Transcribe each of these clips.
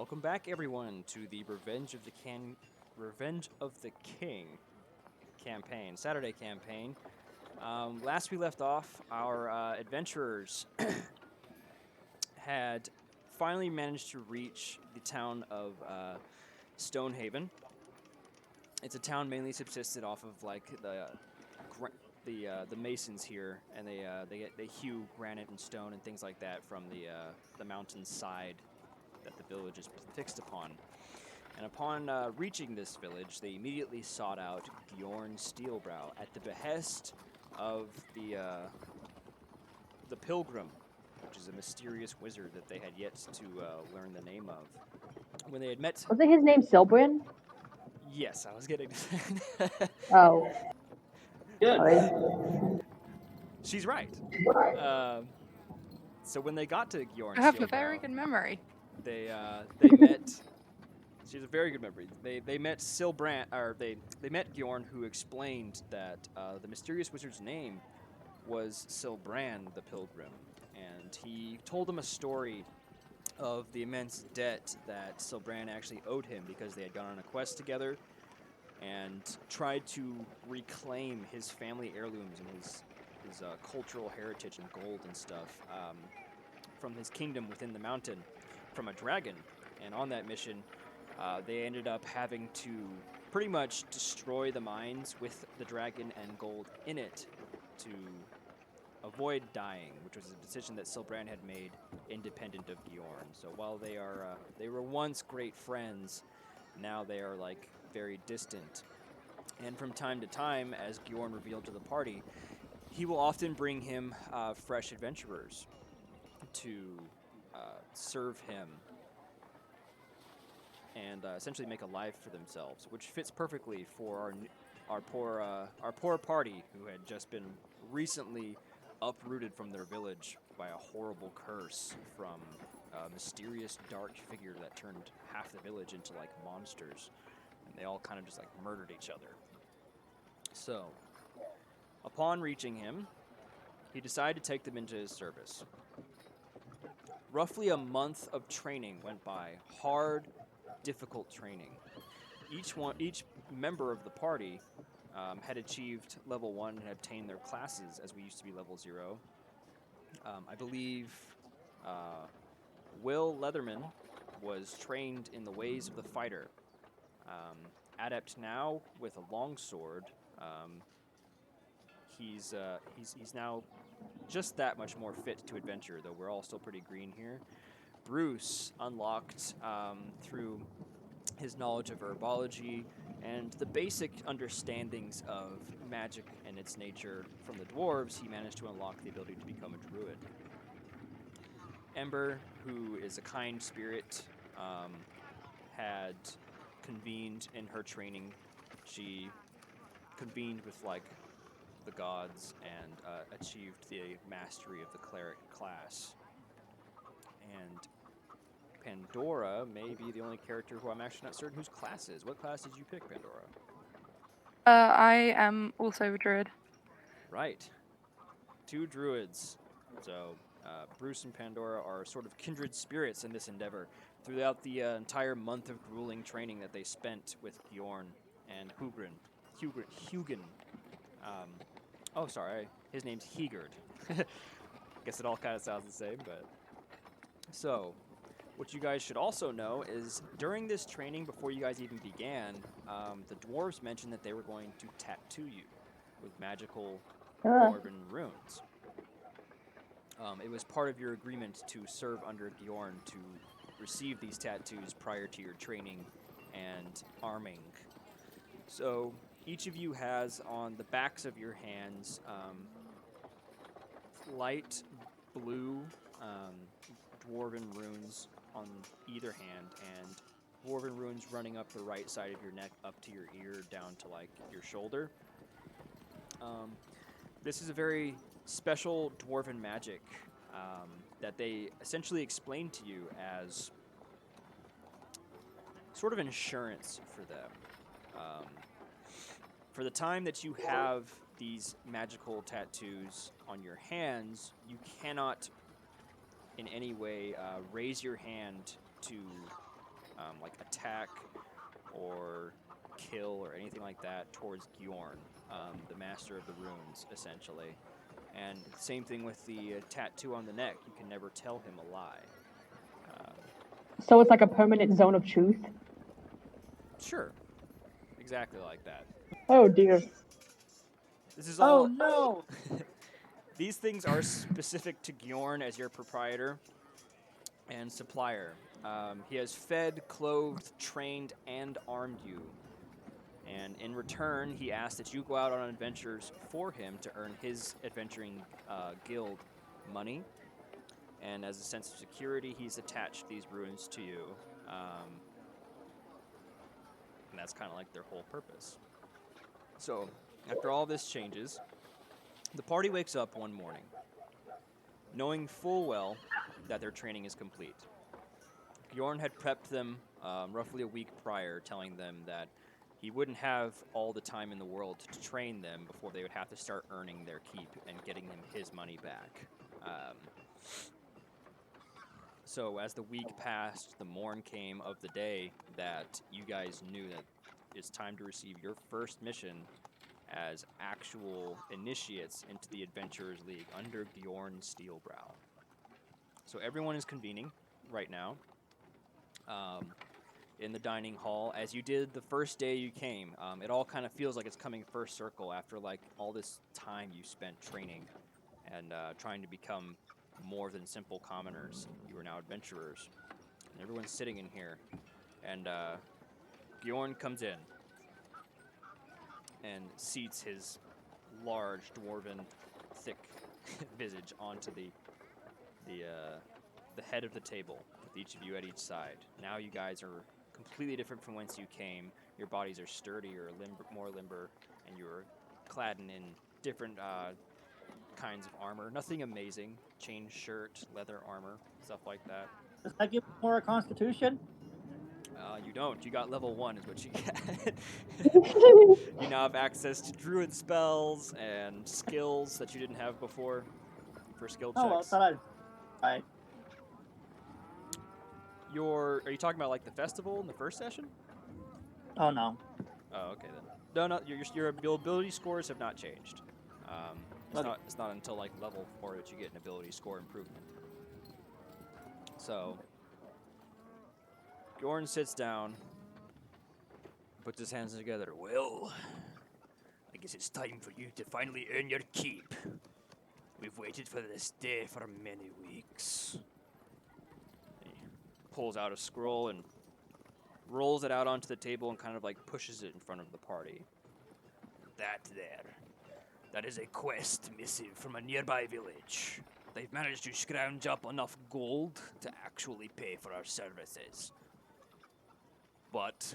Welcome back, everyone, to the Revenge of the King campaign, Saturday campaign. Last we left off, our adventurers had finally managed to reach the town of Stonehaven. It's a town mainly subsisted off of like the masons here, and they hew granite and stone and things like that from the mountainside that the village is fixed upon. And upon reaching this village, they immediately sought out Bjorn Steelbrow at the behest of the Pilgrim, which is a mysterious wizard that they had yet to learn the name of. When they had met, Wasn't his name Silbrin? yes, I was getting. Oh. Good. Sorry. She's right. So when they got to Bjorn I have a Steelbrow, very good memory. they met. She has a very good memory. They met Silbrand, or they met Bjorn, who explained that the mysterious wizard's name was Silbrand the Pilgrim, and he told them a story of the immense debt that Silbrand actually owed him because they had gone on a quest together and tried to reclaim his family heirlooms and his cultural heritage and gold and stuff from his kingdom within the mountain from a dragon. And on that mission, they ended up having to pretty much destroy the mines with the dragon and gold in it to avoid dying, which was a decision that Silbrand had made independent of Bjorn. So while they were once great friends, now they are like very distant. And from time to time, as Bjorn revealed to the party, he will often bring him fresh adventurers to serve him and essentially make a life for themselves, which fits perfectly for our poor party who had just been recently uprooted from their village by a horrible curse from a mysterious dark figure that turned half the village into like monsters, and they all kind of just like murdered each other. So, upon reaching him, he decided to take them into his service. Roughly a month of training went by, hard, difficult training. Each member of the party had achieved level 1 and obtained their classes, as we used to be level 0. I believe Will Leatherman was trained in the ways of the fighter. Adept now with a longsword. He's now just that much more fit to adventure, though we're all still pretty green here. Bruce unlocked through his knowledge of herbology and the basic understandings of magic and its nature from the dwarves. He managed to unlock the ability to become a druid. Ember, who is a kind spirit, had convened in her training. She convened with like the gods and achieved the mastery of the cleric class. And Pandora may be the only character who I'm actually not certain whose class is. What class did you pick, Pandora? I am also a druid. Right. 2 druids. So Bruce and Pandora are sort of kindred spirits in this endeavor throughout the entire month of grueling training that they spent with Bjorn and Hugin. Oh, sorry. His name's Hegard. Guess it all kind of sounds the same, but... So, what you guys should also know is during this training, before you guys even began, the dwarves mentioned that they were going to tattoo you with magical dwarven runes. It was part of your agreement to serve under Bjorn to receive these tattoos prior to your training and arming. So each of you has on the backs of your hands light blue dwarven runes on either hand, and dwarven runes running up the right side of your neck up to your ear down to like your shoulder. This is a very special dwarven magic that they essentially explain to you as sort of insurance for them. For the time that you have these magical tattoos on your hands, you cannot in any way raise your hand to like attack or kill or anything like that towards Gjorn, the master of the runes, essentially. And same thing with the tattoo on the neck. You can never tell him a lie. So it's like a permanent zone of truth. Sure, exactly like that. Oh dear. This is Oh all. no! These things are specific to Gjorn as your proprietor and supplier. He has fed, clothed, trained, and armed you. And in return, he asks that you go out on adventures for him to earn his adventuring guild money. And as a sense of security, he's attached these runes to you. And that's kind of like their whole purpose. So, after all this changes, the party wakes up one morning, knowing full well that their training is complete. Gjorn had prepped them roughly a week prior, telling them that he wouldn't have all the time in the world to train them before they would have to start earning their keep and getting him his money back. So as the week passed, the morn came of the day that you guys knew that it's time to receive your first mission as actual initiates into the Adventurers League under Gjorn Steelbrow. So everyone is convening right now in the dining hall, as you did the first day you came. It all kind of feels like it's coming first circle after like all this time you spent training and trying to become more than simple commoners. You are now adventurers. And everyone's sitting in here. And Gjorn comes in and seats his large, dwarven, thick visage onto the head of the table, with each of you at each side. Now you guys are completely different from whence you came. Your bodies are sturdier, more limber, and you're clad in different kinds of armor. Nothing amazing. Chain shirt, leather armor, stuff like that. Does that give more a constitution? You don't. You got level 1 is what you get. You now have access to druid spells and skills that you didn't have before for skill checks. Oh, well, thought I'd. Right. Are you talking about like the festival in the first session? Oh no. Oh, okay then. No, your ability scores have not changed. Okay. It's not until like level 4 that you get an ability score improvement. So, Gjorn sits down, puts his hands together. Well, I guess it's time for you to finally earn your keep. We've waited for this day for many weeks. He pulls out a scroll and rolls it out onto the table and kind of like pushes it in front of the party. That is a quest missive from a nearby village. They've managed to scrounge up enough gold to actually pay for our services. But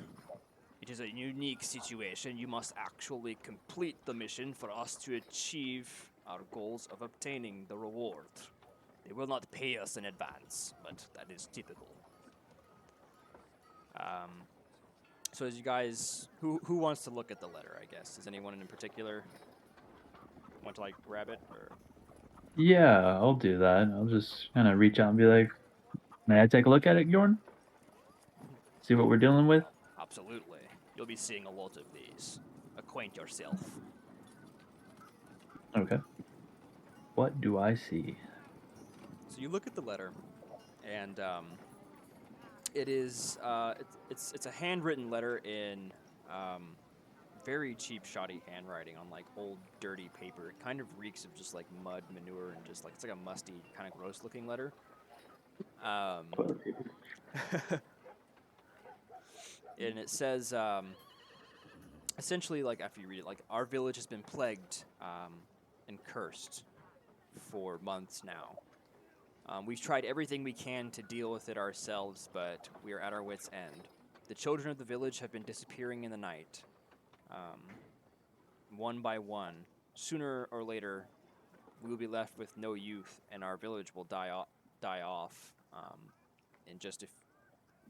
it is a unique situation. You must actually complete the mission for us to achieve our goals of obtaining the reward. They will not pay us in advance, but that is typical. So as you guys, who wants to look at the letter, I guess? Does anyone in particular want to like grab it? Or? Yeah, I'll do that. I'll just kind of reach out and be like, may I take a look at it, Bjorn? See what we're dealing with? Absolutely. You'll be seeing a lot of these. Acquaint yourself. Okay. What do I see? So you look at the letter, and it is it's a handwritten letter in very cheap, shoddy handwriting on like old, dirty paper. It kind of reeks of just like mud, manure, and just like it's like a musty, kind of gross-looking letter. And it says, essentially, like after you read it, like our village has been plagued and cursed for months now. We've tried everything we can to deal with it ourselves, but we are at our wits' end. The children of the village have been disappearing in the night, one by one. Sooner or later, we will be left with no youth, and our village will die off in just a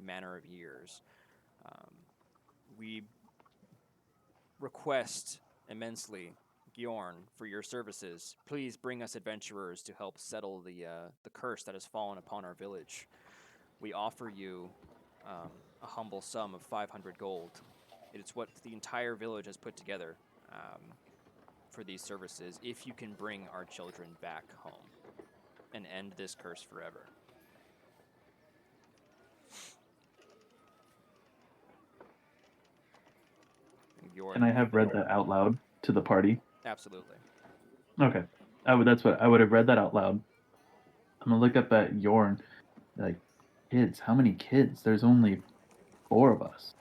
manner of years. We request immensely, Gjorn, for your services. Please bring us adventurers to help settle the curse that has fallen upon our village. We offer you a humble sum of 500 gold. It's what the entire village has put together for these services if you can bring our children back home and end this curse forever. Can I have read that out loud to the party? Absolutely. Okay. That's what I would have read that out loud. I'm gonna look up at Yorn. Like, kids? How many kids? There's only 4 of us.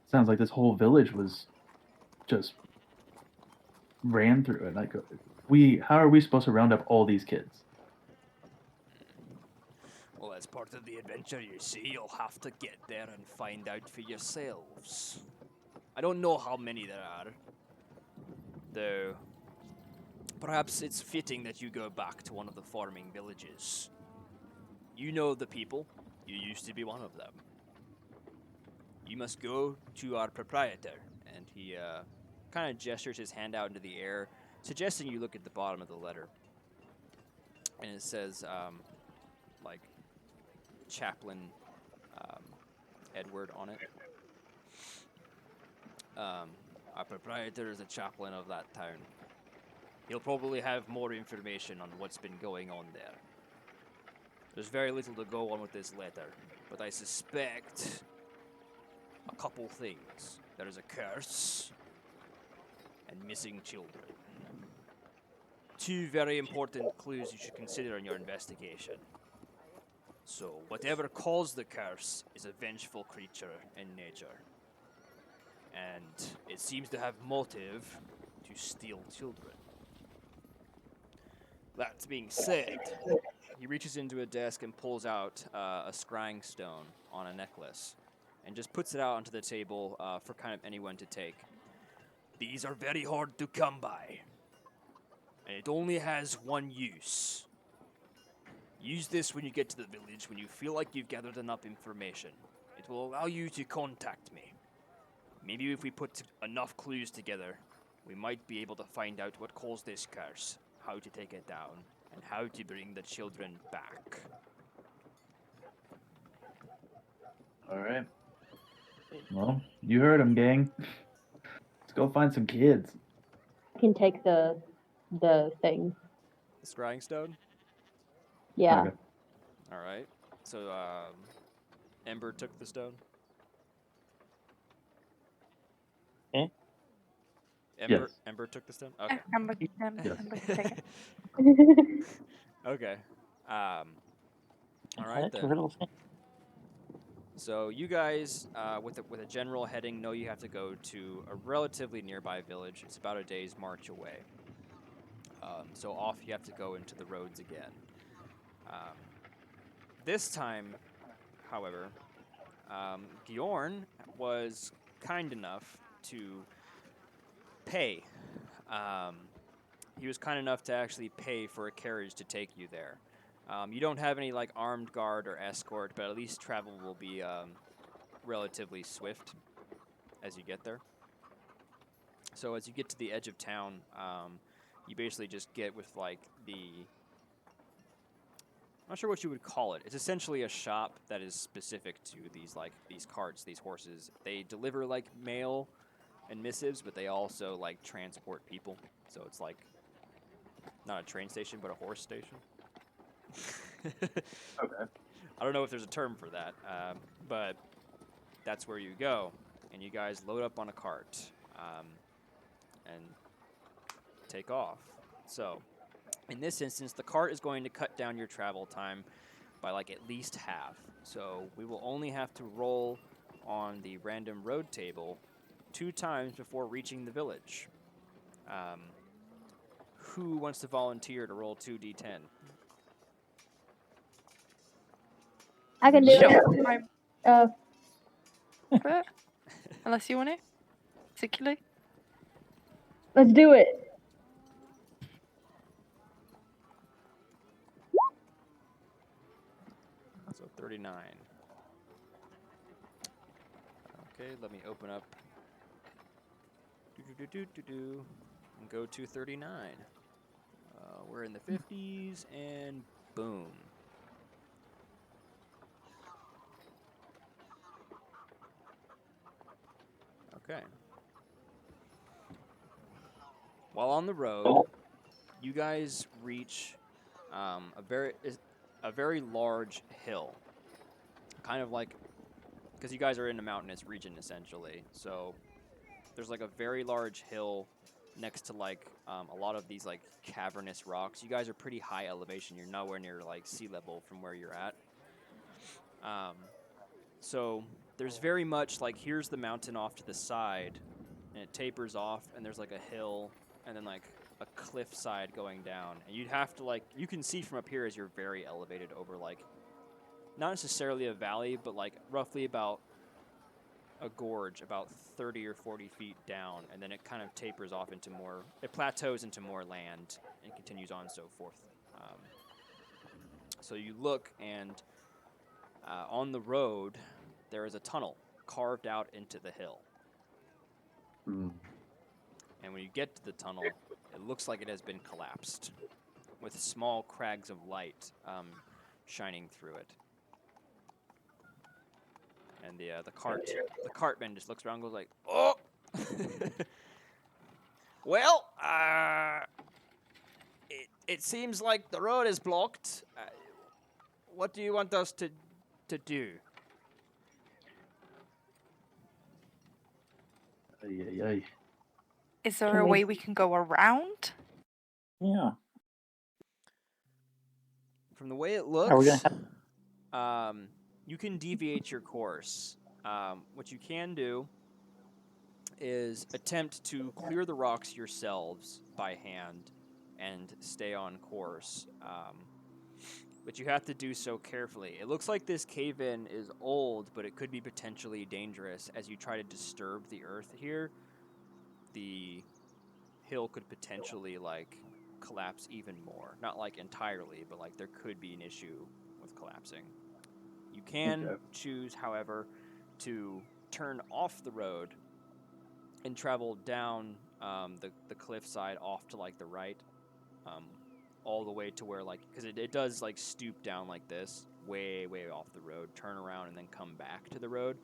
Sounds like this whole village was just ran through it. Like, how are we supposed to round up all these kids? Well, as part of the adventure, you see, you'll have to get there and find out for yourselves. I don't know how many there are, though perhaps it's fitting that you go back to one of the farming villages. You know the people. You used to be one of them. You must go to our proprietor. And he kind of gestures his hand out into the air, suggesting you look at the bottom of the letter. And it says, like, Chaplain Edward on it. Our proprietor is a chaplain of that town. He'll probably have more information on what's been going on there. There's very little to go on with this letter, but I suspect a couple things. There is a curse and missing children. 2 very important clues you should consider in your investigation. So, whatever caused the curse is a vengeful creature in nature. And it seems to have motive to steal children. That being said, he reaches into a desk and pulls out a scrying stone on a necklace and just puts it out onto the table for kind of anyone to take. These are very hard to come by, and it only has one use. Use this when you get to the village, when you feel like you've gathered enough information. It will allow you to contact me. Maybe if we put enough clues together, we might be able to find out what caused this curse, how to take it down, and how to bring the children back. All right. Well, you heard him, gang. Let's go find some kids. I can take the thing. The scrying stone? Yeah. Okay. All right. So, Ember took the stone? Eh? Ember, Yes. Ember took the stone? Okay. Amber, Yes. Amber can take it. Okay. All right That's a then. little thing. So you guys, with a general heading, know you have to go to a relatively nearby village. It's about a day's march away. So off you have to go into the roads again. This time, however, Bjorn was kind enough to pay. He was kind enough to actually pay for a carriage to take you there. You don't have any like armed guard or escort, but at least travel will be relatively swift as you get there. So as you get to the edge of town, you basically just get with like I'm not sure what you would call it. It's essentially a shop that is specific to these carts, these horses. They deliver like mail and missives, but they also like transport people. So it's like not a train station, but a horse station. Okay. I don't know if there's a term for that, but that's where you go, and you guys load up on a cart and take off. So, in this instance, the cart is going to cut down your travel time by like at least half. So we will only have to roll on the random road table 2 times before reaching the village. Who wants to volunteer to roll 2d10? I can do Sure. it. I'm for it. Unless you want to, particularly. Let's do it. So 39. Okay, let me open up. And go to 39. We're in the 50s, and boom. Okay. While on the road, you guys reach a very large hill, kind of like because you guys are in a mountainous region essentially. So there's like a very large hill next to like a lot of these like cavernous rocks. You guys are pretty high elevation. You're nowhere near like sea level from where you're at. So there's very much like here's the mountain off to the side, and it tapers off, and there's like a hill, and then like a cliff side going down, and you'd have to like you can see from up here as you're very elevated over like not necessarily a valley, but like roughly about a gorge about 30 or 40 feet down, and then it kind of tapers off into more, it plateaus into more land and continues on and so forth. So you look, and on the road, there is a tunnel carved out into the hill. Hmm. And when you get to the tunnel, it looks like it has been collapsed, with small crags of light shining through it. And the cartman just looks around and goes like, "Oh, well, it seems like the road is blocked. What do you want us to do?" Ay, ay, ay. Is there Can a we- way we can go around? Yeah. From the way it Are we looks, gonna you can deviate your course. What you can do is attempt to clear the rocks yourselves by hand and stay on course. But you have to do so carefully. It looks like this cave-in is old, but it could be potentially dangerous as you try to disturb the earth here. The hill could potentially like collapse even more. Not like entirely, but like there could be an issue with collapsing. You can Okay. choose, however, to turn off the road and travel down the cliffside off to like the right, all the way to where like because it does like stoop down like this, way off the road, turn around and then come back to the road.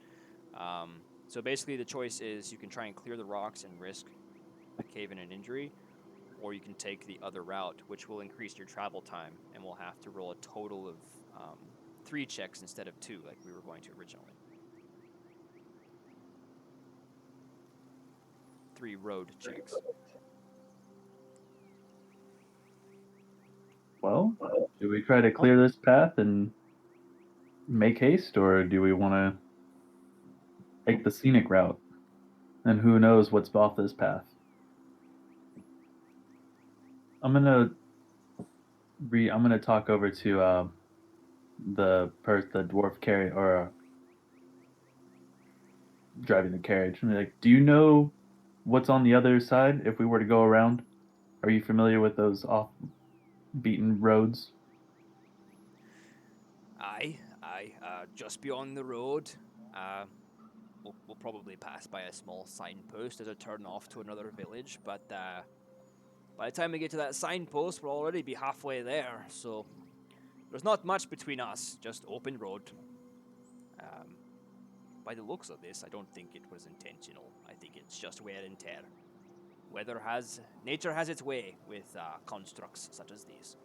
So basically, the choice is you can try and clear the rocks and risk a cave-in and injury, or you can take the other route, which will increase your travel time, and we'll have to roll a total of 3 checks instead of 2, like we were going to originally. 3 road checks. Well, do we try to clear this path and make haste, or do we want to take the scenic route? And who knows what's off this path? I'm gonna talk over to the dwarf carry or driving the carriage. I'm like, do you know what's on the other side if we were to go around? Are you familiar with those off-beaten roads? Aye. Just beyond the road, we'll probably pass by a small signpost as a turn off to another village, but by the time we get to that signpost, we'll already be halfway there, so there's not much between us, just open road. By the looks of this, I don't think it was intentional. I think it's just wear and tear. Nature has its way with constructs such as these.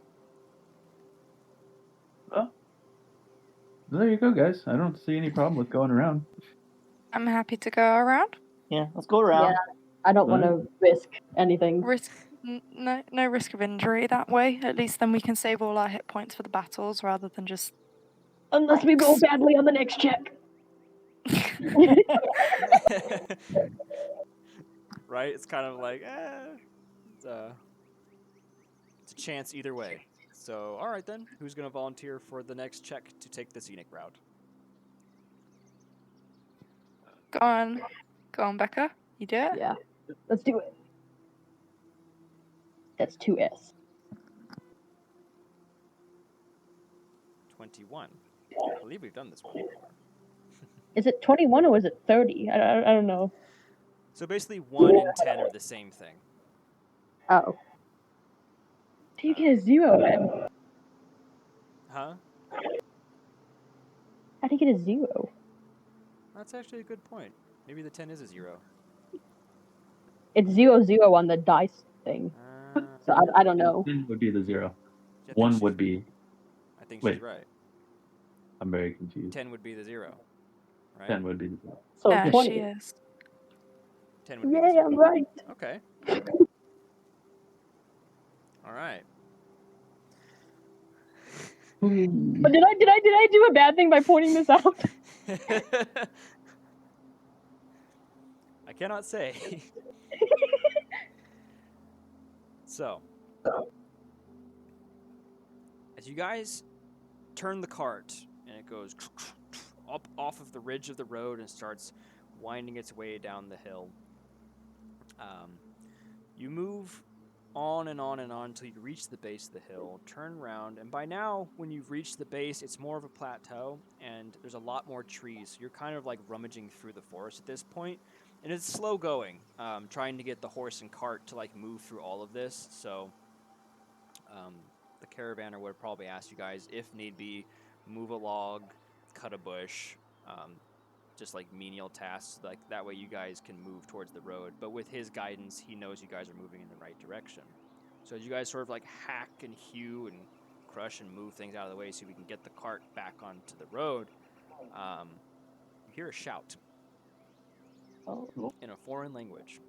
Well, there you go, guys. I don't see any problem with going around. I'm happy to go around. Yeah, let's go around. Yeah, I don't want to risk anything. No risk of injury that way. At least then we can save all our hit points for the battles rather than just. Unless we roll badly on the next check. Right? It's kind of like, it's a chance either way. So, all right then. Who's going to volunteer for the next check to take the scenic route? Go on, Becca. You do it. Yeah, let's do it. That's 2S. 21. I believe we've done this one before. Is it 21 or is it 30? I don't know. So basically, 1 and 10 are the same thing. Oh. Do you get a 0 then? Huh? How do you get a 0? That's actually a good point. Maybe the 10 is a 0. It's 0-0 on the dice thing. So I don't know. 10 would be the 0. I think 1 she's- would be. I think Wait. she's right. I'm very confused. 10 would be the 0, right? 10 would be the 0. So Yeah, 20. she is. 10 would be the Yay, 0. I'm right. Okay. All right. But did I do a bad thing by pointing this out? I cannot say. So, as you guys turn the cart and it goes up off of the ridge of the road and starts winding its way down the hill, you move on and on and on until you reach the base of the hill, turn around, and by now, when you've reached the base, it's more of a plateau, and there's a lot more trees. So you're kind of like rummaging through the forest at this point, and it's slow going, trying to get the horse and cart to like move through all of this. So the caravaner would probably ask you guys, if need be, move a log, cut a bush, just like menial tasks, like that way you guys can move towards the road. But with his guidance, he knows you guys are moving in the right direction. So as you guys sort of like hack and hew and crush and move things out of the way so we can get the cart back onto the road, you hear a shout in a foreign language.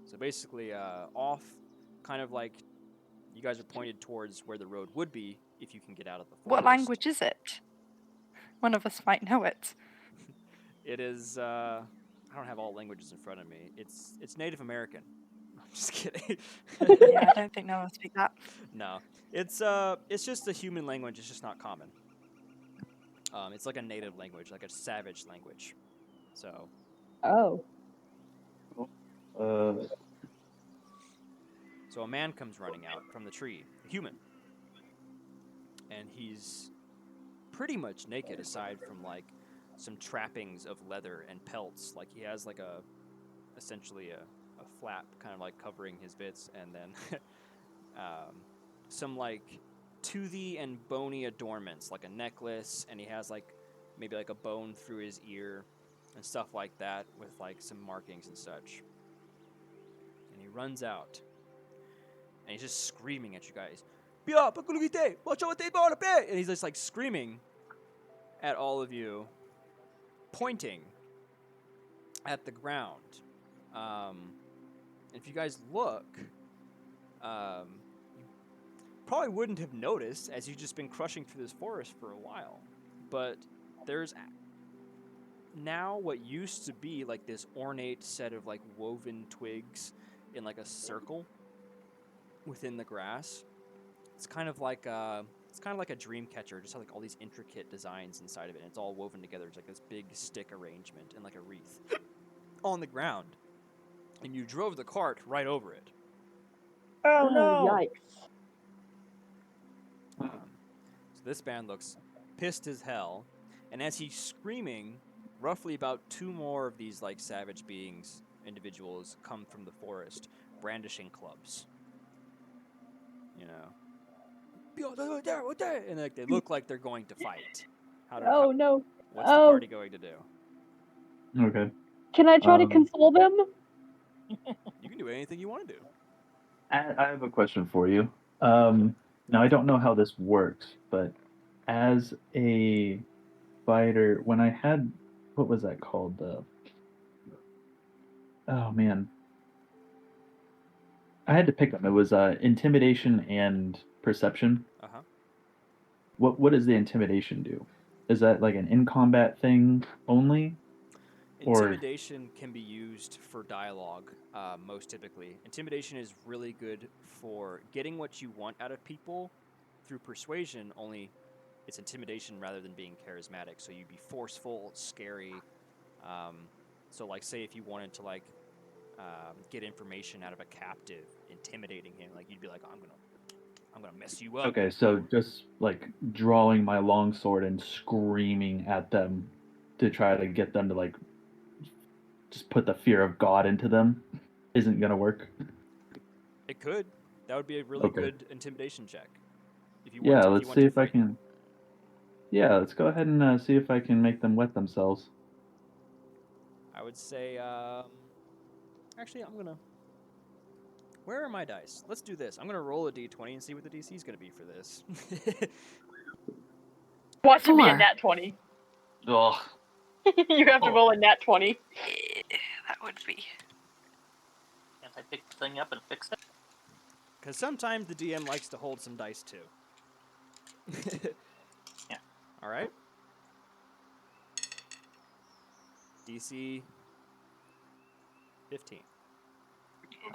So basically, off, kind of like you guys are pointed towards where the road would be if you can get out of the forest. What language is it? One of us might know it. It is, I don't have all languages in front of me. It's Native American. I'm just kidding. Yeah, I don't think no one speaks that. No. It's just a human language. It's just not common. It's like a native language, like a savage language. So. Oh. So a man comes running out from the tree, a human. And he's pretty much naked aside from like some trappings of leather and pelts. Like he has like essentially a flap kind of like covering his bits, and then some like toothy and bony adornments like a necklace, and he has like maybe like a bone through his ear and stuff like that with like some markings and such. And he runs out and he's just screaming at you guys. And he's just like screaming at all of you, pointing at the ground. If you guys look, you probably wouldn't have noticed as you've just been crushing through this forest for a while. But there's now what used to be like this ornate set of like woven twigs in like a circle within the grass. It's kind of like a dream catcher, just have like all these intricate designs inside of it, and it's all woven together. It's like this big stick arrangement and like a wreath on the ground. And you drove the cart right over it. Oh no! Yikes. So this man looks pissed as hell, and as he's screaming, roughly about 2 more of these like savage individuals come from the forest, brandishing clubs. You know, and like they look like they're going to fight. Oh no. What's the party going to do? Okay. Can I try to console them? You can do anything you want to do. I have a question for you. Now, I don't know how this works, but as a fighter, when I had, what was that called? Oh, man. I had to pick them. It was intimidation and perception. Uh-huh. What does the intimidation do? Is that like an in-combat thing only? Intimidation can be used for dialogue, most typically. Intimidation is really good for getting what you want out of people through persuasion, only it's intimidation rather than being charismatic. So you'd be forceful, scary. So like say if you wanted to like get information out of a captive, intimidating him, like you'd be like, I'm gonna mess you up. Okay, so just like drawing my longsword and screaming at them to try to get them to like just put the fear of God into them isn't gonna work. It could. That would be a really Okay. good intimidation check. If you Yeah, want let's to see if I fight. can. Yeah, let's go ahead and see if I can make them wet themselves. I would say Actually, I'm gonna. Where are my dice? Let's do this. I'm gonna roll a d20 and see what the DC is gonna be for this. Want to be a 4. nat 20. Ugh. You have to roll a nat 20. That would be. Can't I pick the thing up and fix it? Because sometimes the DM likes to hold some dice too. Yeah. All right. DC 15.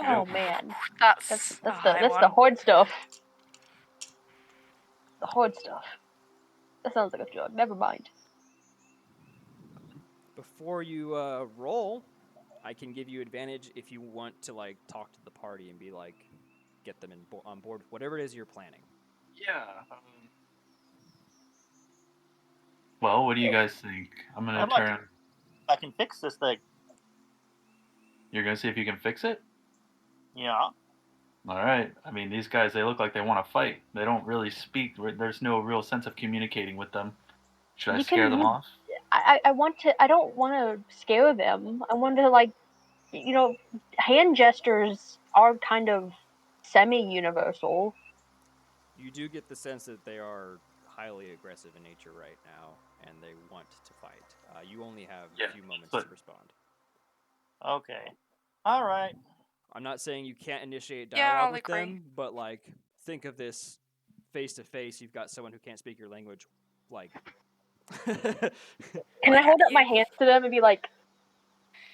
Oh man, That's that's a high the one. horde stuff. The horde stuff. That sounds like a drug. Never mind. Before you roll, I can give you advantage if you want to like talk to the party and be like, get them on board, whatever it is you're planning. Yeah. Well, what do you guys think? I'm gonna I'd like turn. I can fix this thing. You're gonna see if you can fix it. Yeah. All right. I mean, these guys, they look like they want to fight. They don't really speak. There's no real sense of communicating with them. Should I You scare can them use- off? I want to. I don't want to scare them. I want to like, hand gestures are kind of semi-universal. You do get the sense that they are highly aggressive in nature right now, and they want to fight. You only have Yeah, a few moments but- to respond. Okay. All right. I'm not saying you can't initiate Yeah, dialogue I'll with agree. them, but like, think of this face to face. You've got someone who can't speak your language, like. Can I hold up my hands to them and be like,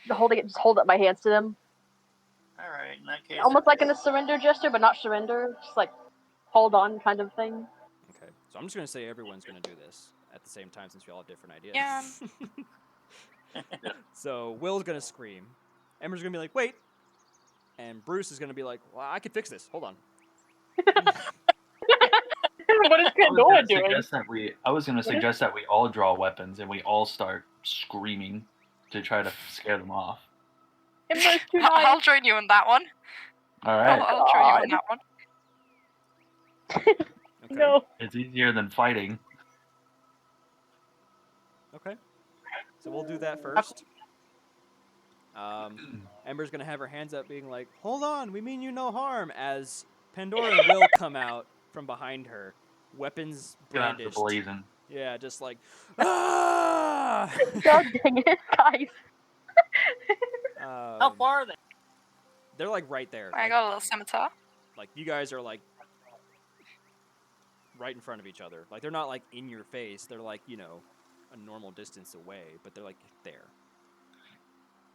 just hold up my hands to them, All right. In that case, almost like in a surrender gesture, but not surrender, just like hold on kind of thing. Okay, so I'm just gonna say everyone's gonna do this at the same time since we all have different ideas. Yeah. So Will's gonna scream, Ember's gonna be like, "Wait," and Bruce is gonna be like, "Well, I can fix this. Hold on." What is Pandora doing? I was gonna suggest that we all draw weapons and we all start screaming to try to scare them off. Ember's too I'll nice. join you on that one. All right. I'll join you on God. that one. Okay. No. It's easier than fighting. Okay. So we'll do that first. Ember's gonna have her hands up, being like, "Hold on, we mean you no harm." As Pandora will come out from behind her, weapons Get out of the brandished. blazing. Yeah, just like, ah! God dang it, guys. how far are they? They're like right there. I Like, got a little scimitar. like you guys are like right in front of each other. Like they're not like in your face. They're like, a normal distance away, but they're like there.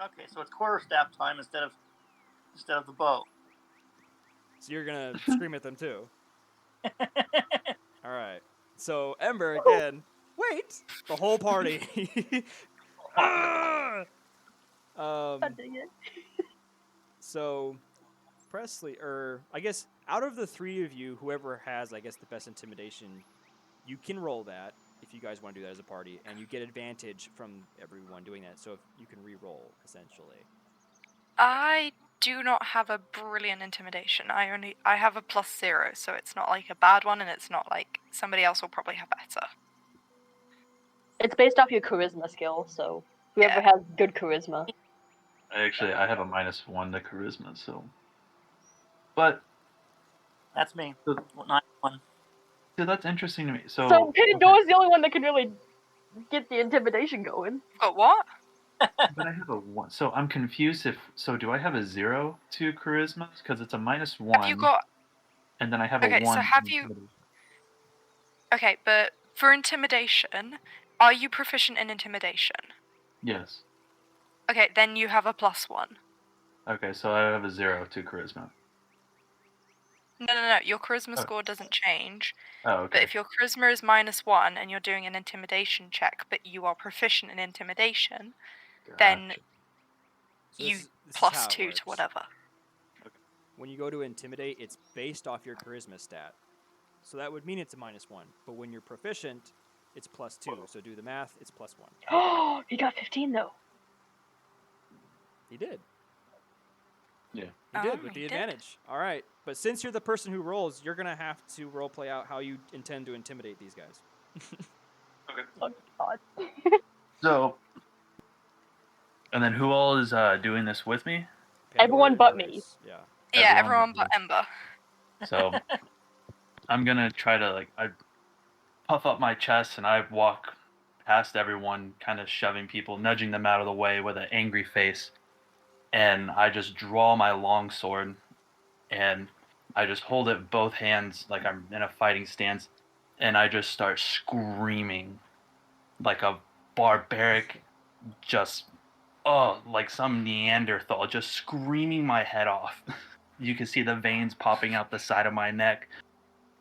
Okay, so it's quarterstaff time instead of the bow. So you're gonna scream at them too. All right. So Ember again. Wait, the whole party. Ah! God dang it. So Presley, or I guess out of the three of you, whoever has, I guess, the best intimidation, you can roll that if you guys want to do that as a party, and you get advantage from everyone doing that. So if you can re-roll essentially. I do not have a brilliant intimidation. I have a +0, so it's not like a bad one, and it's not like somebody else will probably have better. It's based off your charisma skill, so whoever has good charisma. Actually, I have a -1 to charisma, so. But That's me. So- 9-1. see, that's interesting to me. So, So Pandora's the only one that can really get the intimidation going. Got what? but I have a 1. So I'm confused do I have a 0 to charisma? Because it's a -1. Have you got... And then I have Okay, a so 1. have you- Okay, but for intimidation, are you proficient in intimidation? Yes. Okay, then you have a +1. Okay, so I have a 0 to charisma. No. Your charisma Oh. score doesn't change. Oh, But okay. if your charisma is -1 and you're doing an intimidation check, but you are proficient in intimidation, then Gotcha. So you this is how it +2 to works. whatever. When you go to intimidate, it's based off your charisma stat. So that would mean it's a -1. But when you're proficient, it's +2. So do the math, it's +1. Oh, he got 15 though. He did. Yeah. He did Oh, with the he did. advantage. All right. But since you're the person who rolls, you're going to have to role play out how you intend to intimidate these guys. Oh God. So, and then who all is doing this with me? Everyone Pandora and but me. Grace. Yeah. Yeah, Everyone everyone but but Ember. So I'm gonna try to I puff up my chest and I walk past everyone, kind of shoving people, nudging them out of the way with an angry face, and I just draw my long sword and I just hold it with both hands like I'm in a fighting stance, and I just start screaming like a barbaric, just like some Neanderthal, just screaming my head off. You can see the veins popping out the side of my neck.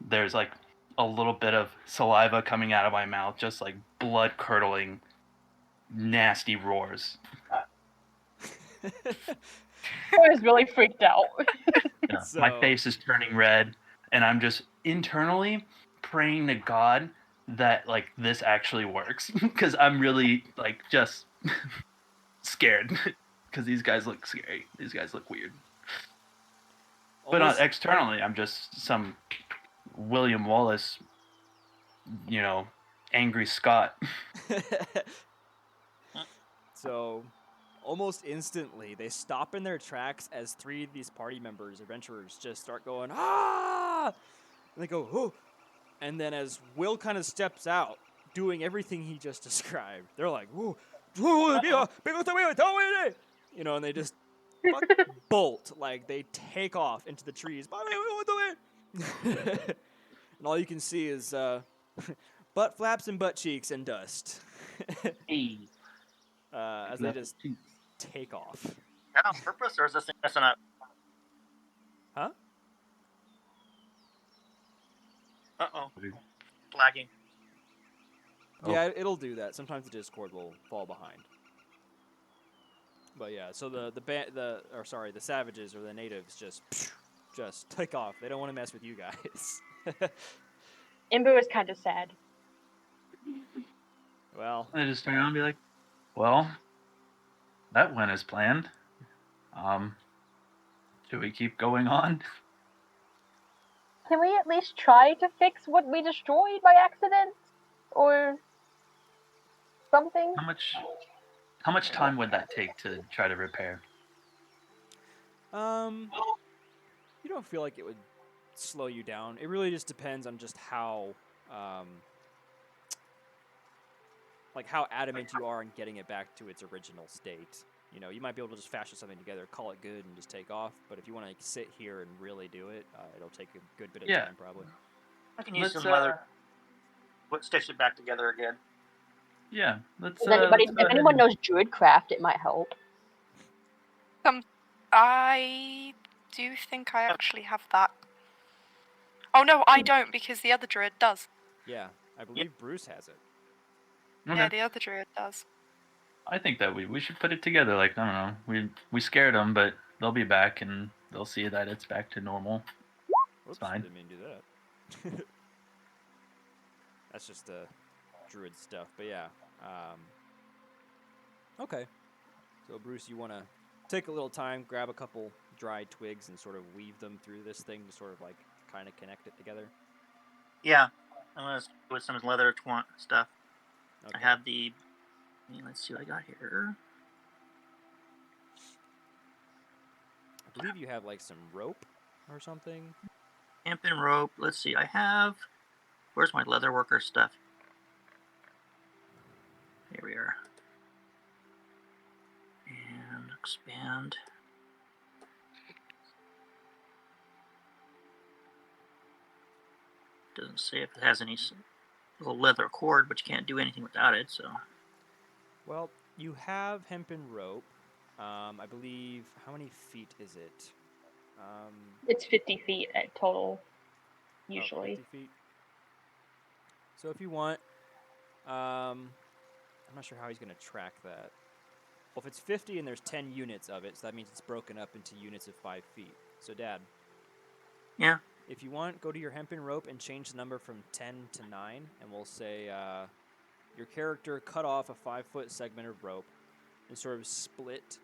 There's like a little bit of saliva coming out of my mouth, just like blood curdling, nasty roars. I was really freaked out. Yeah, So- my face is turning red, and I'm just internally praying to God that like this actually works, because I'm really like just scared, because these guys look scary. These guys look weird. But Almost- externally, I'm just some William Wallace, angry Scott. So, almost instantly, they stop in their tracks as three of these party members, adventurers, just start going, ah! And they go, oh! And then as Will kind of steps out, doing everything he just described, they're like, whoa, and they just bolt, like they take off into the trees. And all you can see is butt flaps and butt cheeks and dust. Hey. As they just take off. Is that on purpose, or is this thing messing up? Huh? Uh-oh. Lagging. Oh. Yeah, it'll do that. Sometimes the Discord will fall behind. But yeah, so the savages or the natives just take off. They don't want to mess with you guys. Ember was kind of sad. Well, I just turn around and be like, well, that went as planned. Do we keep going on? Can we at least try to fix what we destroyed by accident? Or something? How much time would that take to try to repair? you don't feel like it would slow you down. It really just depends on just how how adamant you are in getting it back to its original state. You know, you might be able to just fashion something together, call it good, and just take off. But if you want to sit here and really do it, it'll take a good bit of time, probably. I can use Let's some leather. Stitch it back together again. Yeah, let's. If anyone knows Druidcraft, it might help. I do think I actually have that. Oh no, I don't, because the other druid does. Yeah, I believe Bruce has it. Okay. Yeah, the other druid does. I think that we should put it together. Like, I don't know, we scared them, but they'll be back and they'll see that it's back to normal. Whoops, fine. didn't mean to do that. That's just druid stuff, but yeah. Okay. So Bruce, you want to take a little time, grab a couple dry twigs, and sort of weave them through this thing to sort of like kind of connect it together. Yeah. I'm going to with some leather stuff. Okay. I have the... Let's see what I got here. I believe you have like some rope or something. Hemp and rope. Let's see. I have... Where's my leather worker stuff? Here we are. And expand. Doesn't say if it has any little leather cord, but you can't do anything without it, so... Well, you have hempen rope. I believe, how many feet is it? It's 50 feet at total, Oh, usually. 50 feet. So if you want, I'm not sure how he's going to track that. Well, if it's 50 and there's 10 units of it, so that means it's broken up into units of 5 feet. So, Dad. Yeah. If you want, go to your hempen rope and change the number from 10 to 9, and we'll say your character cut off a 5-foot segment of rope and sort of split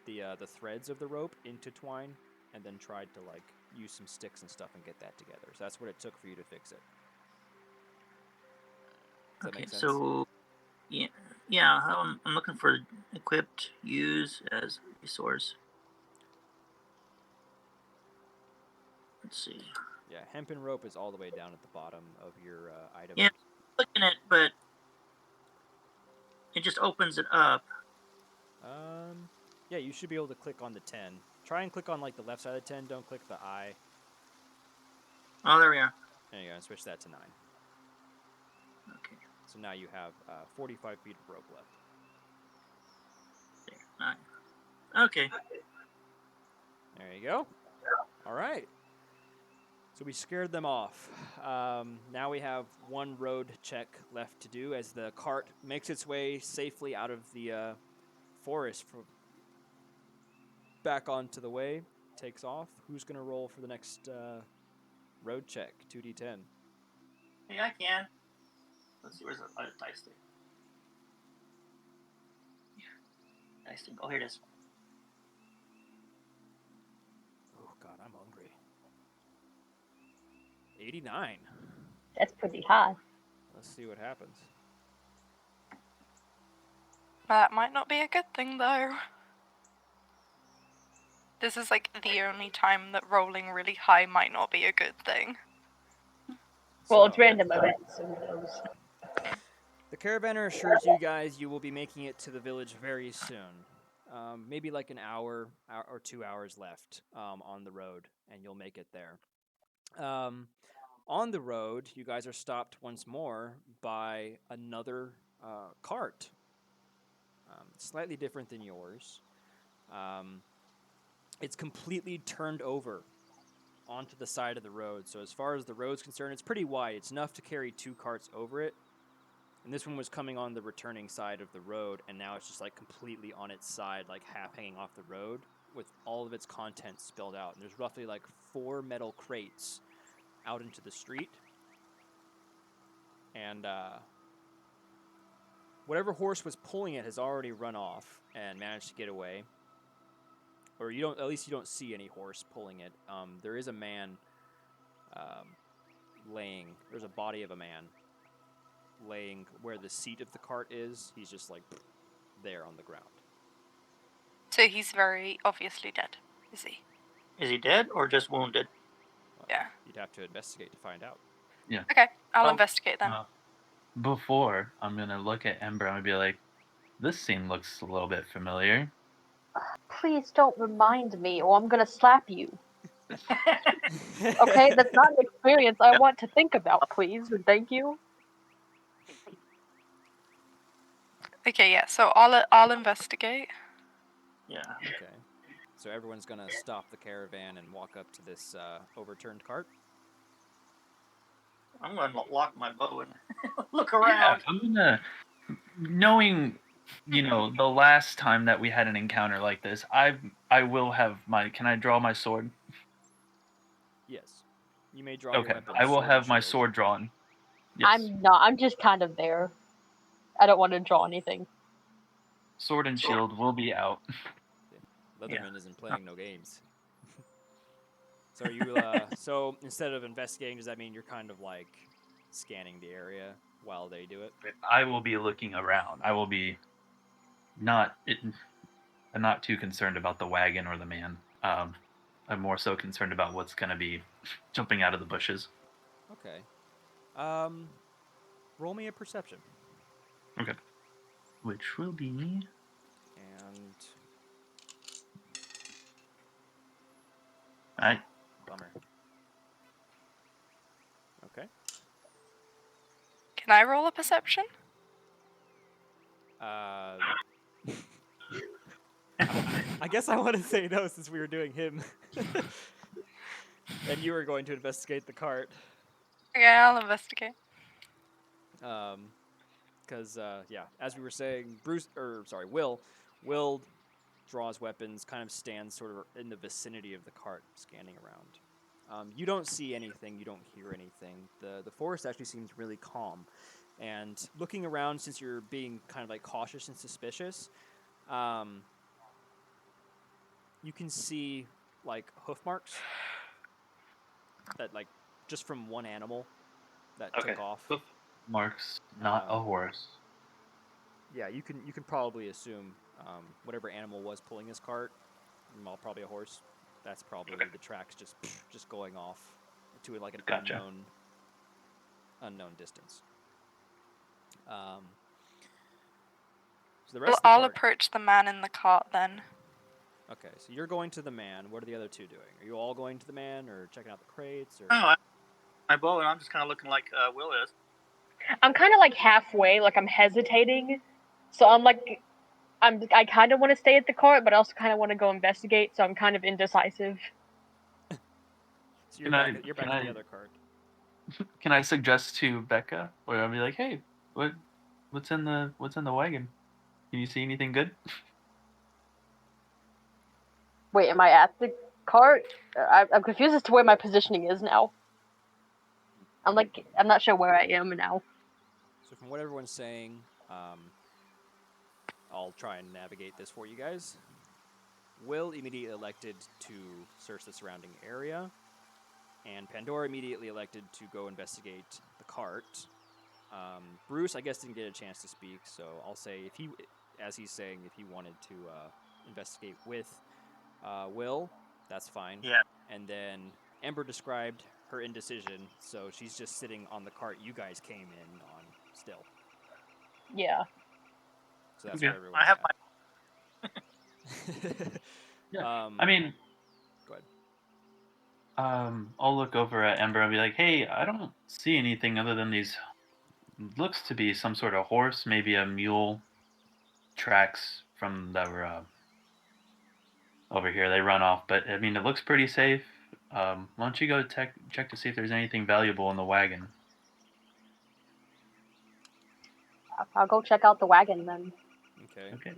the threads of the rope into twine, and then tried to like use some sticks and stuff and get that together. So that's what it took for you to fix it. Does that Okay, make sense? so yeah, I'm looking for equipped, use as resource. Let's see. Yeah, hempen rope is all the way down at the bottom of your item. Yeah. Clicking it, but it just opens it up. Yeah, you should be able to click on the 10. Try and click on like the left side of the 10. Don't click the I. Oh, there we are. There you go. And switch that to 9. Okay. So now you have 45 feet of rope left. There. 9. Okay. There you go. All right. So we scared them off. Now we have one road check left to do as the cart makes its way safely out of the forest back onto the way, takes off. Who's going to roll for the next road check? 2d10. Hey, I can. Let's see, where's the dice stick? Dice stick. Oh, here it is. Oh, God, I'm hungry. 89. That's pretty high. Let's see what happens. That might not be a good thing, though. This is like the only time that rolling really high might not be a good thing. Well, it's So, random events. So who knows? the caravaner assures you guys you will be making it to the village very soon. Maybe like an hour or 2 hours left on the road, and you'll make it there. On the road, you guys are stopped once more by another cart. Slightly different than yours. It's completely turned over onto the side of the road. So as far as the road's concerned, it's pretty wide. It's enough to carry 2 carts over it. And this one was coming on the returning side of the road, and now it's just like completely on its side, like half hanging off the road, with all of its contents spilled out. And there's roughly like 4 metal crates out into the street. And whatever horse was pulling it has already run off and managed to get away. Or at least you don't see any horse pulling it. There is a man there's a body of a man laying where the seat of the cart is. He's just like there on the ground. So he's very obviously dead, is he? Is he dead or just wounded? Well, Yeah. You'd have to investigate to find out. Okay, I'll Oh, investigate then. Before, I'm gonna look at Ember and be like, this scene looks a little bit familiar. Please don't remind me, or I'm gonna slap you. Okay, that's not an experience I want to think about. Please and thank you. Okay, yeah. So I'll investigate. Yeah. Okay. So everyone's gonna stop the caravan and walk up to this overturned cart. I'm going to lock my bow and look Yeah, around. I'm gonna, knowing, the last time that we had an encounter like this, I will have can I draw my sword? Yes. You may draw your Okay, weapon. I will sword and have my shield. sword drawn. Yes. I'm not. I'm just kind of there. I don't want to draw anything. Sword and shield will be out. Leatherman isn't playing no games. So you so instead of investigating, does that mean you're kind of like scanning the area while they do it? I will be looking around. I will be I'm not too concerned about the wagon or the man. I'm more so concerned about what's going to be jumping out of the bushes. Okay. Roll me a perception. Okay. Which will be... And Alright. bummer. Okay. Can I roll a perception? I guess I want to say no since we were doing him. And you were going to investigate the cart. Okay, I'll investigate. Because as we were saying, Will draws weapons, kind of stands sort of in the vicinity of the cart, scanning around. You don't see anything, you don't hear anything. The forest actually seems really calm. And looking around, since you're being kind of like cautious and suspicious, you can see like hoof marks that like just from one animal that took off. Hoof marks, not a horse. Yeah, you can probably assume whatever animal was pulling this cart, well, probably a horse, That's probably Okay. the tracks just going off to like an Gotcha. unknown distance. So the Well, rest of the I'll party. approach the man in the cart then. Okay, so you're going to the man. What are the other two doing? Are you all going to the man, or checking out the crates, or? Oh, my bow, and I'm just kind of looking like Will is. I'm kind of like halfway, like I'm hesitating. So I kind of want to stay at the cart, but I also kind of want to go investigate. So I'm kind of indecisive. So you're Can I- back. You're can back at the I- other cart. Can I suggest to Becca, or I'll be like, hey, what's in the wagon? Can you see anything good? Wait, am I at the cart? I'm confused as to where my positioning is now. I'm not sure where I am now. So from what everyone's saying, I'll try and navigate this for you guys. Will immediately elected to search the surrounding area, and Pandora immediately elected to go investigate the cart. Bruce, I guess, didn't get a chance to speak, so I'll say as he's saying, if he wanted to investigate with Will, that's fine. Yeah. And then Ember described her indecision, so she's just sitting on the cart you guys came in on still. Yeah. So that's Okay. where everyone's I have at. Yeah. I mean, go ahead. I'll look over at Ember and be like, hey, I don't see anything other than these. Looks to be some sort of horse, maybe a mule. Tracks from that were over here. They run off, but I mean, it looks pretty safe. Why don't you go check to see if there's anything valuable in the wagon? I'll go check out the wagon then. Okay. Okay.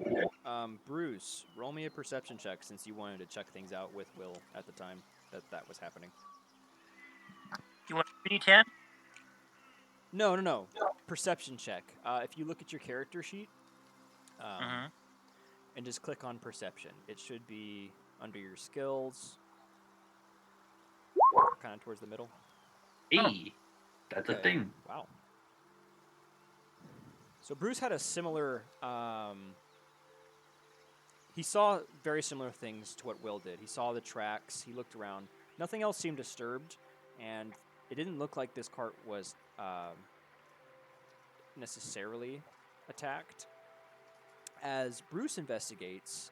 Bruce, roll me a perception check since you wanted to check things out with Will at the time that was happening. You want a D10? No. Perception check. If you look at your character sheet, Mm-hmm. and just click on perception, it should be under your skills, kind of towards the middle. Hey, that's a Okay. thing. Wow. So Bruce had a similar. He saw very similar things to what Will did. He saw the tracks. He looked around. Nothing else seemed disturbed, and it didn't look like this cart was necessarily attacked. As Bruce investigates,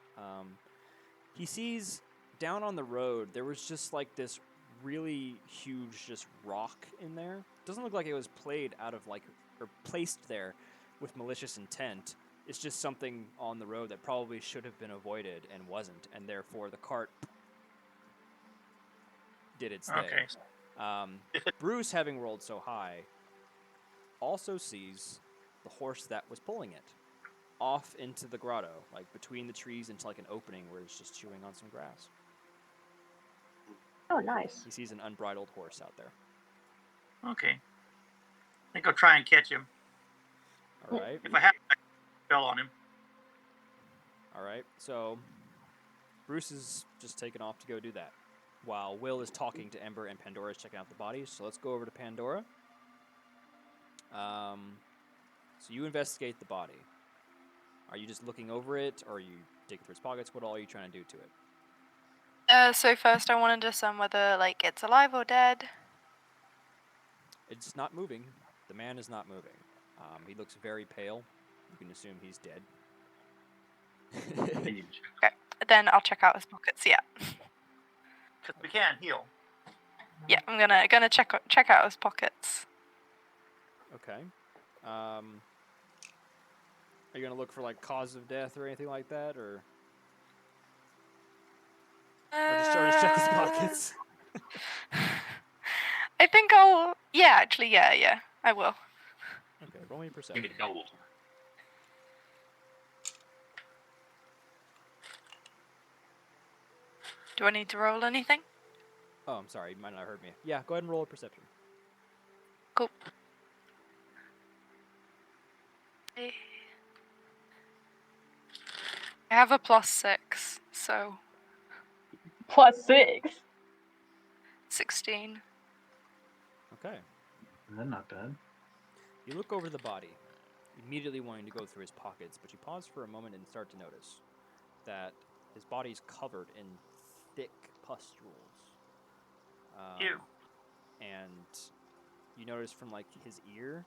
he sees down on the road there was just like this really huge just rock in there. Doesn't look like it was played out of like or placed there with malicious intent. It's just something on the road that probably should have been avoided and wasn't, and therefore the cart did its thing. Okay. Bruce, having rolled so high, also sees the horse that was pulling it off into the grotto, like between the trees into like an opening where it's just chewing on some grass. Oh, nice. He sees an unbridled horse out there. Okay. I think I'll try and catch him. All right. If I have, I can spell on him. All right. So Bruce is just taking off to go do that, while Will is talking to Ember and Pandora is checking out the bodies. So let's go over to Pandora. So you investigate the body. Are you just looking over it, or are you digging through its pockets? What all are you trying to do to it? So first I want to discern whether like it's alive or dead. It's not moving. The man is not moving. He looks very pale. You can assume he's dead. Okay. Then I'll check out his pockets. Yeah. Because we can heal. Yeah, I'm gonna check out his pockets. Okay. Are you gonna look for like cause of death or anything like that, or just check his pockets? I think yeah, I will. Okay, roll me a perception. Do I need to roll anything? Oh, I'm sorry, you might not have heard me. Yeah, go ahead and roll a perception. Cool. I have a +6, so +6. 16. Okay. That's not bad. You look over the body, immediately wanting to go through his pockets, but you pause for a moment and start to notice that his body's covered in thick pustules. Ew. And you notice from like his ear,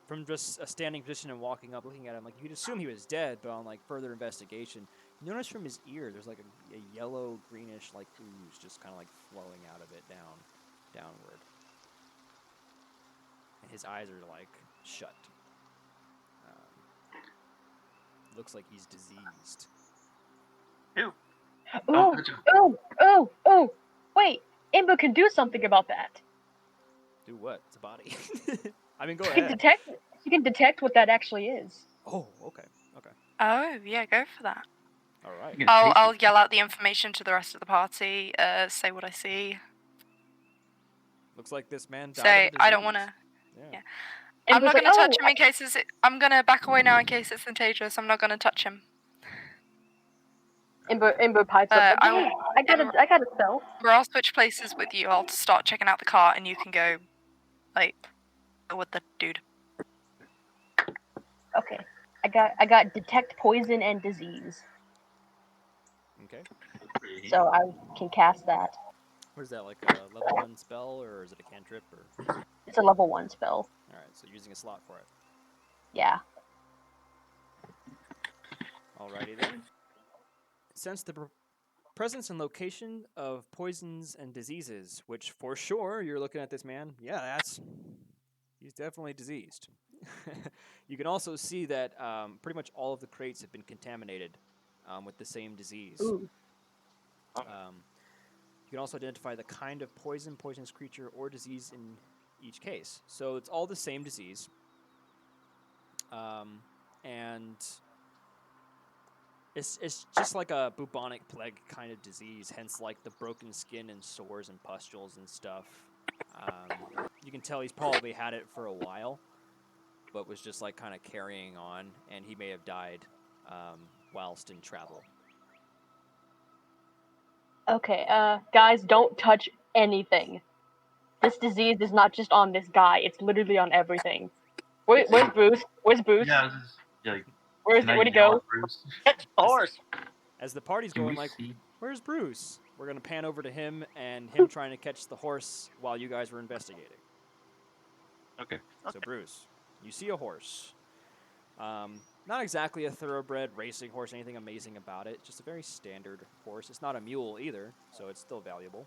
from just a standing position and walking up, looking at him, like you'd assume he was dead, but on like further investigation, you notice from his ear there's like a yellow greenish like ooze just kind of like flowing out of it downward, and his eyes are like shut. Looks like he's diseased. Ew. Ooh, ooh, ooh, ooh. Wait, Imbu can do something about that. Do what? It's a body. I mean, go She can ahead. detect. She can detect what that actually is. Oh, okay. Oh, yeah, go for that. All right. You can taste I'll it. yell out the information to the rest of the party, say what I see. Looks like this man died Say, of a I don't disease. want to. Yeah. I'm Imbu's not like, going to touch "Oh, him in case it's. I'm going to back away now in case it's contagious. I'm not going to touch him. Imbu pipes up. Like, I "Hey, will. I got a spell." I'll switch places with you. I'll start checking out the car, and you can go, like, with the dude. Okay, I got detect poison and disease, Okay. so I can cast that. What is that, like a level 1 spell, or is it a cantrip? Or It's a level 1 spell. all right, so using a slot for it. Yeah. Alrighty then. Sense the presence and location of poisons and diseases, which for sure you're looking at this man. Yeah, he's definitely diseased. You can also see that pretty much all of the crates have been contaminated with the same disease. Ooh. You can also identify the kind of poison, poisonous creature, or disease in each case. So it's all the same disease. And it's just like a bubonic plague kind of disease, hence like the broken skin and sores and pustules and stuff. You can tell he's probably had it for a while, but was just like kind of carrying on, and he may have died whilst in travel. Okay, guys, don't touch anything. This disease is not just on this guy; it's literally on everything. Where's Bruce? Where's Bruce? Yeah, this is, like, Where'd can I he yell go? at Bruce? Catch the horse. As the party's Can going, we like, see? where's Bruce? We're gonna pan over to him and him trying to catch the horse while you guys were investigating. Okay. So Bruce, you see a horse. Not exactly a thoroughbred racing horse, anything amazing about it. Just a very standard horse. It's not a mule either, so it's still valuable.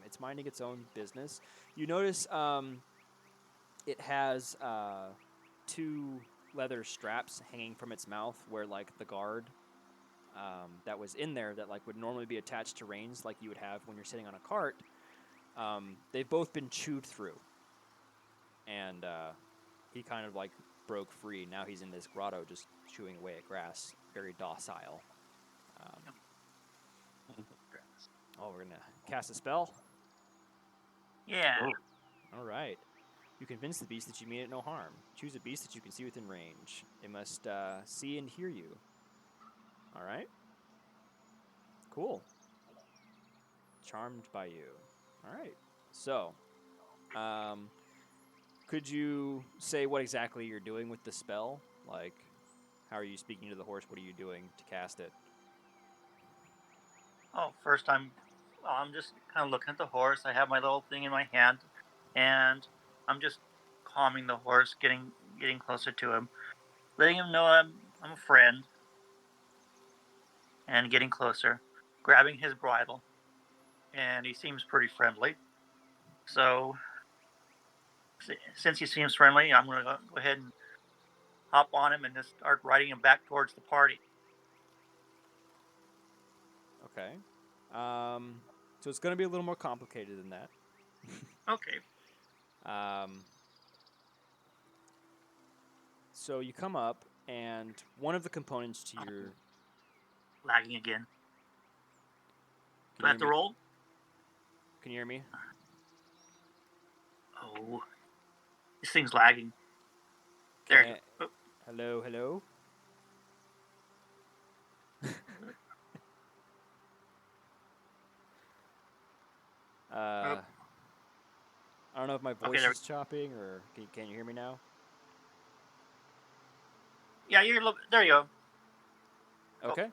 It's minding its own business. You notice it has 2 leather straps hanging from its mouth, where like the guard that was in there that like would normally be attached to reins, like you would have when you're sitting on a cart. They've both been chewed through, and he kind of like broke free. Now he's in this grotto just chewing away at grass, very docile. We're going to cast a spell. Yeah. All right. You convince the beast that you mean it no harm. Choose a beast that you can see within range. It must see and hear you. All right. Cool. Charmed by you. All right. So, could you say what exactly you're doing with the spell? Like, how are you speaking to the horse? What are you doing to cast it? Oh, first I'm just kind of looking at the horse. I have my little thing in my hand, and I'm just calming the horse, getting closer to him, letting him know I'm a friend, and getting closer, grabbing his bridle, and he seems pretty friendly. So since he seems friendly, I'm gonna go ahead and hop on him and just start riding him back towards the party. Okay. So it's going to be a little more complicated than that. Okay. So you come up, and one of the components to your... Lagging again. Can Do I you have hear to me? roll? Can you hear me? Oh, this thing's lagging. There. Can Oh, Hello, hello? I don't know if my voice there is chopping, or can you hear me now? yeah, you're. There you go. Okay.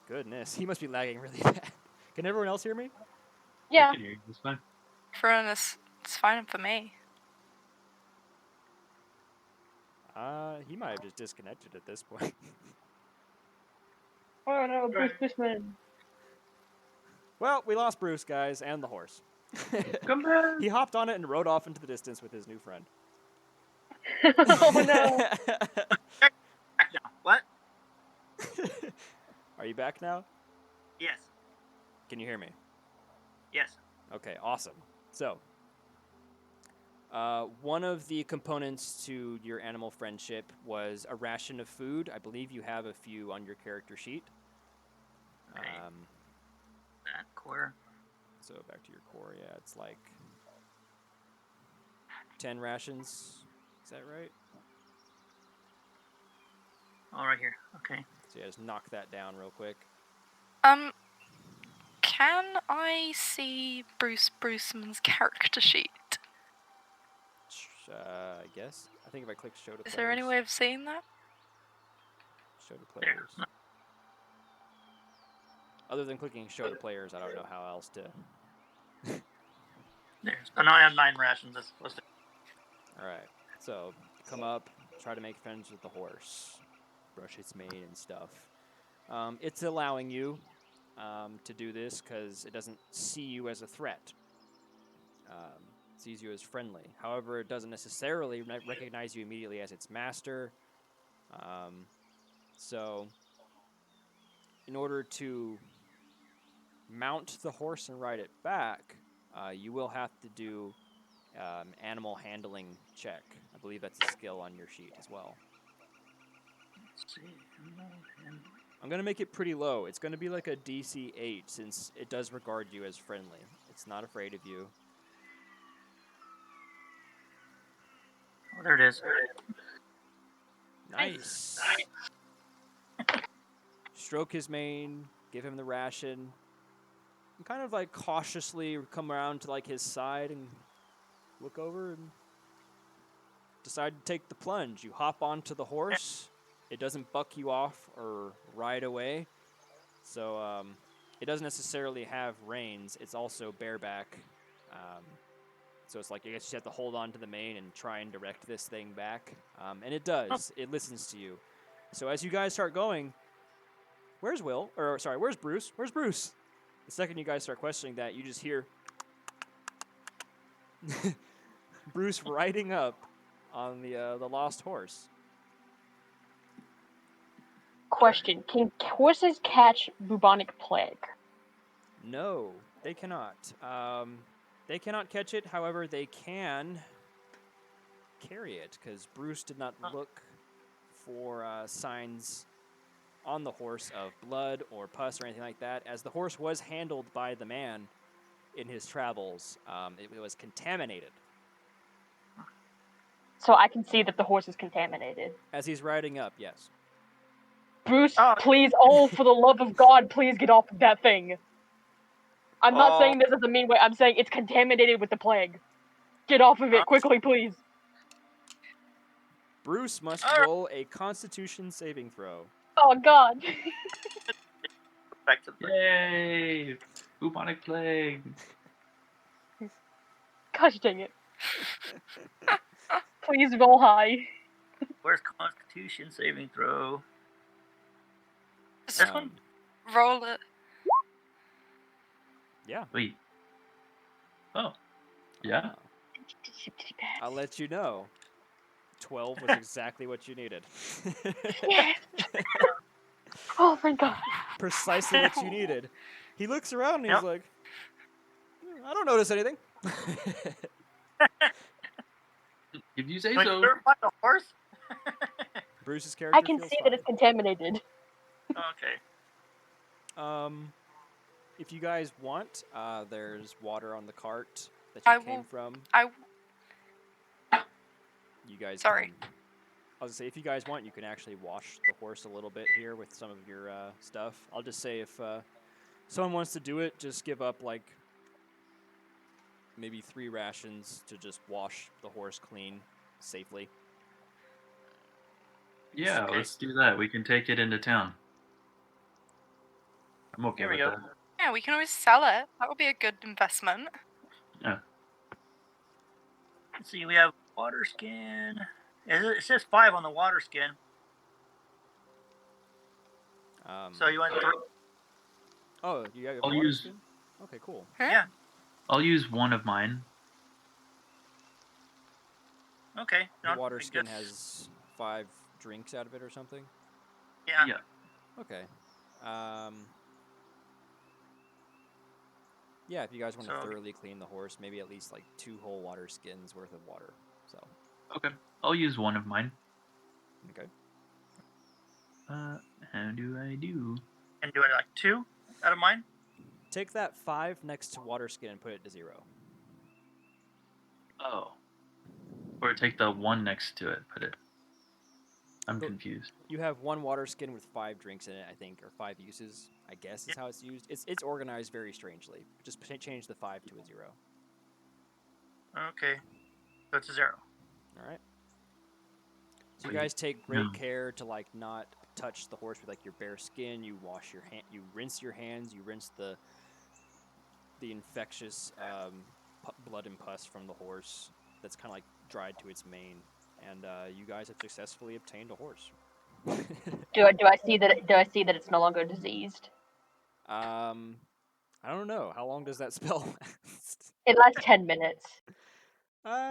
Goodness, he must be lagging really bad. Can everyone else hear me? I Yeah. can hear you. It's fine. It's fine for me. He might have just disconnected at this point. Oh no, Bruce Bushman. Well, we lost Bruce, guys, and the horse. Come back. He hopped on it and rode off into the distance with his new friend. Oh no. Back now. What? Are you back now? Yes. Can you hear me? Yes. Okay, awesome. So, one of the components to your animal friendship was a ration of food. I believe you have a few on your character sheet. Okay. That core. So back to your core, yeah, it's like 10 rations. Is that right? Oh, right here. Okay. So yeah, just knock that down real quick. Can I see Bruce Bruceman's character sheet? I guess. I think if I click show to players. Is there any way of seeing that? Show to There. players. Other than clicking show to players, I don't know how else to. There's. Oh no, I have 9 rations. That's supposed to. Alright, so come up, try to make friends with the horse, brush its mane and stuff. It's allowing you to do this because it doesn't see you as a threat. It sees you as friendly. However, it doesn't necessarily recognize you immediately as its master. So, in order to mount the horse and ride it back, you will have to do animal handling check. I believe that's a skill on your sheet as well. Let's see. I'm going to make it pretty low. It's going to be like a DC 8 since it does regard you as friendly. It's not afraid of you. Oh, there it is. Nice. Stroke his mane, give him the ration, and kind of like cautiously come around to like his side and look over and decide to take the plunge. You hop onto the horse. It doesn't buck you off or ride away. So it doesn't necessarily have reins. It's also bareback. So it's like I guess you have to hold on to the mane and try and direct this thing back. And it does. It listens to you. So as you guys start going, where's Will? Or sorry, where's Bruce? Where's Bruce? The second you guys start questioning that, you just hear Bruce riding up on the lost horse. Question: can horses catch bubonic plague? No, they cannot. They cannot catch it. However, they can carry it because Bruce did not look for signs on the horse of blood or pus or anything like that. As the horse was handled by the man in his travels, it was contaminated. So I can see that the horse is contaminated. As he's riding up, yes. Bruce, Oh. please, oh, for the love of God, please get off of that thing. I'm not Oh. saying this as a mean way, I'm saying it's contaminated with the plague. Get off of it, quickly, please. Bruce must All right. roll a Constitution saving throw. Oh, God. Back to the. Yay! Bubonic plague. Gosh dang it. Please roll high. Where's Constitution saving throw? Just This one? roll it. Yeah. Wait. Oh. Yeah. I'll let you know. 12 was exactly what you needed. Yes. Oh, thank God. Precisely what you needed. He looks around and he's Yep. like, I don't notice anything. If you say Can we so. clarify the horse? Bruce's character I can feels see fine. that it's contaminated. Okay. If you guys want, there's water on the cart that I you came will- from. I You guys Sorry. can, I was gonna say, if you guys want, you can actually wash the horse a little bit here with some of your stuff. I'll just say if someone wants to do it, just give up like maybe 3 rations to just wash the horse clean safely. Yeah, Okay. let's do that. We can take it into town. I'm okay Here we with go. that. Yeah, we can always sell it. That would be a good investment. Let's see, we have water skin. It says 5 on the water skin. So you want 3? Oh, you got I'll water use- skin? Okay, cool. Huh? Yeah. I'll use one of mine. Okay. The no, water I skin guess- has 5 drinks out of it or something? Yeah. Yeah. Okay. Yeah, if you guys want to So- thoroughly clean the horse, maybe at least like 2 whole water skins worth of water. So, Okay. I'll use one of mine. okay. How do I do? And do it like 2 out of mine? Take that 5 next to water skin and put it to 0. Oh. Or take the one next to it. Put it. I'm Go- confused. You have 1 water skin with 5 drinks in it, I think, or 5 uses, I guess is how it's used. It's organized very strangely. Just change the 5 to a 0. Okay. So it's a 0. All right. So you Wait, guys take great no. care to like not touch the horse with like your bare skin. You wash your hand. You rinse your hands. You rinse the infectious blood and pus from the horse that's kind of like dried to its mane. And you guys have successfully obtained a horse. Do I see that? Do I see that it's no longer diseased? I don't know. How long does that spell last? It lasts 10 minutes.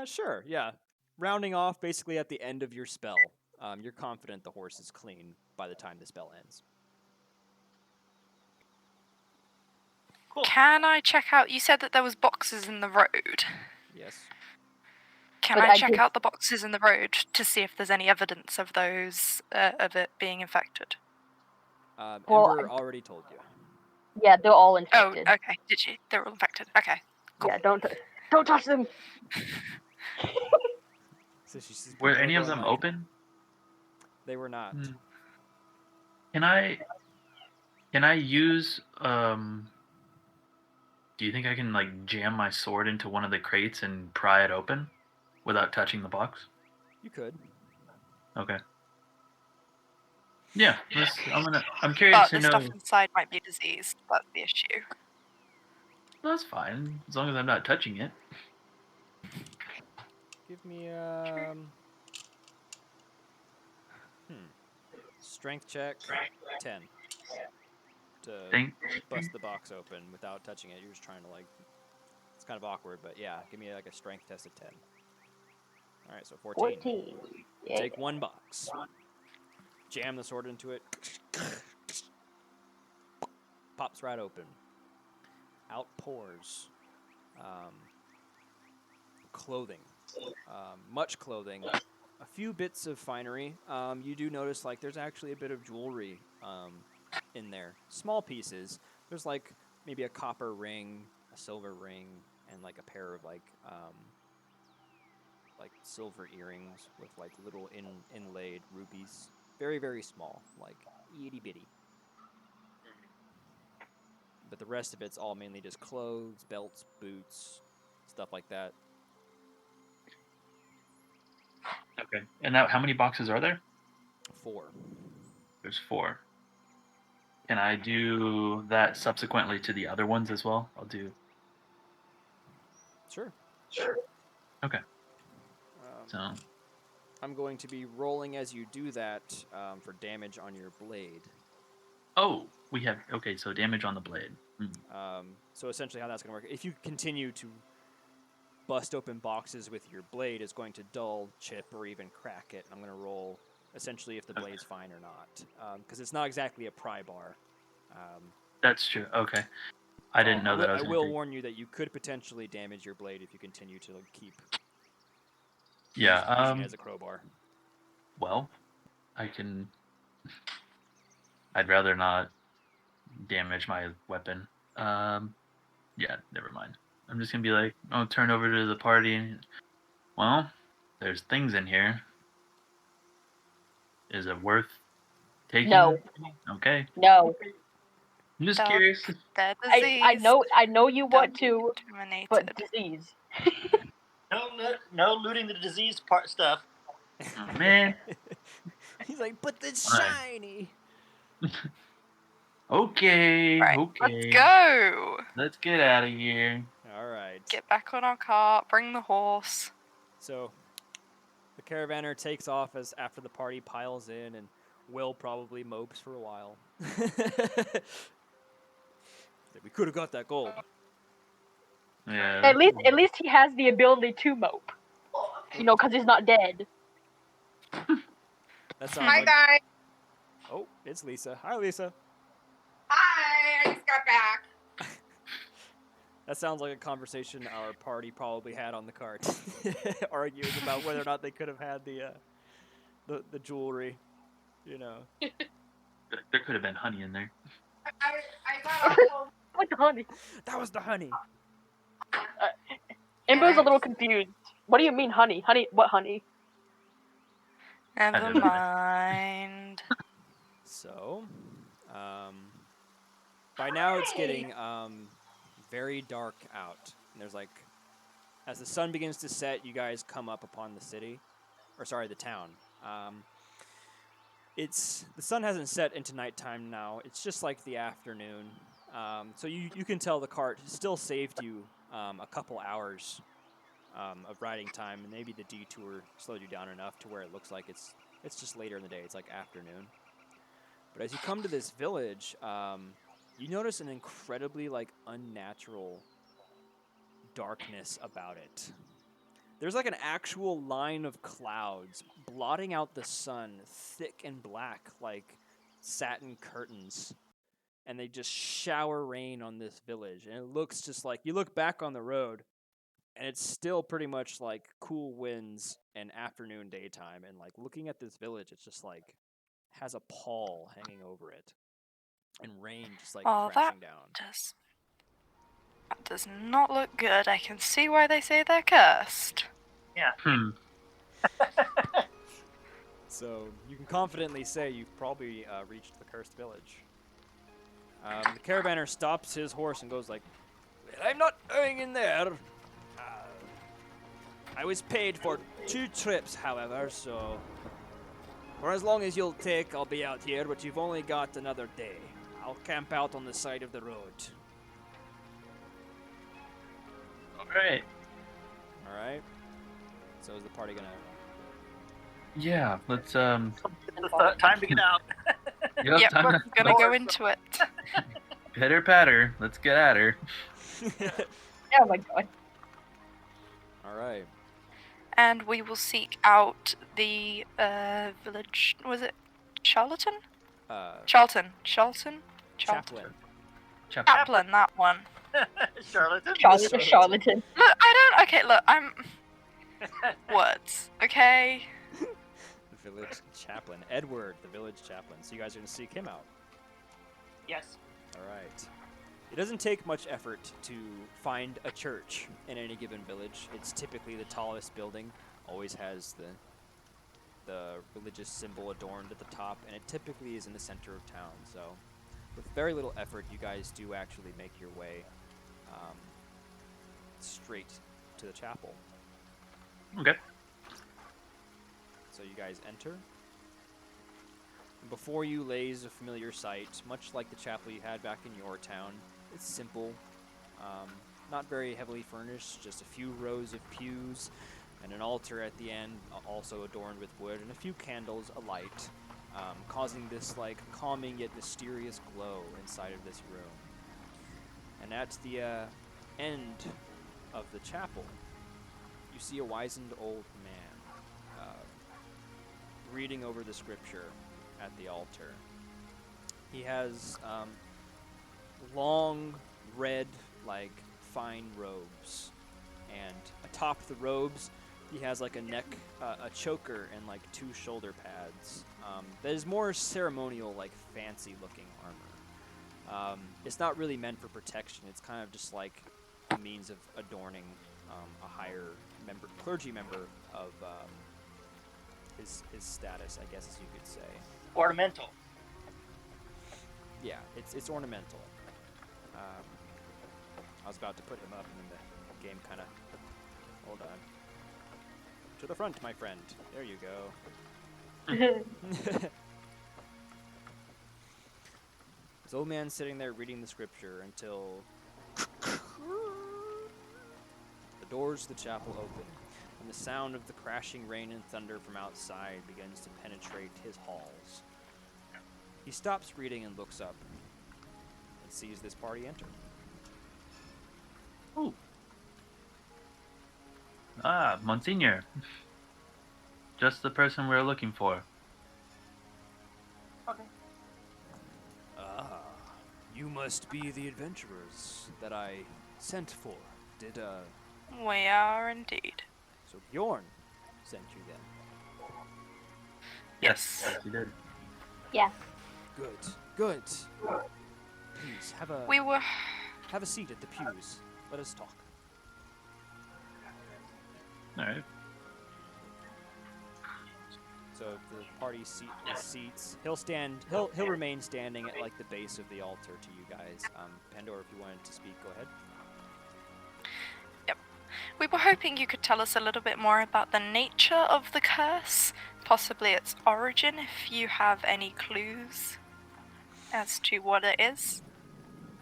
Sure. Yeah. Rounding off basically at the end of your spell. You're confident the horse is clean by the time the spell ends. Cool. Can I check out? You said that there was boxes in the road. Yes. Can But I I check did- out the boxes in the road to see if there's any evidence of those of it being infected? Well, Ember already told you. Yeah, they're all Oh, infected. okay. Did you? They're all infected. Okay. Cool. Yeah, don't touch them. So she's Were people are any of going them like, open? They were not. Hmm. Can I use do you think I can like jam my sword into one of the crates and pry it open without touching the box? You could. Okay. Yeah, I'm curious But to the know. stuff inside might be diseased. That's the issue. That's fine as long as I'm not touching it. Give me strength check 10 to Think bust the box open without touching it. You're just trying to like. It's kind of awkward, but yeah, give me like a strength test of 10. All right, so 14. 14. Yeah. Take 1 box. Jam the sword into it. Pops right open. Out pours clothing. Much clothing. A few bits of finery. You do notice like there's actually a bit of jewelry in there. Small pieces. There's like maybe a copper ring, a silver ring, and like a pair of like silver earrings with like little inlaid rubies. Very, very small, like itty bitty. But the rest of it's all mainly just clothes, belts, boots, stuff like that. Okay. And now, how many boxes are there? 4. There's 4. Can I do that subsequently to the other ones as well? I'll do. Sure. Okay. So I'm going to be rolling as you do that for damage on your blade. oh, we have okay. So damage on the blade. Hmm. So essentially how that's going to work, if you continue to bust open boxes with your blade, it's going to dull, chip, or even crack it. I'm going to roll essentially if the blade's fine or not, because it's not exactly a pry bar. That's true. Okay. I didn't know that. I I was will gonna warn you that you could potentially damage your blade if you continue to keep Yeah. using it as a crowbar. Well, I can. I'd rather not damage my weapon. Yeah, never mind. I'm just gonna be like, I'll turn over to the party. And, well, there's things in here. Is it worth taking? No. Okay. No. I'm just They're- curious. They're diseased. I know you want to, Contaminated. but disease. No looting the diseased part stuff. Oh, man. He's like, but it's Alright. shiny. Okay. Right. Okay. Let's go. Let's get out of here. All right. Get back on our cart. Bring the horse. So the caravaner takes off as after the party piles in, and Will probably mopes for a while. We could have got that gold. Yeah. At least he has the ability to mope. You know, because he's not dead. That sounds Hi like. guys. Oh, it's Lisa. Hi, Lisa. Hi. I just got back. That sounds like a conversation our party probably had on the cart, arguing about whether or not they could have had the jewelry. You know. There could have been honey in there. I got off home. What the honey? That was the honey. Ember's a little confused. What do you mean, honey? Honey? What honey? Never don't know. mind. So, by now it's getting very dark out. And there's like, as the sun begins to set, you guys come up upon the city, or sorry, the town. The sun hasn't set into nighttime now. It's just like the afternoon. So you can tell the cart still saved you a couple hours of riding time, and maybe the detour slowed you down enough to where it looks like it's just later in the day. It's like afternoon. But as you come to this village, you notice an incredibly like unnatural darkness about it. There's like an actual line of clouds blotting out the sun, thick and black like satin curtains. And they just shower rain on this village. And it looks just like, you look back on the road, and it's still pretty much like cool winds and afternoon daytime. And like looking at this village, it's just like, has a pall hanging over it. And rain just like Oh, crashing down. That does not look good. I can see why they say they're cursed. Yeah. So you can confidently say you've probably reached the cursed village. The caravaner stops his horse and goes like, "Well, I'm not going in there. I was paid for 2 trips, however, so for as long as you'll take, I'll be out here, but you've only got another day. I'll camp out on the side of the road." Alright. Alright. So is the party gonna... Yeah, let's Time to get out. Yep, time we're to gonna go into it. pitter patter. Let's get at her. Oh my god. Alright. And we will seek out the village. Was it Charlton? Charlton. Chaplain. Chaplain, that one. Charlatan. Charlatan. Look, I don't. Okay, look, I'm. Words, okay? The village chaplain. Edward, the village chaplain. So you guys are going to seek him out. Yes. Alright. It doesn't take much effort to find a church in any given village. It's typically the tallest building, always has the religious symbol adorned at the top, and it typically is in the center of town. So with very little effort, you guys do actually make your way straight to the chapel. Okay. So you guys enter. And before you lays a familiar sight, much like the chapel you had back in your town. It's simple, not very heavily furnished, just a few rows of pews and an altar at the end, also adorned with wood, and a few candles alight, causing this like calming yet mysterious glow inside of this room. And at the end of the chapel, you see a wizened old man reading over the scripture at the altar. He has long, red, like, fine robes. And atop the robes, he has, like, a neck, a choker, and, like, 2 shoulder pads. That is more ceremonial, like, fancy-looking armor. It's not really meant for protection. It's kind of just, like, a means of adorning a higher clergy member of his status, I guess, as you could say. Ornamental. Yeah, it's ornamental. I was about to put him up, and then the game kind of... Hold on. To the front, my friend. There you go. This old man sitting there reading the scripture until the doors of the chapel open, and the sound of the crashing rain and thunder from outside begins to penetrate his halls. He stops reading and looks up and sees this party enter. Ooh. Ah, Monsignor. Just the person we were looking for. Ah, you must be the adventurers that I sent for. Did, We are indeed. so Bjorn sent you then? Yes. Yes, you did. Yeah. Good, good. Please, have a seat at the pews. Let us talk. All right. So the party seats. He'll remain standing at like the base of the altar to you guys. Pandora, if you wanted to speak, go ahead. We were hoping you could tell us a little bit more about the nature of the curse, possibly its origin, if you have any clues as to what it is.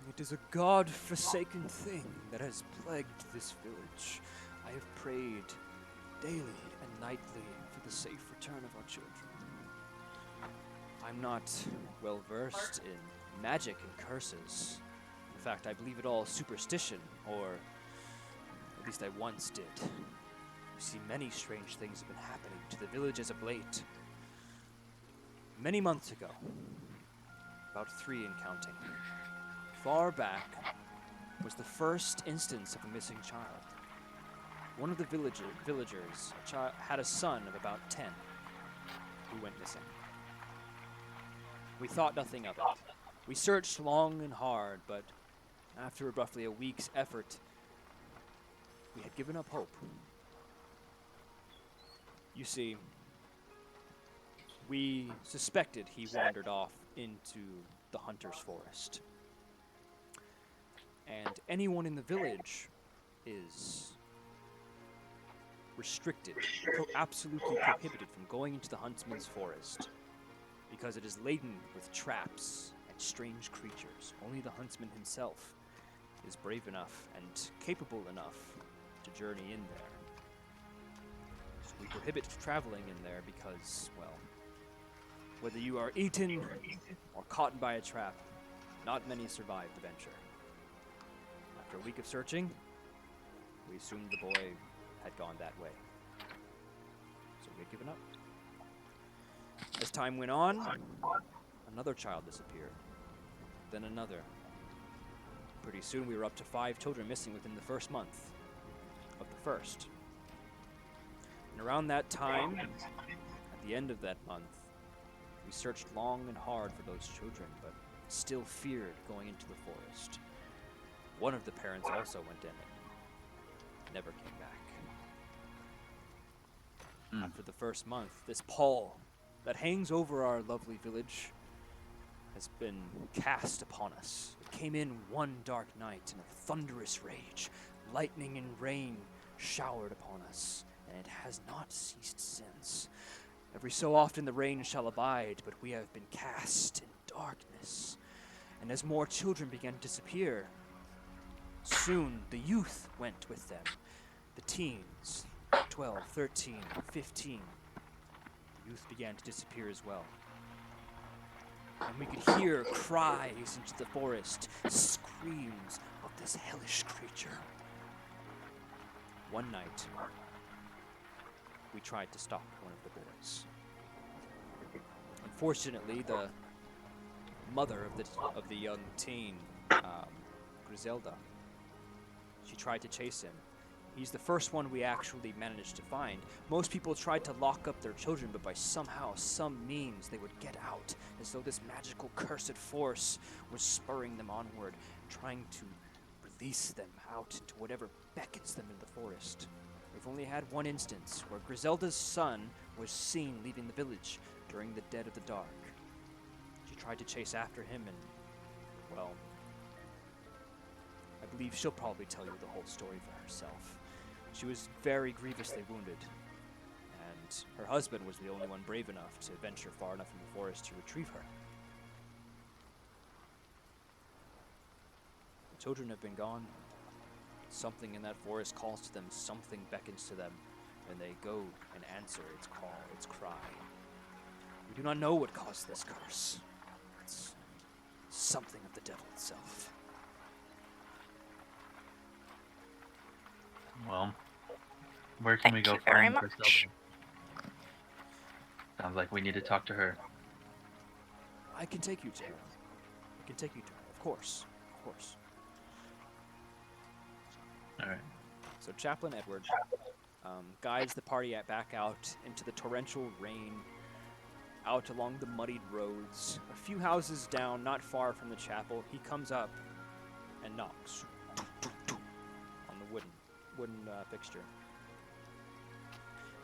It is a god-forsaken thing that has plagued this village. I have prayed daily and nightly for the safe return of our children. I'm not well versed in magic and curses. In fact, I believe it all superstition, or at least I once did. You see, many strange things have been happening to the village as of late. Many months ago, about 3 and counting, far back was the first instance of a missing child. One of the villagers had a son of about 10 who went missing. We thought nothing of it. We searched long and hard, but after roughly a week's effort, we had given up hope. You see, we suspected he wandered off into the Hunter's Forest. And anyone in the village is restricted, absolutely prohibited from going into the Huntsman's Forest because it is laden with traps and strange creatures. Only the huntsman himself is brave enough and capable enough to journey in there. So we prohibit traveling in there because, well, whether you are eaten or caught by a trap, not many survive the venture. After a week of searching, we assumed the boy had gone that way. So we had given up. As time went on, another child disappeared. Then another. Pretty soon we were up to 5 children missing within the first month of the first. And around that time, at the end of that month, we searched long and hard for those children, but still feared going into the forest. One of the parents also went in and never came back. After the first month, this pall that hangs over our lovely village has been cast upon us. It came in one dark night in a thunderous rage. Lightning and rain showered upon us, and it has not ceased since. Every so often the rain shall abide, but we have been cast in darkness. And as more children began to disappear, soon the youth went with them. The teens, 12, 13, 15. The youth began to disappear as well. And we could hear cries into the forest, screams of this hellish creature. One night, we tried to stop one of the boys. Unfortunately, the mother of the young teen, Griselda, she tried to chase him. He's the first one we actually managed to find. Most people tried to lock up their children, but by some means, they would get out, as though this magical cursed force was spurring them onward, trying to release them out into whatever beckons them in the forest. We've only had one instance where Griselda's son was seen leaving the village during the dead of the dark. She tried to chase after him and, well, I believe she'll probably tell you the whole story for herself. She was very grievously wounded, and her husband was the only one brave enough to venture far enough in the forest to retrieve her. children have been gone. Something in that forest calls to them, something beckons to them, and they go and answer its call, its cry. We do not know what caused this curse. It's something of the devil itself. Well, where can we Thank go you very find much. Griselda? Sounds like we need to talk to her. I can take you to her. I can take you to her, of course. Of course. All right. So Chaplain Edward guides the party back out into the torrential rain, out along the muddied roads. A few houses down, not far from the chapel, he comes up and knocks on the wooden fixture.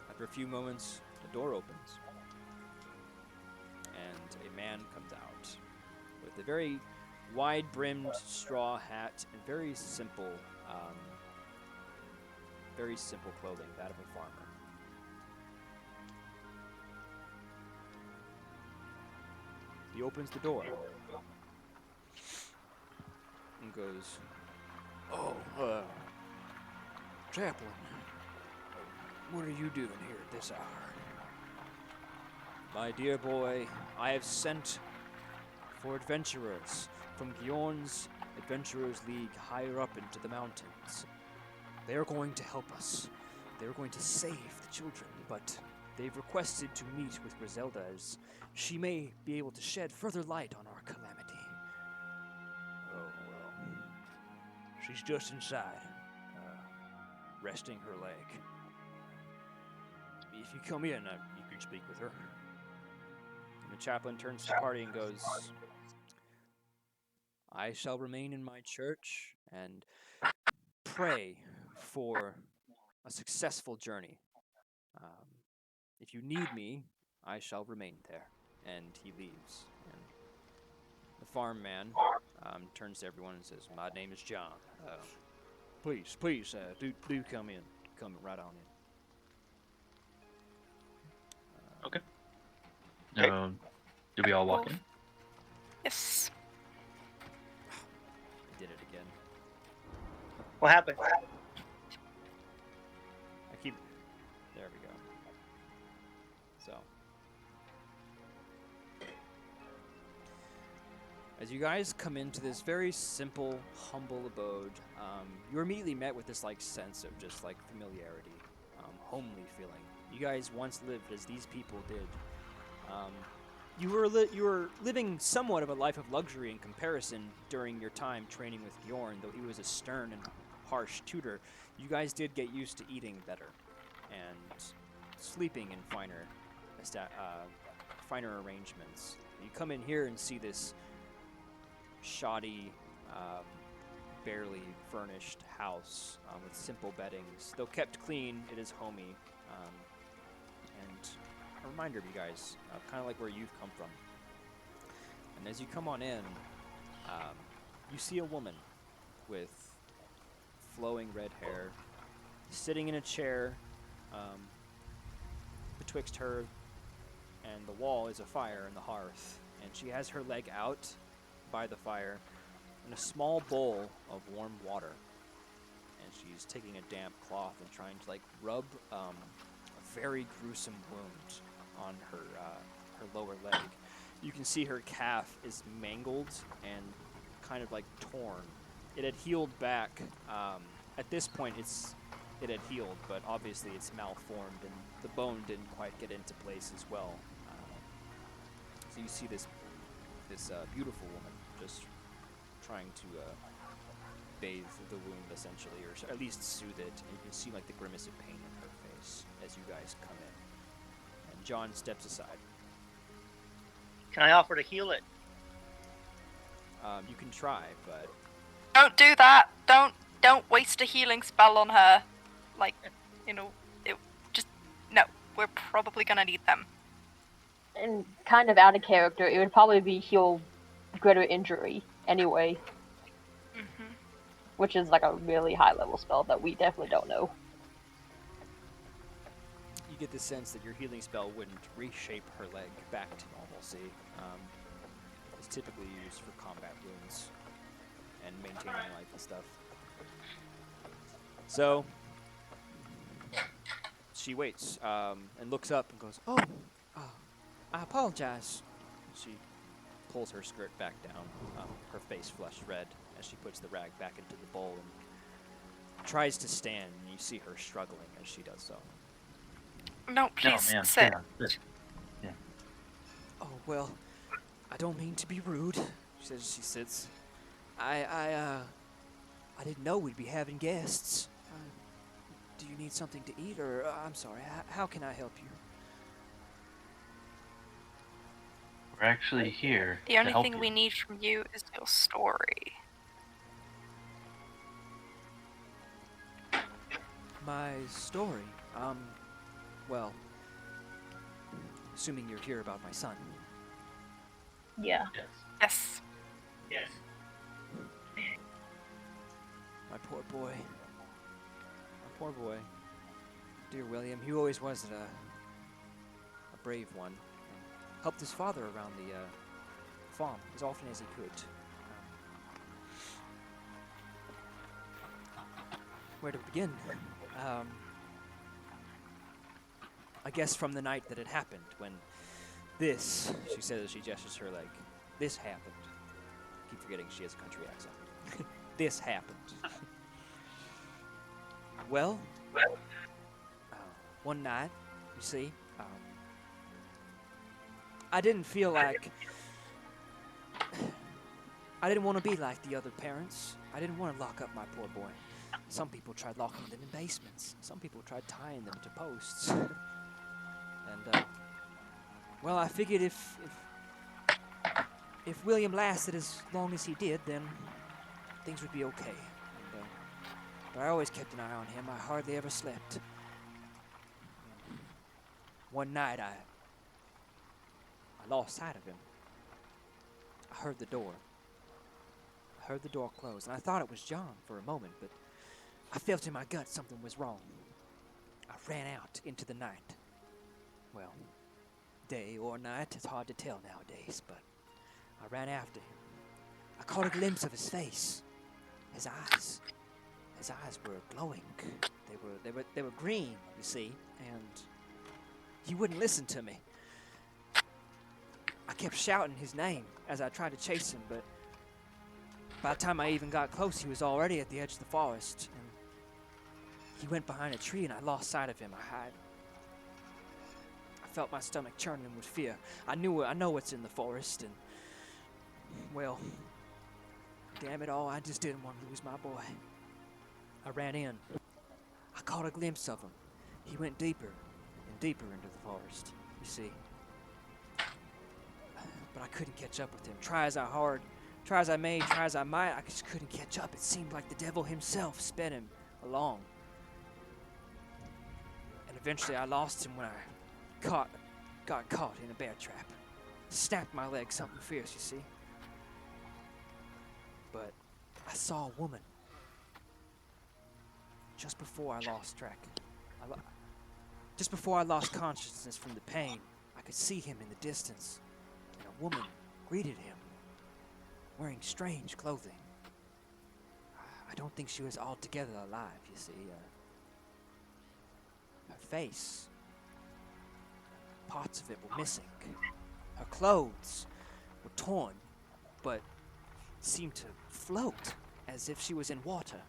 After a few moments, the door opens, and a man comes out with a very wide-brimmed straw hat and very simple clothing, that of a farmer. He opens the door and goes, "Oh, Chaplain, what are you doing here at this hour? My dear boy, I have sent for adventurers from Gjorn's Adventurers League higher up into the mountains. They are going to help us. They are going to save the children, but they've requested to meet with Griselda as she may be able to shed further light on our calamity." "Oh, well, she's just inside, resting her leg. If you come in, you can speak with her." And the chaplain turns to the party and goes, "I shall remain in my church and pray for a successful journey. If you need me, I shall remain there." And he leaves. And the farm man turns to everyone and says, "My name is John. Please, do come in. Come right on in." Okay. Okay. Do we all walk in? Yes. I did it again. What happened? There we go. So. As you guys come into this very simple, humble abode, you're immediately met with this sense of just familiarity, homely feeling. You guys once lived as these people did. You were living somewhat of a life of luxury in comparison during your time training with Gjorn, though he was a stern and harsh tutor. You guys did get used to eating better and sleeping in finer arrangements. You come in here and see this shoddy, barely furnished house with simple beddings. Though kept clean, it is homey. And a reminder of you guys, kind of like where you've come from. And as you come on in, you see a woman with flowing red hair, sitting in a chair. Betwixt her and the wall is a fire in the hearth, and she has her leg out by the fire in a small bowl of warm water. And she's taking a damp cloth and trying to rub a very gruesome wound on her lower leg. You can see her calf is mangled and kind of torn. It had healed back. At this point, it had healed, but obviously it's malformed and the bone didn't quite get into place as well. So you see this beautiful woman just trying to bathe the wound essentially, or at least soothe it. And you can see the grimace of pain in her face as you guys come in. And John steps aside. Can I offer to heal it? You can try, but Don't do that. Don't waste a healing spell on her. No. We're probably gonna need them. And kind of out of character, it would probably be heal greater injury anyway, Mm-hmm. which is a really high level spell that we definitely don't know. you get the sense that your healing spell wouldn't reshape her leg back to normalcy. It's typically used for combat wounds. and maintaining life and stuff. So she waits and looks up and goes, "Oh, I apologize." She pulls her skirt back down, her face flushed red, as she puts the rag back into the bowl and tries to stand. And you see her struggling as she does so. No, No, please man. sit. Sit. Oh, well, I don't mean to be rude, she says as she sits. I didn't know we'd be having guests. Do you need something to eat, or I'm sorry, how can I help you? We're actually here The to only help thing you. we need from you is your story. My story, well, assuming you're here about my son. Yeah. Yes. Yes. Yes. My poor boy. My poor boy. Dear William, he always was a brave one. Helped his father around the farm as often as he could. Where to begin? I guess from the night that it happened, when this, she says as she gestures her leg, this happened. I keep forgetting she has a country accent. This happened. Well, one night, you see, I didn't feel like... I didn't want to be like the other parents. I didn't want to lock up my poor boy. Some people tried locking them in basements. Some people tried tying them to posts. And, well, I figured if William lasted as long as he did, then things would be okay. And, but I always kept an eye on him. I hardly ever slept. One night, I lost sight of him. I heard the door. I heard the door close, and I thought it was John for a moment, but I felt in my gut something was wrong. I ran out into the night. Well, day or night, it's hard to tell nowadays, but I ran after him. I caught a glimpse of his face. His eyes were glowing. They were green, you see, and he wouldn't listen to me. I kept shouting his name as I tried to chase him, but by the time I even got close, he was already at the edge of the forest, and he went behind a tree, and I lost sight of him. I felt my stomach churning with fear. I know what's in the forest, and, well, damn it all, I just didn't want to lose my boy. I ran in. I caught a glimpse of him. He went deeper and deeper into the forest, you see. But I couldn't catch up with him. Try as I might, I just couldn't catch up. It seemed like the devil himself sped him along. And eventually I lost him when I got caught in a bear trap. Snapped my leg, something fierce, you see. But I saw a woman just before I lost track. Just before I lost consciousness from the pain, I could see him in the distance, and a woman greeted him, wearing strange clothing. I don't think she was altogether alive, you see. Her face, parts of it were missing. Her clothes were torn, but seemed to float as if she was in water.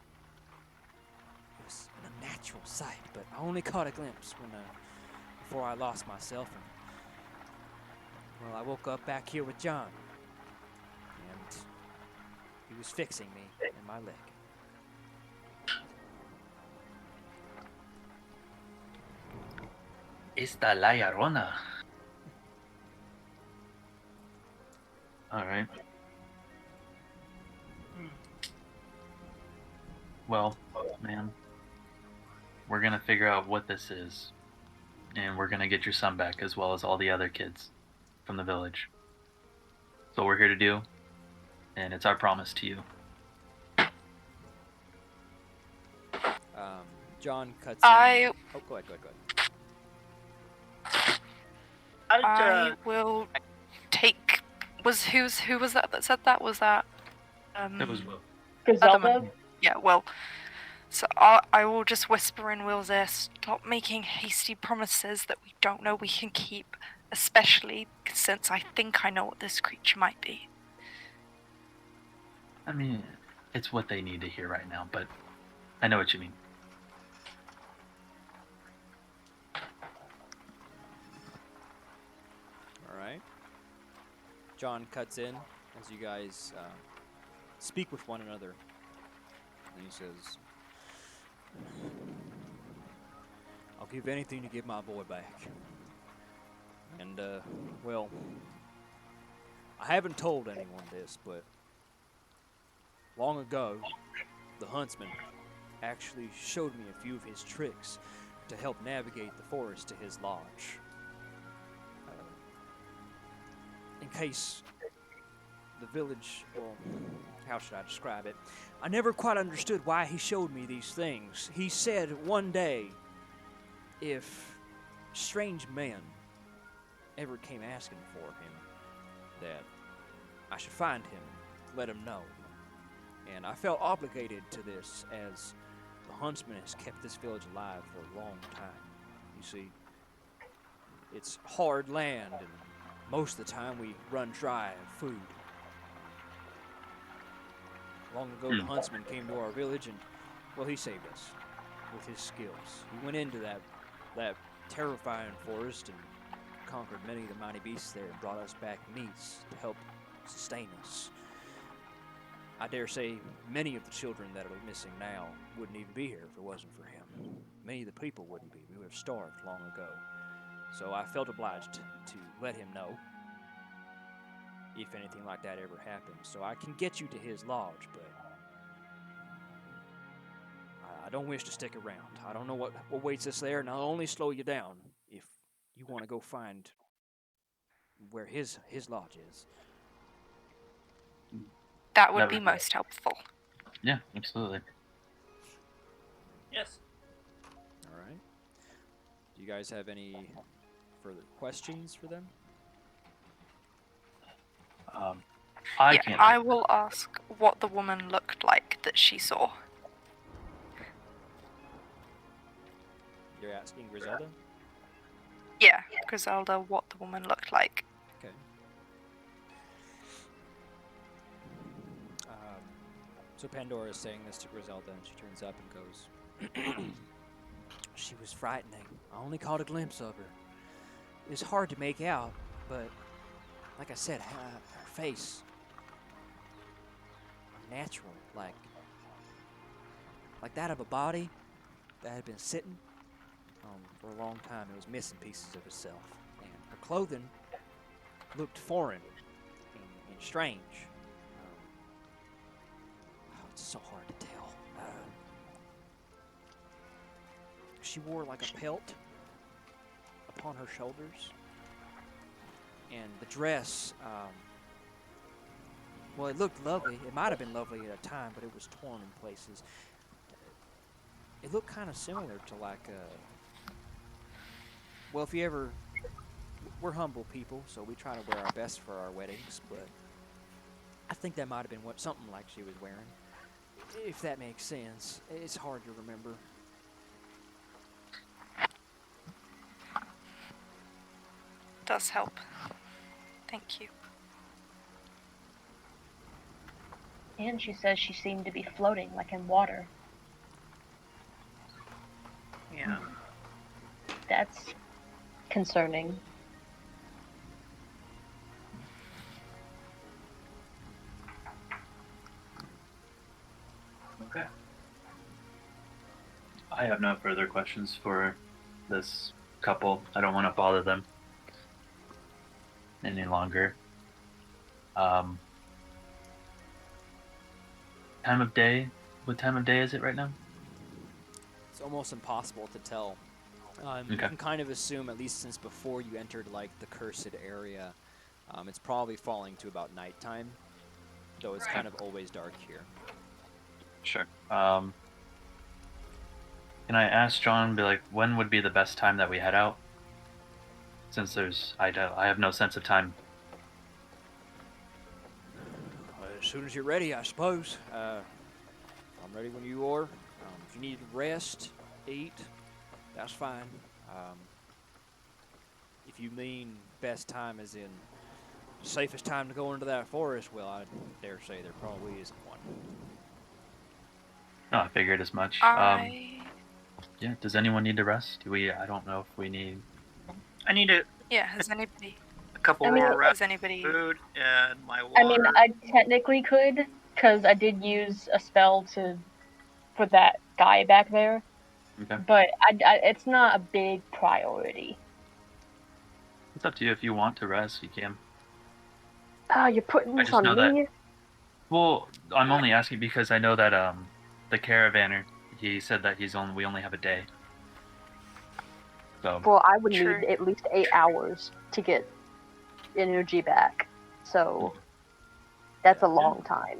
It was an unnatural sight, but I only caught a glimpse before I lost myself. And, well, I woke up back here with John, and he was fixing me in my leg. Esta La Llorona. All right. Well, man, we're gonna figure out what this is, and we're gonna get your son back as well as all the other kids from the village. That's what we're here to do, and it's our promise to you. John cuts I- in. Oh, go ahead. I will take. Who was that said that? Was that? It was Will. Griselda? Yeah, well, so I will just whisper in Will's ear, stop making hasty promises that we don't know we can keep, especially since I think I know what this creature might be. I mean, it's what they need to hear right now, but I know what you mean. All right. John cuts in as you guys speak with one another. And he says, I'll give anything to get my boy back. And, well, I haven't told anyone this, but long ago, the huntsman actually showed me a few of his tricks to help navigate the forest to his lodge. In case the village, well, how should I describe it? I never quite understood why he showed me these things. He said one day, if strange men ever came asking for him, that I should find him, let him know. And I felt obligated to this as the huntsman has kept this village alive for a long time. You see, it's hard land, and most of the time we run dry of food. Long ago, the huntsman came to our village, and, well, he saved us with his skills. He went into that terrifying forest and conquered many of the mighty beasts there and brought us back meats to help sustain us. I dare say many of the children that are missing now wouldn't even be here if it wasn't for him. Many of the people wouldn't be. We would have starved long ago. So I felt obliged to let him know if anything like that ever happens. So I can get you to his lodge, but I don't wish to stick around. I don't know what waits us there, and I'll only slow you down if you want to go find where his lodge is. That would That be would- most helpful. Yeah, absolutely. Yes. All right. Do you guys have any further questions for them? I Yeah, can't. I will ask what the woman looked like that she saw. You're asking Griselda? Yeah, Griselda, what the woman looked like. Okay. So Pandora is saying this to Griselda, and she turns up and goes, She was frightening. I only caught a glimpse of her. It was hard to make out, but like I said, her face, natural, like that of a body that had been sitting for a long time. It was missing pieces of itself, and her clothing looked foreign and strange. It's so hard to tell. She wore like a pelt upon her shoulders, and the dress, well, it looked lovely. It might have been lovely at a time, but it was torn in places. It looked kind of similar to like well, if you ever, we're humble people, so we try to wear our best for our weddings, but I think that might have been something like she was wearing. If that makes sense. It's hard to remember. Does help. Thank you. And she says she seemed to be floating like in water. Yeah. That's concerning. Okay. I have no further questions for this couple. I don't want to bother them any longer. Time of day? What time of day is it right now? It's almost impossible to tell. You Okay. can kind of assume, at least since before you entered like the cursed area, it's probably falling to about nighttime, though it's kind of always dark here. Sure. Can I ask John, be like, when would be the best time that we head out? Since I have no sense of time. As soon as you're ready, I suppose. I'm ready when you are. If you need rest, eat, that's fine. If you mean best time as in safest time to go into that forest, well, I dare say there probably isn't one. No, I figured as much. Yeah. Does anyone need to rest? I don't know if we need. I need a Has anybody? couple I mean, more Has anybody? food and my water. I mean, I technically could, because I did use a spell for that guy back there, Okay. but it's not a big priority. It's up to you. If you want to rest, you can. Oh, you're putting I this just know on that- me? Well, I'm only asking because I know that the caravaner, he said that we only have a day. So Well, I would True. need at least 8 hours to get energy back, so that's a long time.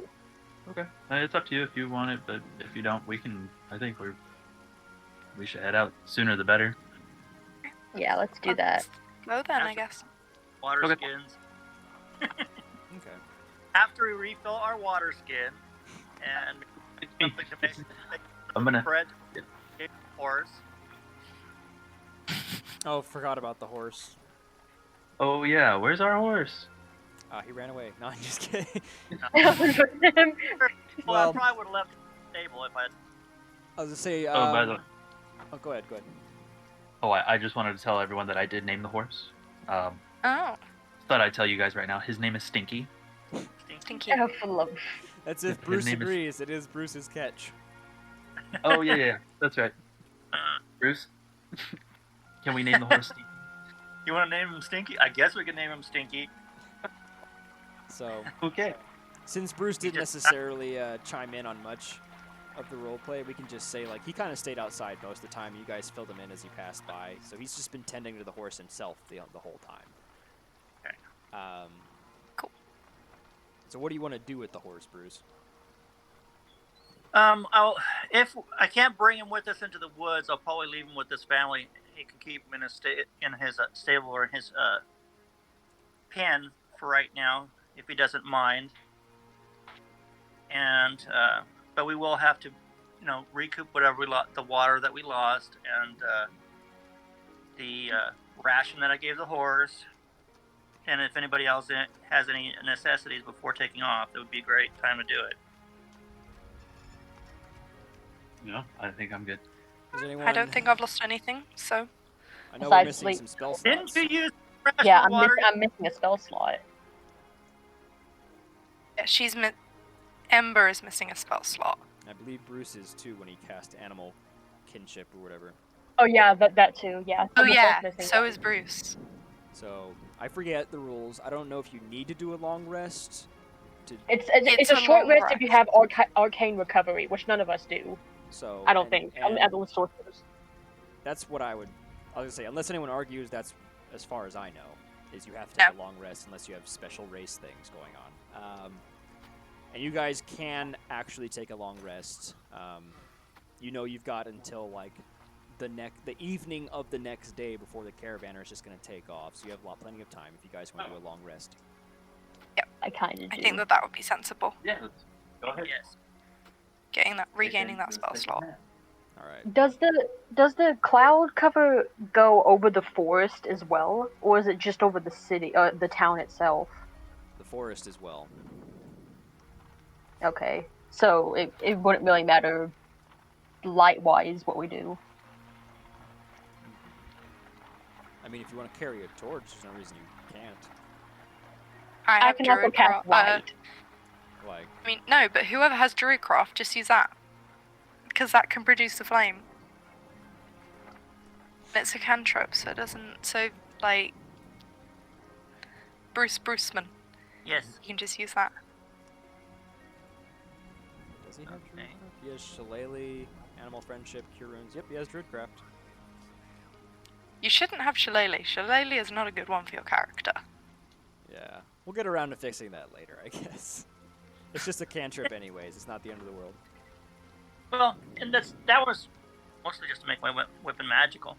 okay, it's up to you if you want it, but if you don't, we can. I think we should head out sooner the better. Yeah, let's do that. Go then, I guess. Water Okay. skins. Okay. After we refill our water skin and something to make I'm gonna. bread, horse. Oh, forgot about the horse. Oh yeah, where's our horse? He ran away. No, I'm just kidding. Well, Well- I probably would have left the stable if I. I was gonna say. Oh, by the way. Oh, go ahead. Go ahead. Oh, I just wanted to tell everyone that I did name the horse. Oh, Thought I'd tell you guys right now. His name is Stinky. stinky. Oh, for love. That's if His Bruce name is- agrees. It is Bruce's catch. Oh yeah, that's right. Bruce, can we name the horse Stinky? You want to name him Stinky? I guess we can name him Stinky. So, Okay. since Bruce didn't just- necessarily chime in on much of the role play, we can just say like he kind of stayed outside most of the time. You guys filled him in as he passed by, so he's just been tending to the horse himself the whole time. Okay. Cool. So, what do you want to do with the horse, Bruce? If I can't bring him with us into the woods, I'll probably leave him with his family. He can keep him in his stable or in his pen for right now, if he doesn't mind. And but we will have to, recoup whatever the water that we lost, and the ration that I gave the horse. And if anybody else has any necessities before taking off, it would be a great time to do it. No, I think I'm good. Does anyone? I don't think I've lost anything, so I know we're Besides missing sleep. some spell Didn't slots. you use ration Yeah, water? I'm missing a spell slot. yeah, Ember is missing a spell slot. I believe Bruce is too when he cast animal kinship or whatever. Oh yeah, that too. Yeah. Oh I'm both yeah, missing so one. is Bruce. So I forget the rules. I don't know if you need to do a long rest. It's It's a a short long rest if you rest. have arcane recovery, which none of us do. So I don't and- think. and At least sorcerers. that's what I was gonna say. Unless anyone argues, that's as far as I know. Is you have to take a long rest unless you have special race things going on. And you guys can actually take a long rest. You've got until like the evening of the next day before the caravaner is just going to take off. So you have plenty of time if you guys want to do a long rest. I kind of do. I think that would be sensible. Yeah, go ahead. Yes. Regaining that spell slot. All right. Does the cloud cover go over the forest as well, or is it just over the city, the town itself? The forest as well. Okay, so it wouldn't really matter light-wise what we do. I mean, if you want to carry a torch, there's no reason you can't. I I have can also cast Druidcraft. light. Like, I mean, no, but whoever has Druidcraft, just use that. Because that can produce the flame. And it's a cantrip, so it doesn't. So, like. Bruceman, Yes. you can just use that. does he have Okay. Druidcraft? He has Shillelagh, Animal Friendship, Cure Wounds. Yep, he has Druidcraft. You shouldn't have Shillelagh. Shillelagh is not a good one for your character. Yeah. We'll get around to fixing that later, I guess. It's just a cantrip anyways. It's not the end of the world. Well, and that was mostly just to make my weapon magical.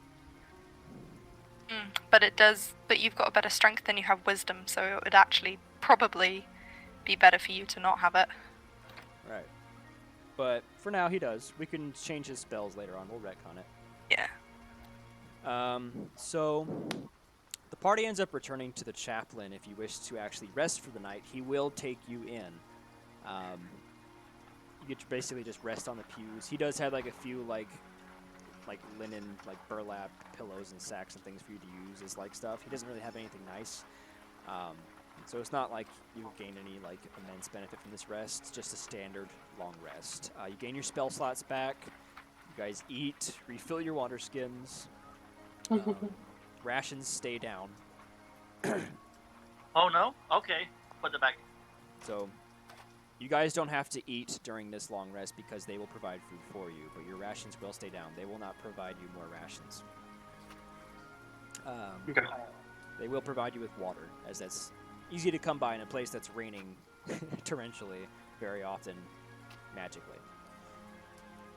But it does. But you've got a better strength than you have wisdom, so it would actually probably be better for you to not have it. Right. but for now he does. We can change his spells later on. We'll retcon it. Yeah. So the party ends up returning to the chaplain. If you wish to actually rest for the night, he will take you in. You get to basically just rest on the pews. He does have like a few like linen, like burlap pillows and sacks and things for you to use as like stuff. He doesn't really have anything nice. So it's not like you gain any like immense benefit from this rest. It's just a standard long rest. You gain your spell slots back. You guys eat, refill your water skins. Rations stay down. Oh no? Okay. Put it back. So you guys don't have to eat during this long rest because they will provide food for you, but your rations will stay down. They will not provide you more rations. Okay. They will provide you with water, as that's easy to come by in a place that's raining torrentially very often, magically.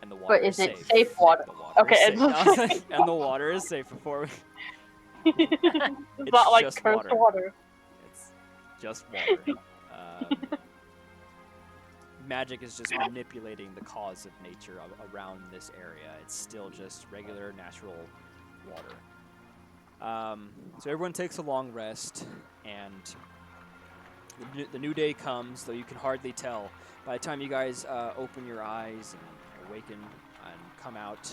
And the water But is it safe. safe water? The water Okay, is safe. And the water is safe before It's not like just cursed water. water. it's just water. Magic is just manipulating the cause of nature around this area. It's still just regular, natural water. So everyone takes a long rest, and the new day comes, though you can hardly tell. By the time you guys open your eyes and awaken and come out,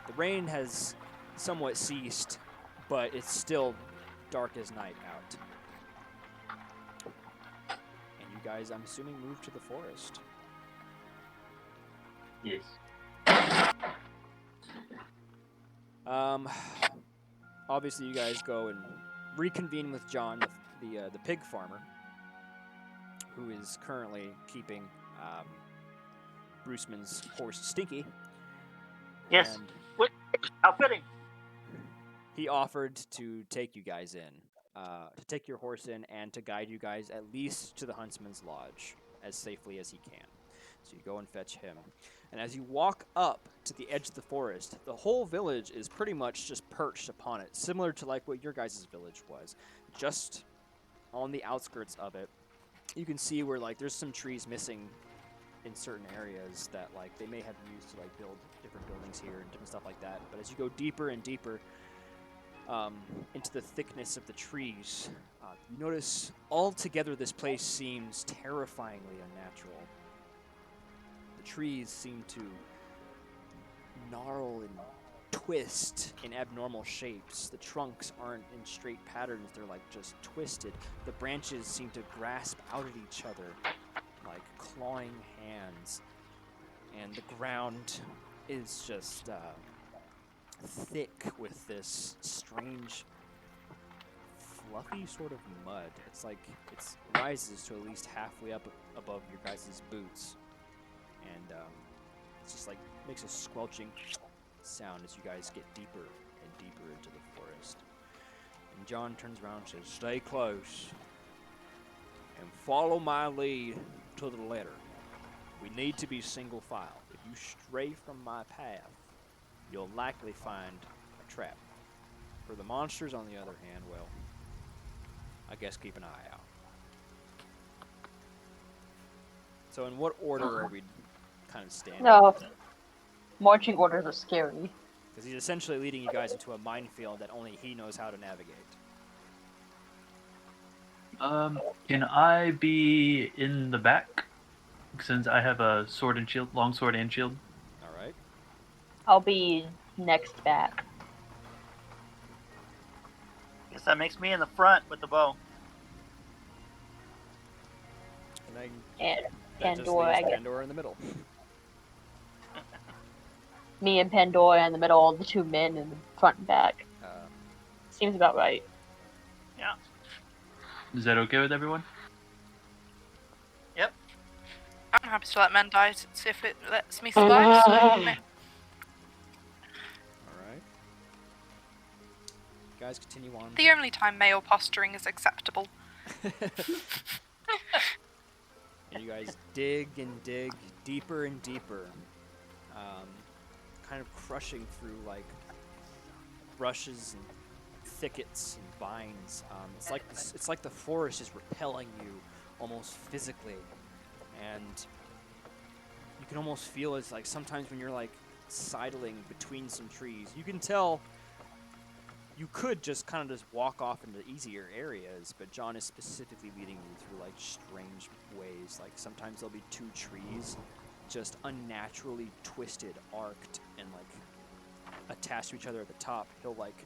the rain has somewhat ceased, but it's still dark as night out. And you guys, I'm assuming, move to the forest. Yes. Obviously, you guys go and reconvene with John, the pig farmer, who is currently keeping Bruceman's horse Stinky. Yes. And What? How fitting. he offered to take you guys in, to take your horse in, and to guide you guys at least to the Huntsman's Lodge as safely as he can. So you go and fetch him. And as you walk up to the edge of the forest, the whole village is pretty much just perched upon it, similar to like what your guys' village was. Just on the outskirts of it, you can see where like there's some trees missing in certain areas that like they may have used to like build different buildings here and different stuff like that. But as you go deeper and deeper into the thickness of the trees, you notice altogether this place seems terrifyingly unnatural. The trees seem to gnarl and twist in abnormal shapes. The trunks aren't in straight patterns, they're like just twisted. The branches seem to grasp out at each other like clawing hands. And the ground is just thick with this strange fluffy sort of mud. It's like it rises to at least halfway up above your guys' boots. And it's just like makes a squelching sound as you guys get deeper and deeper into the forest. And John turns around and says, "Stay close and follow my lead to the letter. We need to be single file. If you stray from my path, you'll likely find a trap. For the monsters, on the other hand, well, I guess keep an eye out." So in what order are we kind of standing? No. Marching orders are scary. Because he's essentially leading you guys into a minefield that only he knows how to navigate. Can I be in the back? Since I have a sword and shield, long sword and shield. All right. I'll be next back. Guess that makes me in the front with the bow. And then And that just Pandora, I leaves guess. Pandora in the middle. Me and Pandora in the middle, the two men in the front and back. Seems about right. Yeah. Is that okay with everyone? Yep. I'm happy to let men die if it lets me survive. So, All right. Guys, continue on. the only time male posturing is acceptable. And you guys dig and dig deeper and deeper, kind of crushing through like brushes and thickets and vines. It's like the forest is repelling you almost physically, and you can almost feel it's like sometimes when you're like sidling between some trees, you can tell you could just kind of just walk off into easier areas, but John is specifically leading you through like strange ways. Like sometimes there'll be two trees just unnaturally twisted, arced, and like attached to each other at the top. He'll like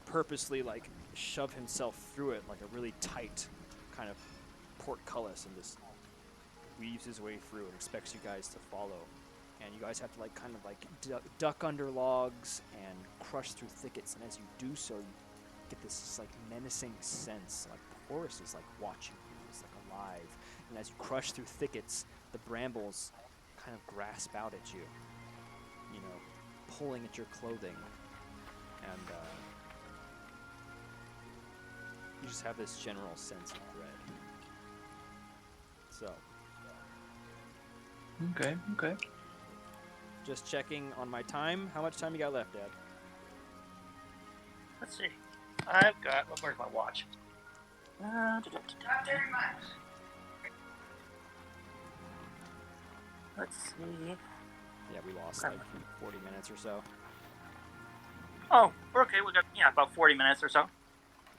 purposely like shove himself through it like a really tight kind of portcullis and just weaves his way through and expects you guys to follow. And you guys have to like kind of like duck under logs and crush through thickets. And as you do so, you get this like menacing sense, like the forest is like watching you, it's like alive. And as you crush through thickets, the brambles kind of grasp out at you, you know, pulling at your clothing. And you just have this general sense of dread. So. Okay. Just checking on my time. How much time you got left, Dad? Let's see. I've got. Where's my watch? Not very much. Let's see. Yeah, we lost like 40 minutes or so. Oh, we're okay. We got about 40 minutes or so.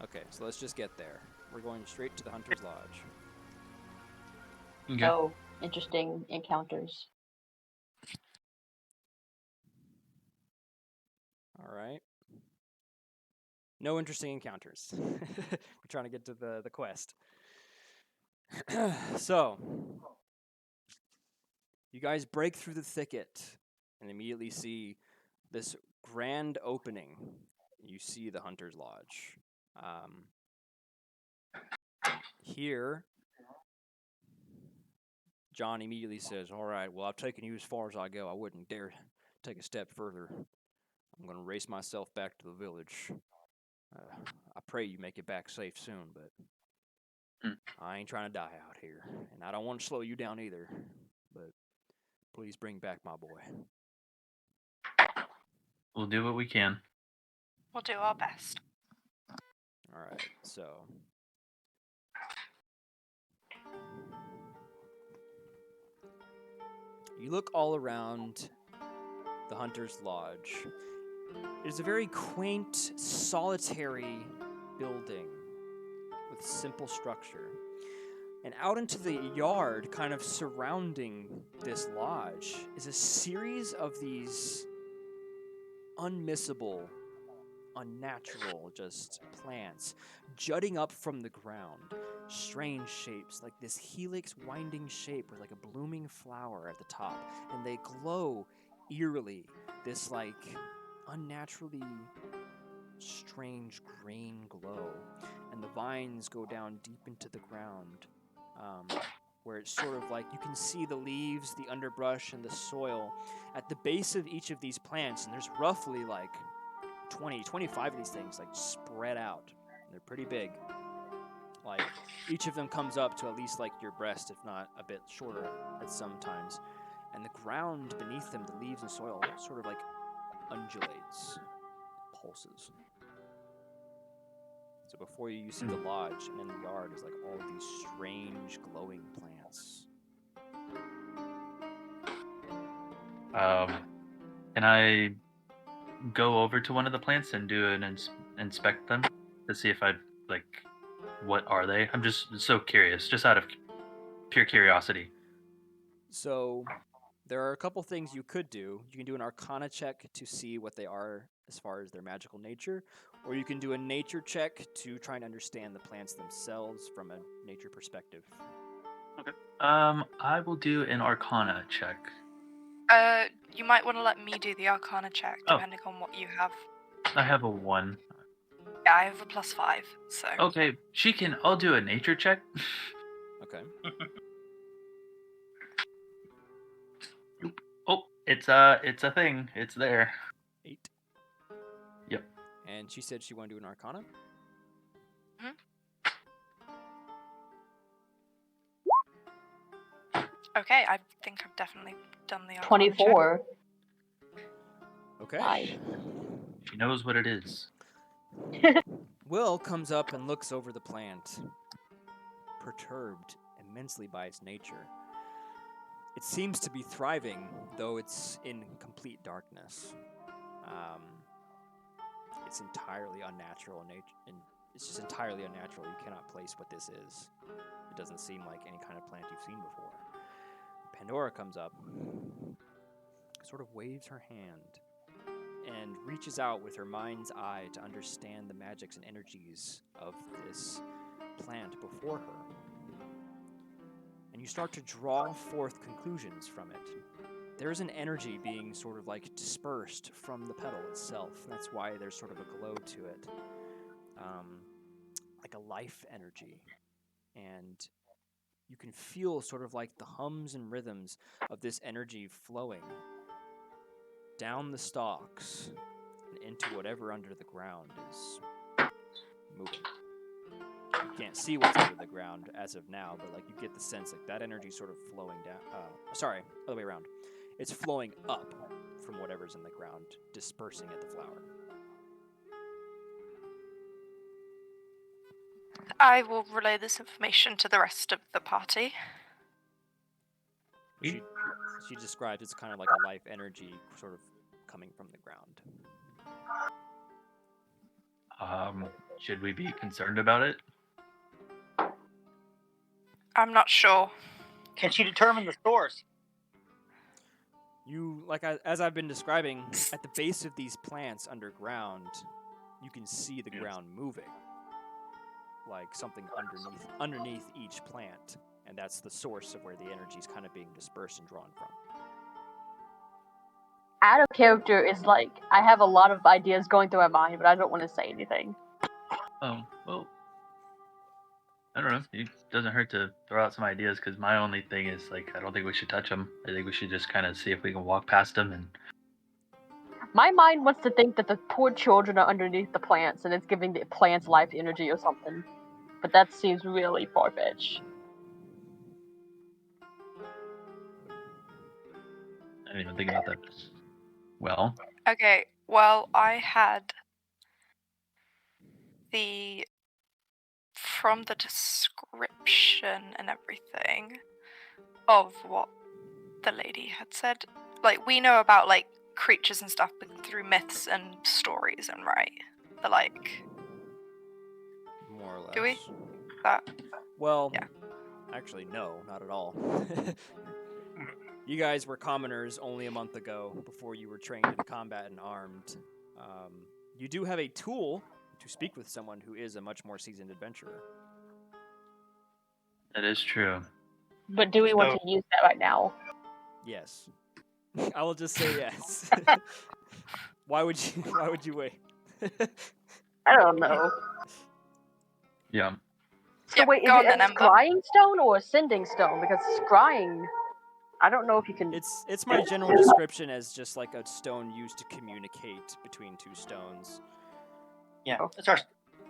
Okay, so let's just get there. We're going straight to the Hunter's Lodge. Okay. Oh, interesting encounters. All right. No interesting encounters. We're trying to get to the quest. So, you guys break through the thicket and immediately see this grand opening. You see the Hunter's Lodge. Here, John immediately says, "All right, well, I've taken you as far as I go. I wouldn't dare take a step further. I'm going to race myself back to the village. I pray you make it back safe soon, but I ain't trying to die out here. And I don't want to slow you down either, but please bring back my boy." We'll do what we can. We'll do our best. All right, so you look all around the Hunter's Lodge. It is a very quaint, solitary building with simple structure. And out into the yard, kind of surrounding this lodge, is a series of these unmissable, unnatural just plants jutting up from the ground. Strange shapes, like this helix winding shape with like a blooming flower at the top. And they glow eerily, this like unnaturally strange green glow. And the vines go down deep into the ground, where it's sort of like you can see the leaves, the underbrush, and the soil at the base of each of these plants. And there's roughly like 25 of these things like spread out. They're pretty big. Like each of them comes up to at least like your breast, if not a bit shorter at some times. And the ground beneath them, the leaves and soil, sort of like undulates, pulses. So before you see the lodge, and in the yard is like all of these strange glowing plants. Can I go over to one of the plants and do an inspect them to see if I like what are they? I'm just so curious, just out of pure curiosity. So there are a couple things you could do. You can do an Arcana check to see what they are as far as their magical nature, or you can do a nature check to try and understand the plants themselves from a nature perspective. Okay. I will do an Arcana check. You might want to let me do the Arcana check, Oh. depending on what you have. I have a 1. Yeah, I have a +5, so... Okay, I'll do a nature check. Okay. Oh, it's a thing. It's there. 8. Yep. And she said she wanted to do an Arcana? Okay, I think I've definitely done the Arcana 24. Okay. Nice. She knows what it is. Will comes up and looks over the plant, perturbed immensely by its nature. It seems to be thriving, though it's in complete darkness. It's entirely unnatural and it's just entirely unnatural. You cannot place what this is. It doesn't seem like any kind of plant you've seen before. Pandora comes up, sort of waves her hand, and reaches out with her mind's eye to understand the magics and energies of this plant before her. And you start to draw forth conclusions from it. There's an energy being sort of like dispersed from the petal itself. And that's why there's sort of a glow to it. Like a life energy. And you can feel sort of like the hums and rhythms of this energy flowing down the stalks and into whatever under the ground is moving. You can't see what's under the ground as of now, but like you get the sense like that energy sort of flowing down. Sorry, other way around. It's flowing up from whatever's in the ground, dispersing at the flower. I will relay this information to the rest of the party. She describes it's kind of like a life energy sort of coming from the ground. Should we be concerned about it? I'm not sure. Can she determine the source? You, as I've been describing, at the base of these plants underground, you can see the ground moving. Like something underneath each plant. And that's the source of where the energy is kind of being dispersed and drawn from. Out of character is like, I have a lot of ideas going through my mind, but I don't want to say anything. Oh, well, I don't know. It doesn't hurt to throw out some ideas, because my only thing is, like, I don't think we should touch them. I think we should just kind of see if we can walk past them and... My mind wants to think that the poor children are underneath the plants and it's giving the plants life energy or something. But that seems really far-fetched. I didn't even think about that. Well, Okay, well, I had from the description and everything of what the lady had said, like, we know about, like, creatures and stuff through myths and stories, and right? The, like... More or less. Do we? That... Well, yeah. Actually, no, not at all. You guys were commoners only a month ago, before you were trained in combat and armed. You do have a tool to speak with someone who is a much more seasoned adventurer. that is true. But do we want to use that right now? Yes. I will just say yes. Why would you wait? I don't know. Yeah. So Yep, wait, is go on it then, a Ember. scrying stone or a sending stone? Because scrying, I don't know if you can... It's my general description as just like a stone used to communicate between two stones. Yeah, it's our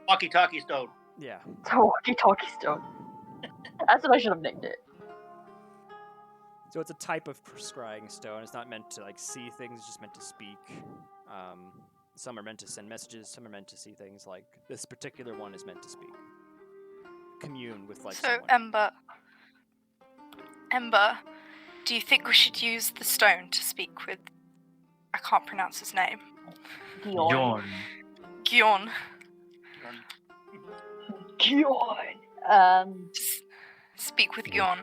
walkie-talkie stone. Yeah. It's a walkie-talkie stone. That's what I should have named it. So it's a type of scrying stone. It's not meant to like see things. It's just meant to speak. Some are meant to send messages. Some are meant to see things. Like this particular one is meant to speak, commune with like So, someone. Ember, do you think we should use the stone to speak with... I can't pronounce his name. Gion. Gion. Gion. Speak with Gion.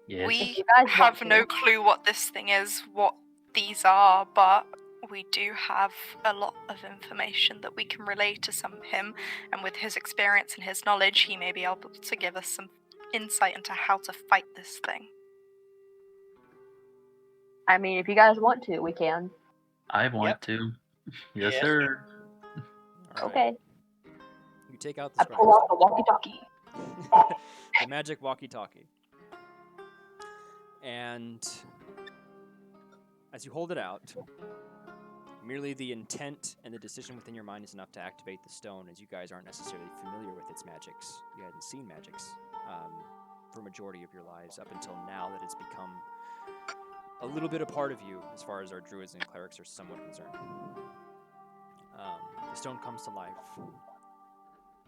Yes. We If you guys have want no to. clue what this thing is, what these are, but we do have a lot of information that we can relay to him, and with his experience and his knowledge, he may be able to give us some insight into how to fight this thing. I mean, if you guys want to, we can. I want Yep. to. Yes, Yes. sir. All right. Okay. You take out the I pull out the walkie-talkie. the magic walkie-talkie. And as you hold it out, merely the intent and the decision within your mind is enough to activate the stone, as you guys aren't necessarily familiar with its magics. You hadn't seen magics for a majority of your lives up until now that it's become a little bit a part of you as far as our druids and clerics are somewhat concerned. The stone comes to life.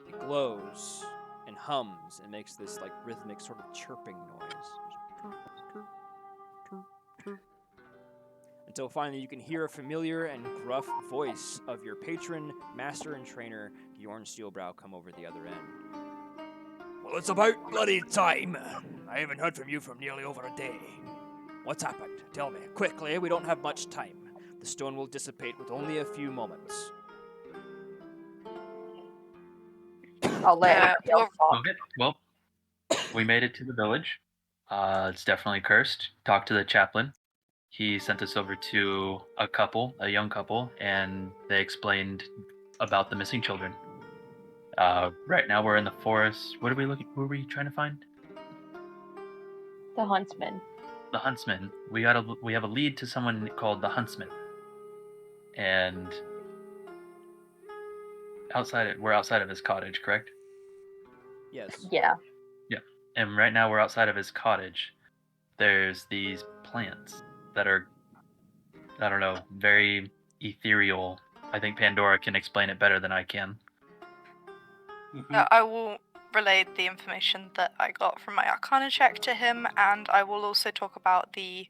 It glows and hums and makes this like rhythmic sort of chirping noise. Until finally you can hear a familiar and gruff voice of your patron, master, and trainer, Bjorn Steelbrow, come over the other end. Well, it's about bloody time. I haven't heard from you for nearly over a day. What's happened? Tell me, quickly, we don't have much time. The stone will dissipate with only a few moments. I'll let Yeah, everybody else talk. Okay. Well, we made it to the village. It's definitely cursed. Talked to the chaplain. He sent us over to a young couple, and they explained about the missing children. Right now we're in the forest. What were we trying to find? The huntsman. The huntsman. We have a lead to someone called the huntsman. And we're outside of his cottage, correct? Yes. Yeah. And right now we're outside of his cottage. There's these plants that are, I don't know, very ethereal. I think Pandora can explain it better than I can. I will relay the information that I got from my Arcana check to him, and I will also talk about the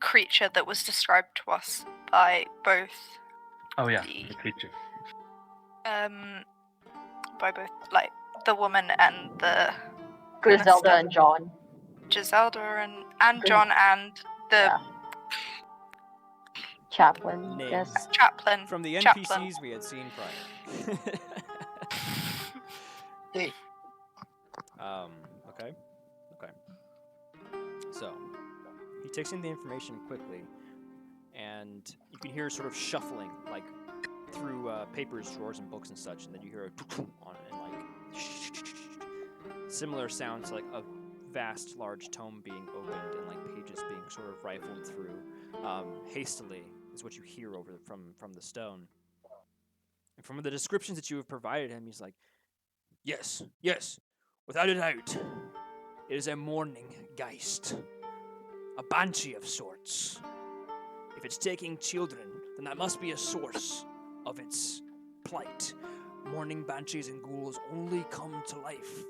creature that was described to us by both Oh yeah, The- the creature. like the woman and the Griselda Minister. and John. Giselda and John and the Yeah. Chaplain, Names. yes. chaplain. From the Chaplain. NPCs we had seen prior. Hey. Okay. So, he takes in the information quickly, and you can hear sort of shuffling, like, through papers, drawers, and books and such, and then you hear a on it, and like, similar sounds like a vast, large tome being opened, and like pages being sort of rifled through, hastily, is what you hear over from the stone. And from the descriptions that you have provided him, he's like, yes, without a doubt. It is a mourning geist. A banshee of sorts. If it's taking children, then that must be a source of its plight. Mourning banshees and ghouls only come to life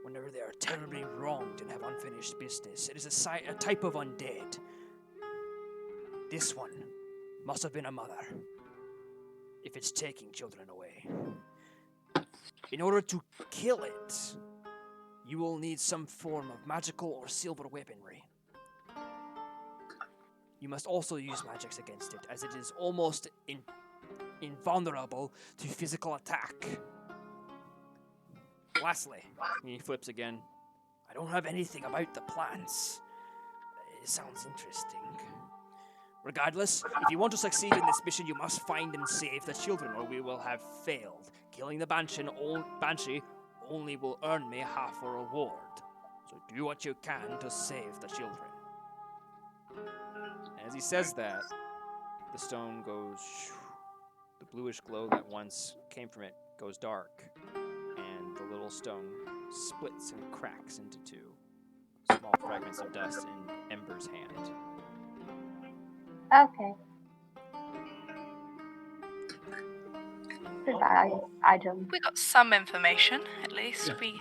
whenever they are terribly wronged and have unfinished business. It is a type of undead. This one must have been a mother, if it's taking children away. In order to kill it, you will need some form of magical or silver weaponry. You must also use magics against it, as it is almost invulnerable to physical attack. Lastly, he flips again. I don't have anything about the plants. It sounds interesting. Regardless, if you want to succeed in this mission, you must find and save the children, or we will have failed. Killing the banshee only will earn me half a reward. So do what you can to save the children. And as he says that, the stone goes... The bluish glow that once came from it goes dark, and the little stone splits and cracks into two small fragments of dust in Ember's hand. Okay. Goodbye, item. We got some information, at least. Yeah. We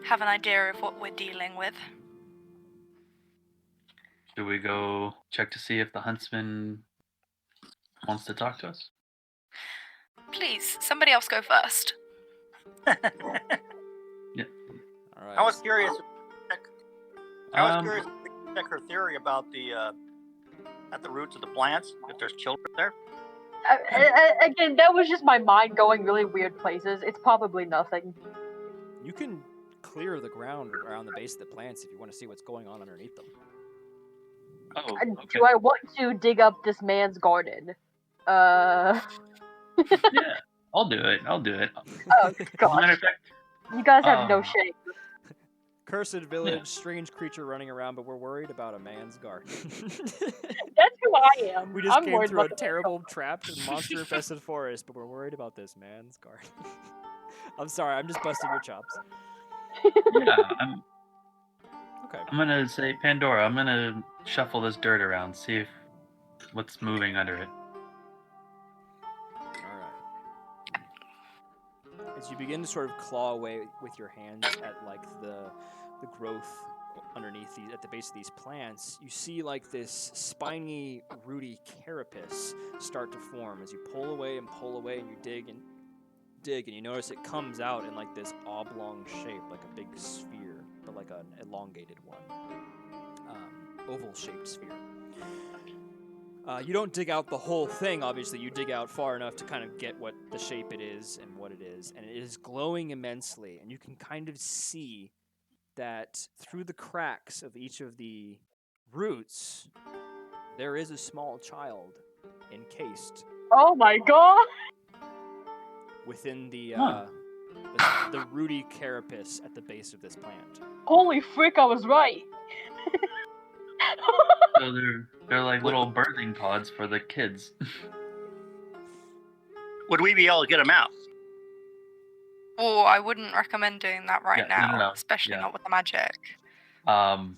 have an idea of what we're dealing with. Should we go check to see if the huntsman wants to talk to us? Please, somebody else go first. All right. I was curious. I was Um, curious to check her theory about the at the roots of the plants. If there's children there. Again, that was just my mind going really weird places. It's probably nothing. You can clear the ground around the base of the plants if you want to see what's going on underneath them. Oh, okay. Do I want to dig up this man's garden? Yeah, I'll do it. Oh As a matter gosh, of fact, you guys have no Oh. shame. Cursed village, strange creature running around, but we're worried about a man's garden. That's who I am. We just I'm came worried through a about the- terrible, trapped, and monster-infested forest, but we're worried about this man's garden. I'm sorry, I'm just busting your chops. yeah, Okay. I'm gonna say Pandora. I'm gonna shuffle this dirt around, see if what's moving under it. Alright. As you begin to sort of claw away with your hands at like the growth underneath these, at the base of these plants, you see like this spiny, rooty carapace start to form as you pull away, and you dig, and you notice it comes out in like this oblong shape, like a big sphere, but like an elongated one, oval-shaped sphere. You don't dig out the whole thing, obviously. You dig out far enough to kind of get what the shape it is and what it is, and it is glowing immensely, and you can kind of see that through the cracks of each of the roots, there is a small child encased Oh my god! within the Huh. the rooty carapace at the base of this plant. Holy frick, I was right! So they're like little birthing pods for the kids. Would we be able to get him out? Oh, I wouldn't recommend doing that right Yeah, now, no, especially yeah. not with the magic. All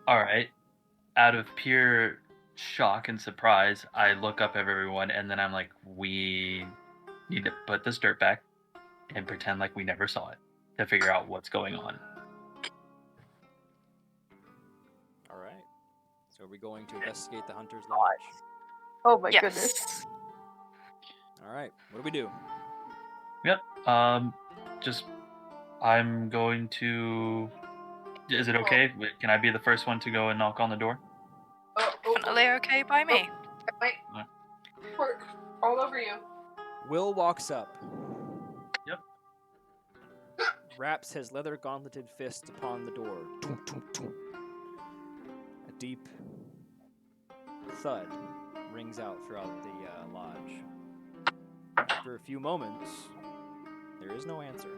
right. Out of pure shock and surprise, I look up at everyone, and then I'm like, we need to put this dirt back and pretend like we never saw it to figure out what's going on. All right. So are we going to investigate the Hunter's Lodge? Oh my goodness. Yes. All right. What do we do? Just I'm going to. Is it okay? Can I be the first one to go and knock on the door? Definitely okay by me. Wait. What? We're all over you. Will walks up. Yep. Raps his leather gauntleted fist upon the door. Tum, tum, tum. A deep thud rings out throughout the lodge. After a few moments, there is no answer.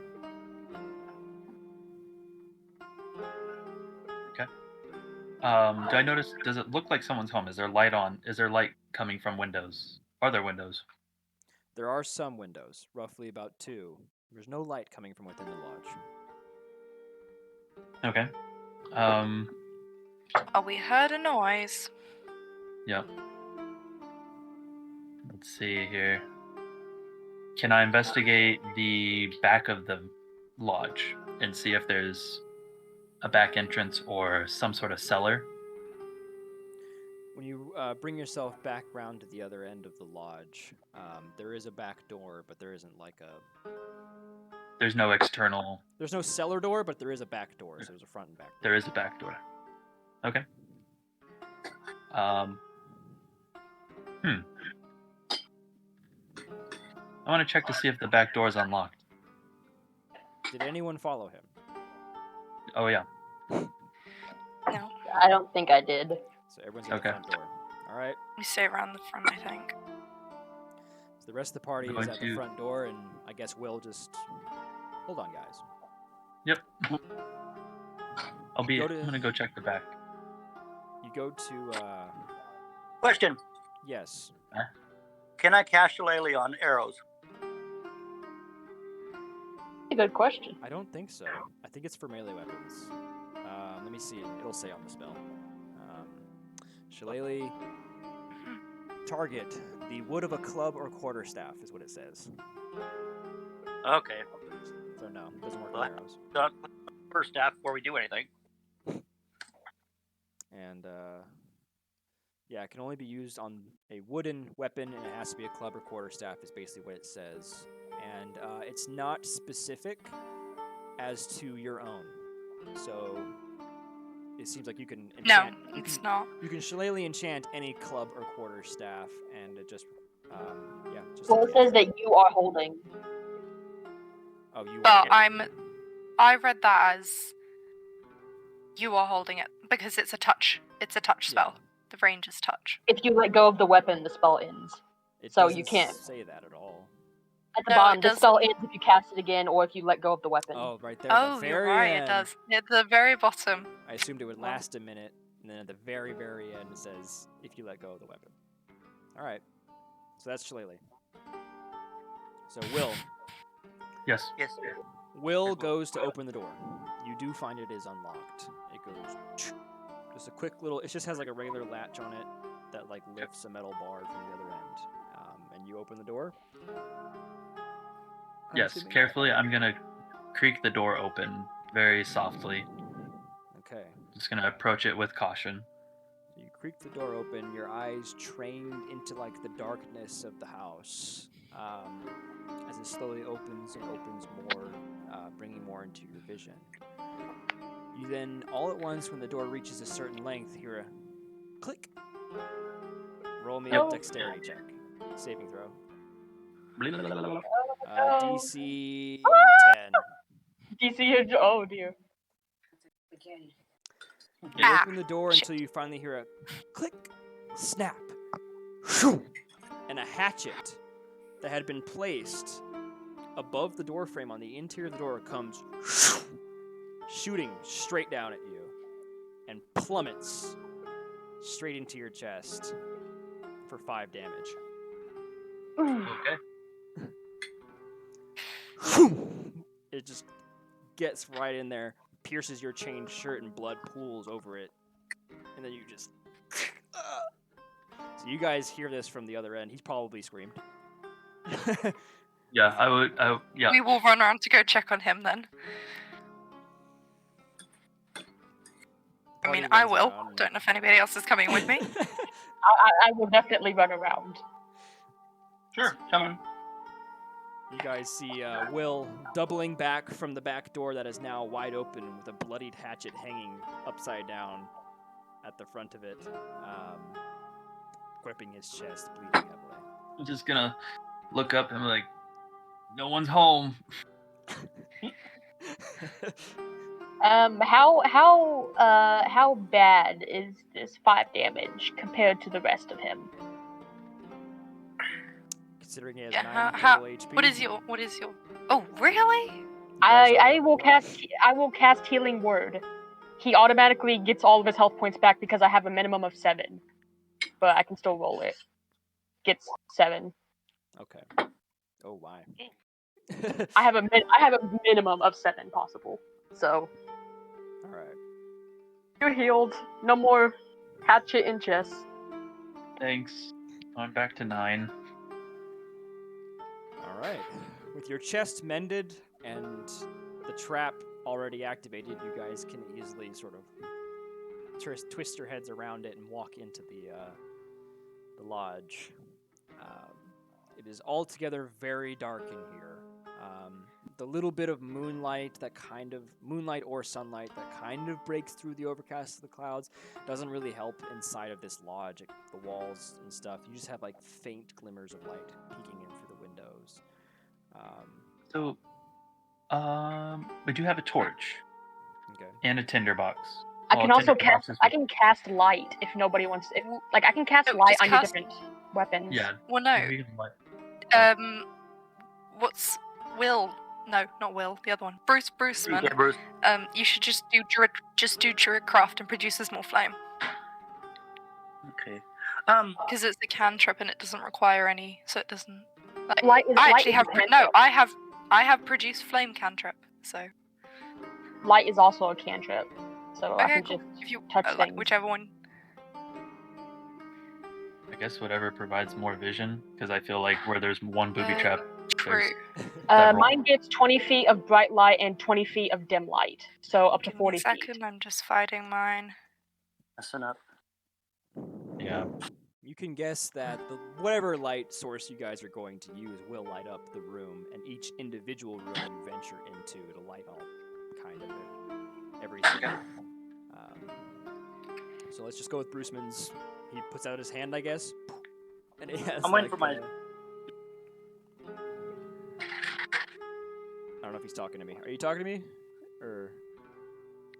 Do I notice? Does it look like someone's home? Is there light on? Is there light coming from windows? Are there windows? There are some windows, roughly about 2. There's no light coming from within the lodge. Okay. Oh, we heard a noise. Yep. Let's see here. Can I investigate the back of the lodge and see if there's a back entrance or some sort of cellar? When you bring yourself back round to the other end of the lodge, there is a back door, but there isn't like a... There's no external. There's no cellar door, but there is a back door, so there's a front and back door. There is a back door. Okay. I want to check to see if the back door is unlocked. Did anyone follow him? Oh yeah. No, I don't think I did. So everyone's at Okay. the front door. All right. we stay around the front, I think. So the rest of the party is Going at the to- front door, and I guess Will just... Hold on, guys. Yep. I'm Go to- gonna go check the back. You go to... Question: Yes. Can I cast Shillelagh on arrows? A good question. I don't think so. I think it's for melee weapons. Let me see. It'll say on the spell. Shillelagh. Target. The wood of a club or quarterstaff is what it says. Okay. So no, it doesn't work Well, with arrows. First staff before we do anything. And yeah, it can only be used on a wooden weapon, and it has to be a club or quarterstaff is basically what it says. And it's not specific as to your own. So it seems like you can No, enchant. it's not. You can shillelagh enchant any club or quarterstaff, and it just yeah. Just Well, it says that you are holding. Oh, you. But are I read that as you are holding it because it's a touch. It's a touch Yeah. spell. The range is touch. If you let go of the weapon, the spell ends. It so you doesn't can't. say that at all. At the No, bottom, it the does- spell ends if you cast it again or if you let go of the weapon. Oh, right there. at the Oh, you're very right. end. It does. At the very bottom. I assumed it would last a minute, and then at the very, very end it says if you let go of the weapon. All right. So that's shillelagh. So Will. Yes. Yes. Will goes to open the door. You do find it is unlocked. It goes just a quick little. It just has like a regular latch on it that like lifts a metal bar from the other end. And you open the door. I'm Yes. assuming? Carefully, I'm gonna creak the door open very softly Okay. Just gonna approach it with caution. You creak the door open, your eyes trained into like the darkness of the house. As it slowly opens and opens more, bringing more into your vision. You then, all at once, when the door reaches a certain length, hear a click. Roll me a Oh. dexterity check. Saving throw. Oh. DC 10. DC, oh dear. You Ah, open the door shit. until you finally hear a click, snap, shoo, and a hatchet that had been placed above the door frame on the interior of the door comes shoo, shooting straight down at you and plummets straight into your chest for 5 damage. Okay. It just gets right in there, pierces your chain shirt, and blood pools over it. And then you just... So you guys hear this from the other end. He's probably screamed. Yeah, I would. Yeah. We will run around to go check on him then. I mean, I will. Don't know if anybody else is coming with me. I will definitely run around. Sure, come on. You guys see Will doubling back from the back door that is now wide open with a bloodied hatchet hanging upside down at the front of it, gripping his chest, bleeding heavily. I'm just gonna look up and be like, no one's home. How bad is this 5 damage compared to the rest of him? Considering he has Yeah, 9 how- total HP. What is your? Oh, really? you guys I are- will cast Healing Word. He automatically gets all of his health points back because I have a minimum of 7, but I can still roll it. Gets 7. Okay. Oh my. I have a minimum of 7 possible. So All right. you're healed. No more hatchet in chest. Thanks. I'm back to 9. All right. With your chest mended and the trap already activated, you guys can easily sort of twist your heads around it and walk into the lodge. It is altogether very dark in here. The little bit of moonlight or sunlight that kind of breaks through the overcast of the clouds doesn't really help inside of this lodge. The walls and stuff, you just have like faint glimmers of light peeking in through the windows. So, we do have a torch Okay. and a tinderbox. I Well, can also tinderbox cast. is- I can cast light if nobody wants. I can cast No, light just on your cast- different weapons. Yeah. Well, no. we can let- What's Will? No, not Will. The other one, Bruceman. Yeah, Bruce. You should just do Druid Craft and produce a small flame Okay. because it's a cantrip and it doesn't require any, so it doesn't. Like, Light is. I light actually is have a no. cantrip. I have produced flame cantrip. So Light is also a cantrip, so I okay, can cool. just If you touch like things. whichever one. I guess whatever provides more vision, because I feel like where there's one booby trap, True. several. Mine gets 20 feet of bright light and 20 feet of dim light, so up to Give me 40 a second. feet. I'm just finding mine. Messing up. Yeah. You can guess that whatever light source you guys are going to use will light up the room, and each individual room you venture into, it'll light all kind of everything. So let's just go with Bruceman's. He puts out his hand, I guess. And he has I'm waiting for my- I don't know if he's talking to me. Are you talking to me? Or...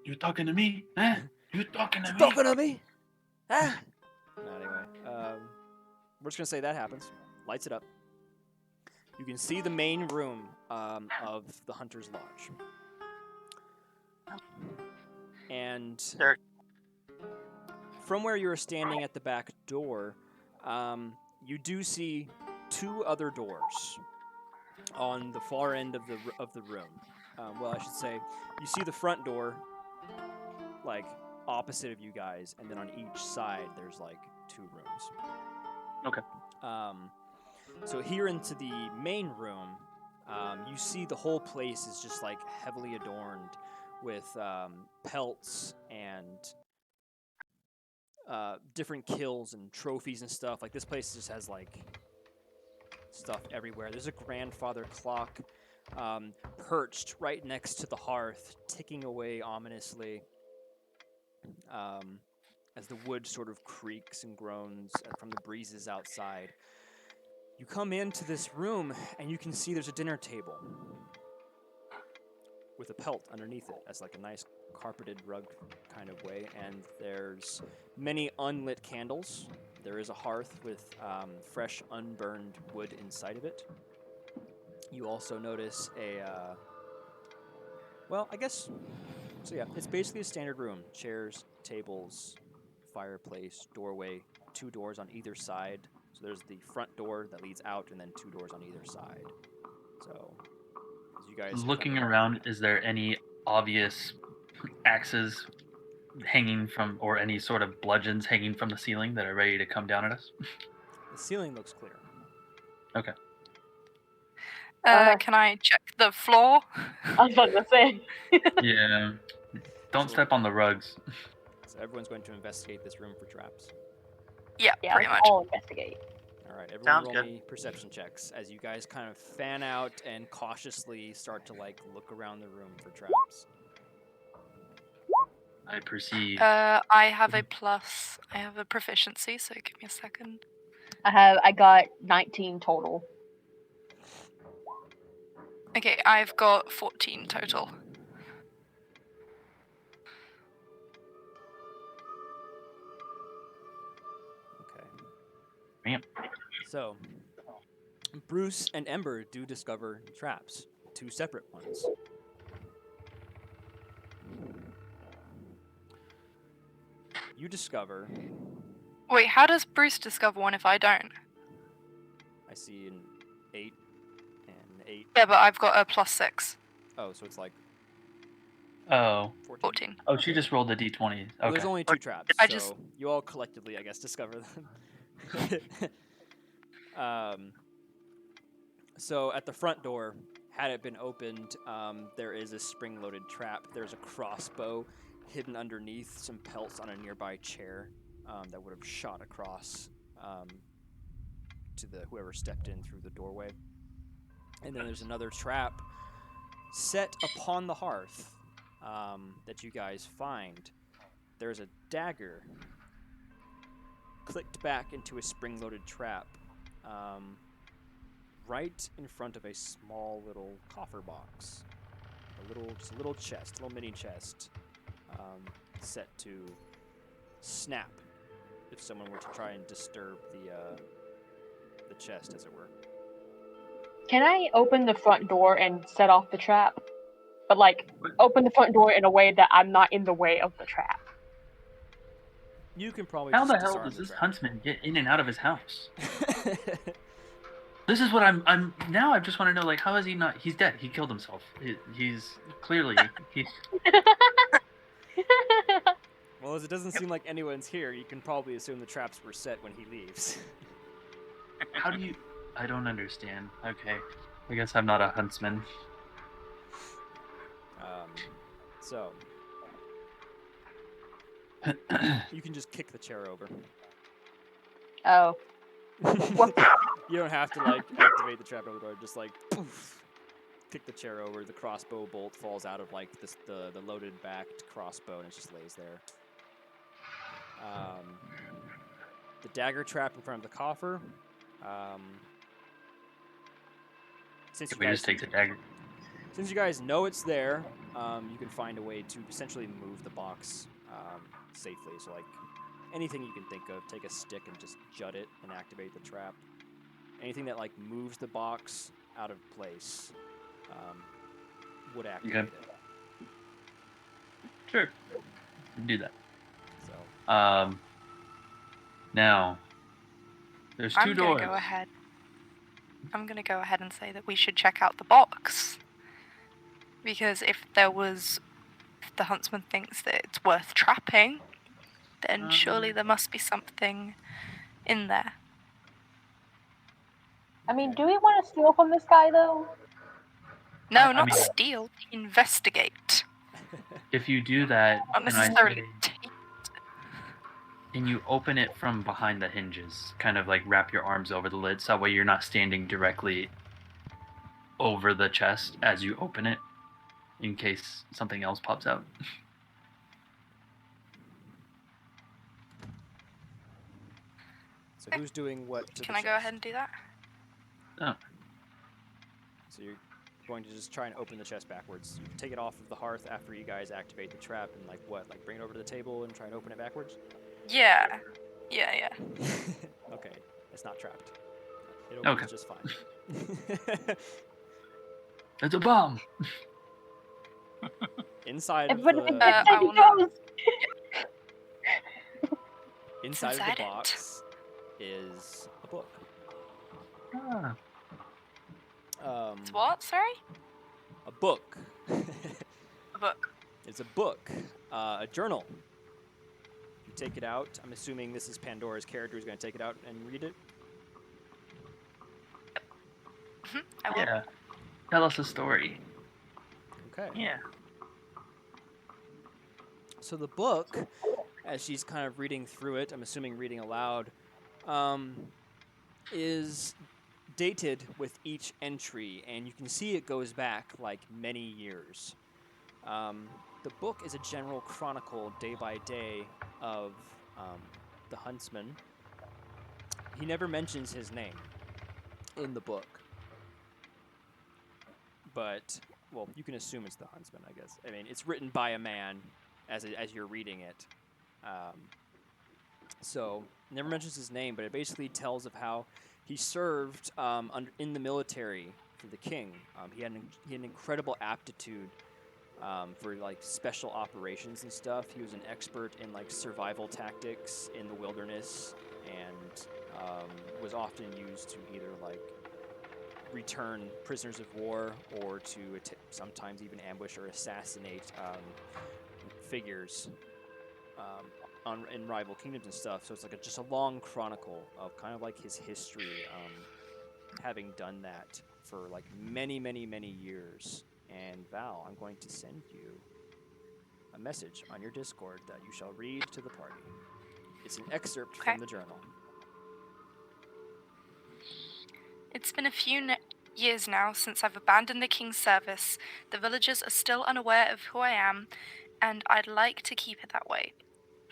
You talking to me? Huh? You talking to me? Talking to me? Ah! Anyway, we're just gonna say that happens. Lights it up. You can see the main room of the Hunter's Lodge. And There. from where you're standing at the back door, you do see 2 other doors on the far end of the room. Well, I should say, you see the front door, like opposite of you guys, and then on each side there's like 2 rooms. Okay. So here into the main room, you see the whole place is just like heavily adorned with pelts and different kills and trophies and stuff. Like this place just has like stuff everywhere. There's a grandfather clock perched right next to the hearth, ticking away ominously as the wood sort of creaks and groans from the breezes outside. You come into this room and you can see there's a dinner table with a pelt underneath it as like a nice carpeted rug kind of way, and there's many unlit candles. There is a hearth with fresh unburned wood inside of it. You also notice it's basically a standard room. Chairs, tables, fireplace, doorway, 2 doors on either side. So there's the front door that leads out and then 2 doors on either side. So as you guys Looking come in- around, is there any obvious axes hanging from, or any sort of bludgeons hanging from the ceiling that are ready to come down at us? the ceiling looks clear. Okay. Can I check the floor? I was about to say. Yeah. Don't So- step on the rugs. So everyone's going to investigate this room for traps. Yeah, Yeah, pretty much. I'll investigate. All right, everyone Sounds roll good. me perception checks as you guys kind of fan out and cautiously start to like look around the room for traps. I perceive. I have a plus. I have a proficiency, so give me a second. I got 19 total. Okay, I've got 14 total. Okay. Bam. So, Bruce and Ember do discover traps, 2 separate ones. You discover, Wait, how does Bruce discover one if I don't? I see an 8 and an 8. Yeah, but I've got a plus 6. Oh, so it's like Oh. 14. 14. Oh, she just rolled the d20. Well, Okay. there's only 2 traps, I so just- you all collectively, I guess, discover them. So at the front door, had it been opened, there is a spring-loaded trap. There's a crossbow hidden underneath some pelts on a nearby chair that would have shot across to the whoever stepped in through the doorway. And then there's another trap set upon the hearth that you guys find. There's a dagger clicked back into a spring-loaded trap right in front of a small little coffer box. Just a little chest, a little mini chest, set to snap if someone were to try and disturb the chest, as it were. Can I open the front door and set off the trap? But like, open the front door in a way that I'm not in the way of the trap. You can probably How just the hell disarm does the this trap. huntsman get in and out of his house? This is what I'm now. I just want to know, like, how is he not? He's dead. He killed himself. He's clearly he's. Well, as it doesn't seem like anyone's here, you can probably assume the traps were set when he leaves. How do you? I don't understand. Okay, I guess I'm not a huntsman. So you can just kick the chair over. Oh. You don't have to like activate the trap over the door. Just like poof, kick the chair over. The crossbow bolt falls out of like the loaded backed crossbow and it just lays there. The dagger trap in front of the coffer. Since If you we guys just take the dagger. Since you guys know it's there, you can find a way to essentially move the box safely. So, like, anything you can think of, take a stick and just jut it and activate the trap. Anything that, like, moves the box out of place would activate it. Sure. Do that. So, Now, there's 2 I'm doors. gonna go ahead. I'm gonna go ahead and say that we should check out the box. Because if the huntsman thinks that it's worth trapping, then surely there must be something in there. I mean, do we want to steal from this guy, though? No, I not mean- steal, investigate. if you do that, Not can I necessarily. say, can you open it from behind the hinges? Kind of like wrap your arms over the lid, so that way you're not standing directly over the chest as you open it, in case something else pops out. So who's doing what to Can the I go chest? ahead and do that? Oh, So you're going to just try and open the chest backwards. You take it off of the hearth after you guys activate the trap, and like what? Like bring it over to the table and try and open it backwards? Yeah. Yeah. Okay, it's not trapped. It Okay. opens just fine. it's a bomb. Inside of Everybody the gets I will not. inside of inside the it. box is a book. Ah, It's what? Sorry? A book. A book. It's a book, a journal. You take it out. I'm assuming this is Pandora's character who's going to take it out and read it. I will. yeah. Tell us a story. Okay. Yeah. So the book, as she's kind of reading through it, I'm assuming reading aloud, is dated with each entry, and you can see it goes back like many years. The book is a general chronicle, day by day, of the huntsman. He never mentions his name in the book, but well, you can assume it's the huntsman, I guess. I mean, it's written by a man as you're reading it. So never mentions his name, but it basically tells of how he served in the military for the king. He had an incredible aptitude for like special operations and stuff. He was an expert in like survival tactics in the wilderness, and was often used to either like return prisoners of war or to sometimes even ambush or assassinate figures in rival kingdoms and stuff. So it's like just a long chronicle of kind of like his history, having done that for like many, many, many years. And Val, I'm going to send you a message on your Discord that you shall read to the party. It's an excerpt Okay. from the journal. It's been a few years now since I've abandoned the king's service. The villagers are still unaware of who I am, and I'd like to keep it that way.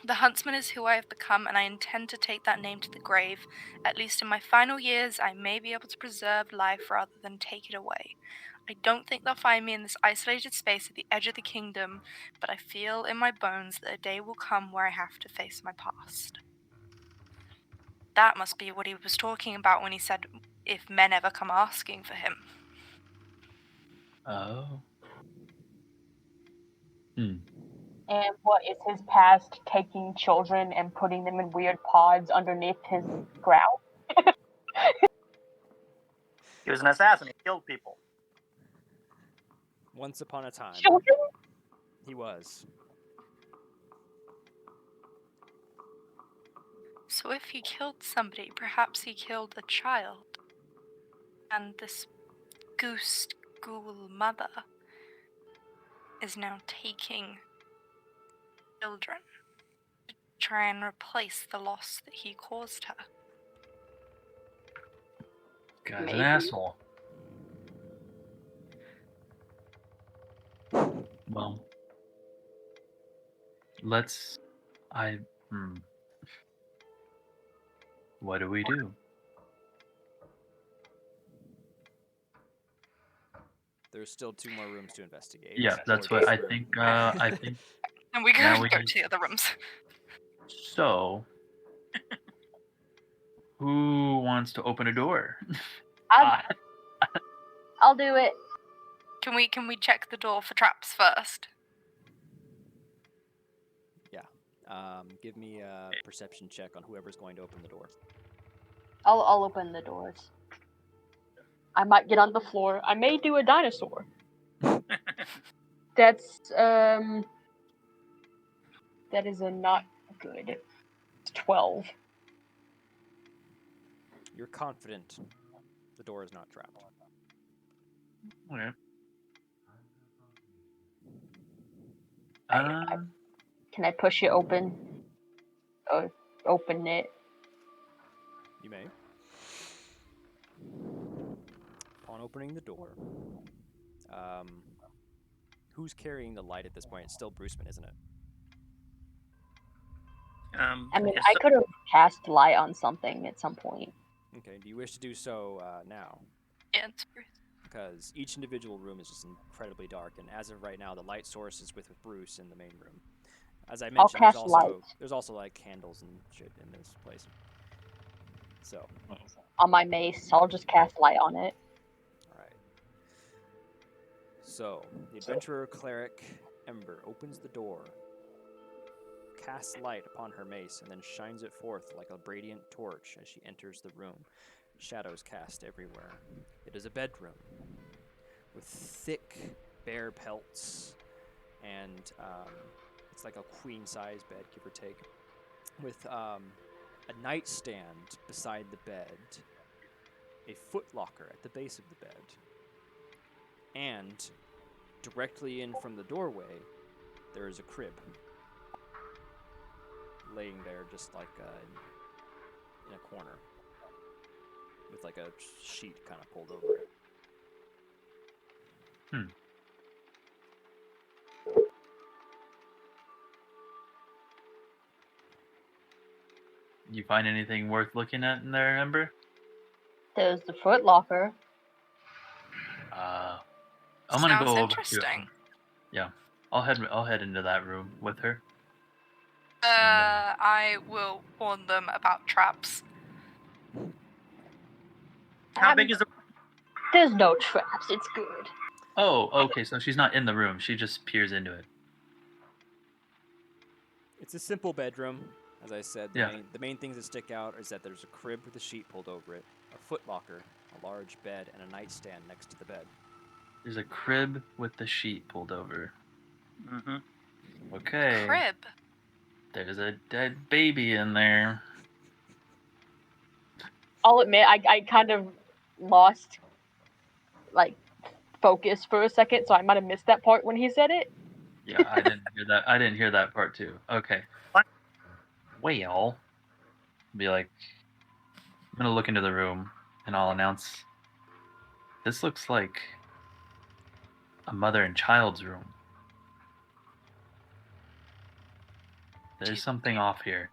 The huntsman is who I have become, and I intend to take that name to the grave. At least in my final years, I may be able to preserve life rather than take it away. I don't think they'll find me in this isolated space at the edge of the kingdom, but I feel in my bones that a day will come where I have to face my past. That must be what he was talking about when he said if men ever come asking for him. Oh. And what is his past taking children and putting them in weird pods underneath his ground? He was an assassin. He killed people. Once upon a time, Children? he was. So if he killed somebody, perhaps he killed a child. And this goose ghoul mother is now taking children to try and replace the loss that he caused her. Guy's Maybe. an asshole. Well, let's. What do we do? There's still 2 more rooms to investigate. Yeah, that's Or what I this room. think. I think And we Now go we to need- the other rooms. so. Who wants to open a door? I'll do it. Can we check the door for traps first? Give me a perception check on whoever's going to open the door. I'll open the doors. I might get on the floor. I may do a dinosaur. That's that is a not good. It's 12. You're confident the door is not trapped. Okay. Can I push it open? Or open it? You may. Upon opening the door, who's carrying the light at this point? It's still Bruceman, isn't it? I mean, yes, I so- could have cast light on something at some point. Okay. Do you wish to do so now? Yeah, it's Bruce. Because each individual room is just incredibly dark, and as of right now, the light source is with Bruce in the main room. As I mentioned, cast there's light. also like candles and shit in this place. So, On my mace, I'll just cast light on it. all right. So, the adventurer cleric Ember opens the door, casts light upon her mace, and then shines it forth like a radiant torch as she enters the room. Shadows cast everywhere. It is a bedroom with thick bear pelts, and it's like a queen-size bed, give or take, with a nightstand beside the bed, a footlocker at the base of the bed, and directly in from the doorway, there is a crib laying there just like in a corner with like a sheet kind of pulled over it. You find anything worth looking at in there, Ember? There's the footlocker. I'm gonna Sounds go over interesting. Yeah, I'll head into that room with her. I will warn them about traps. How big is the? There's no traps. It's good. Oh, okay. So she's not in the room. She just peers into it. It's a simple bedroom, as I said. Yeah. The main things that stick out is that there's a crib with a sheet pulled over it, a footlocker, a large bed, and a nightstand next to the bed. There's a crib with the sheet pulled over. Mm-hmm. Okay. Crib. There's a dead baby in there. I'll admit, I kind of lost, like, focus for a second, so I might have missed that part when he said it. Yeah, I didn't hear that. I didn't hear that part too. Okay. What? Well, be like, I'm gonna look into the room and I'll announce. This looks like a mother and child's room. There's something off here.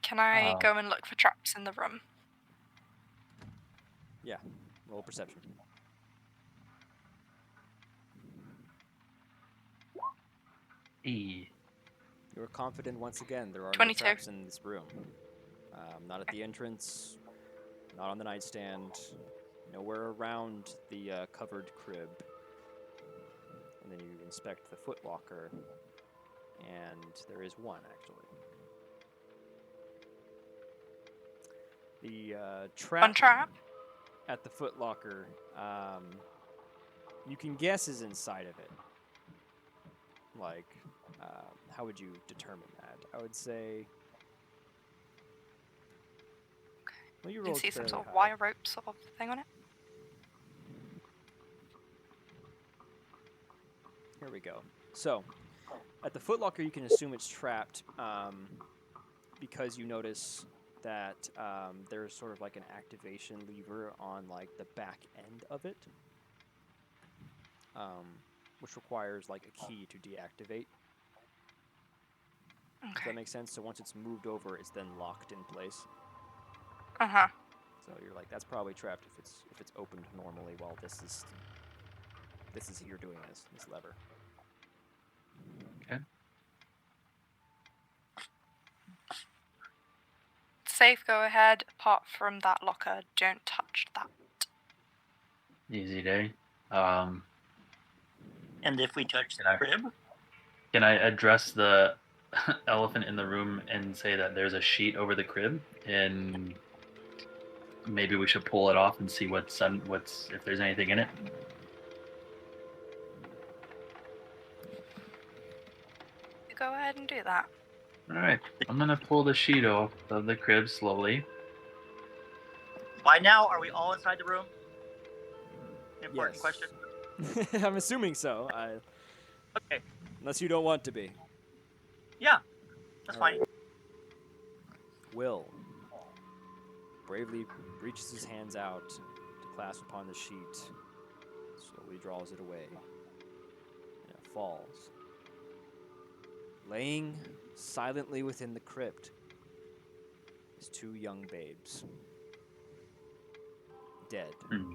Can I go and look for traps in the room? Yeah, roll perception. E. You're confident once again there are no 22. traps in this room. Not at the entrance, not on the nightstand, nowhere around the covered crib. And then you inspect the footlocker, and there is one actually. The One trap? at the footlocker, you can guess is inside of it. Like, how would you determine that? I would say. Well, you You can rolled see some fairly sort of high. wire rope sort of thing on it. Here we go. So, at the footlocker, you can assume it's trapped because you notice that there's sort of like an activation lever on like the back end of it, which requires like a key to deactivate. Does Okay. that make sense? So once it's moved over, it's then locked in place. Uh-huh. So you're like, that's probably trapped if it's opened normally while this is you're doing this lever. Okay. Safe, go ahead. Apart from that locker, don't touch that. Easy day. And if we touch the crib, Can I address the elephant in the room and say that there's a sheet over the crib and maybe we should pull it off and see what's if there's anything in it? You go ahead and do that. All right, I'm gonna pull the sheet off of the crib slowly. by now, are we all inside the room? Important Yes. question. I'm assuming so. Okay. Unless you don't want to be. Yeah, that's All fine. right. Will bravely reaches his hands out to clasp upon the sheet, slowly draws it away, and it falls. Laying silently within the crypt is 2 young babes, dead. Hmm.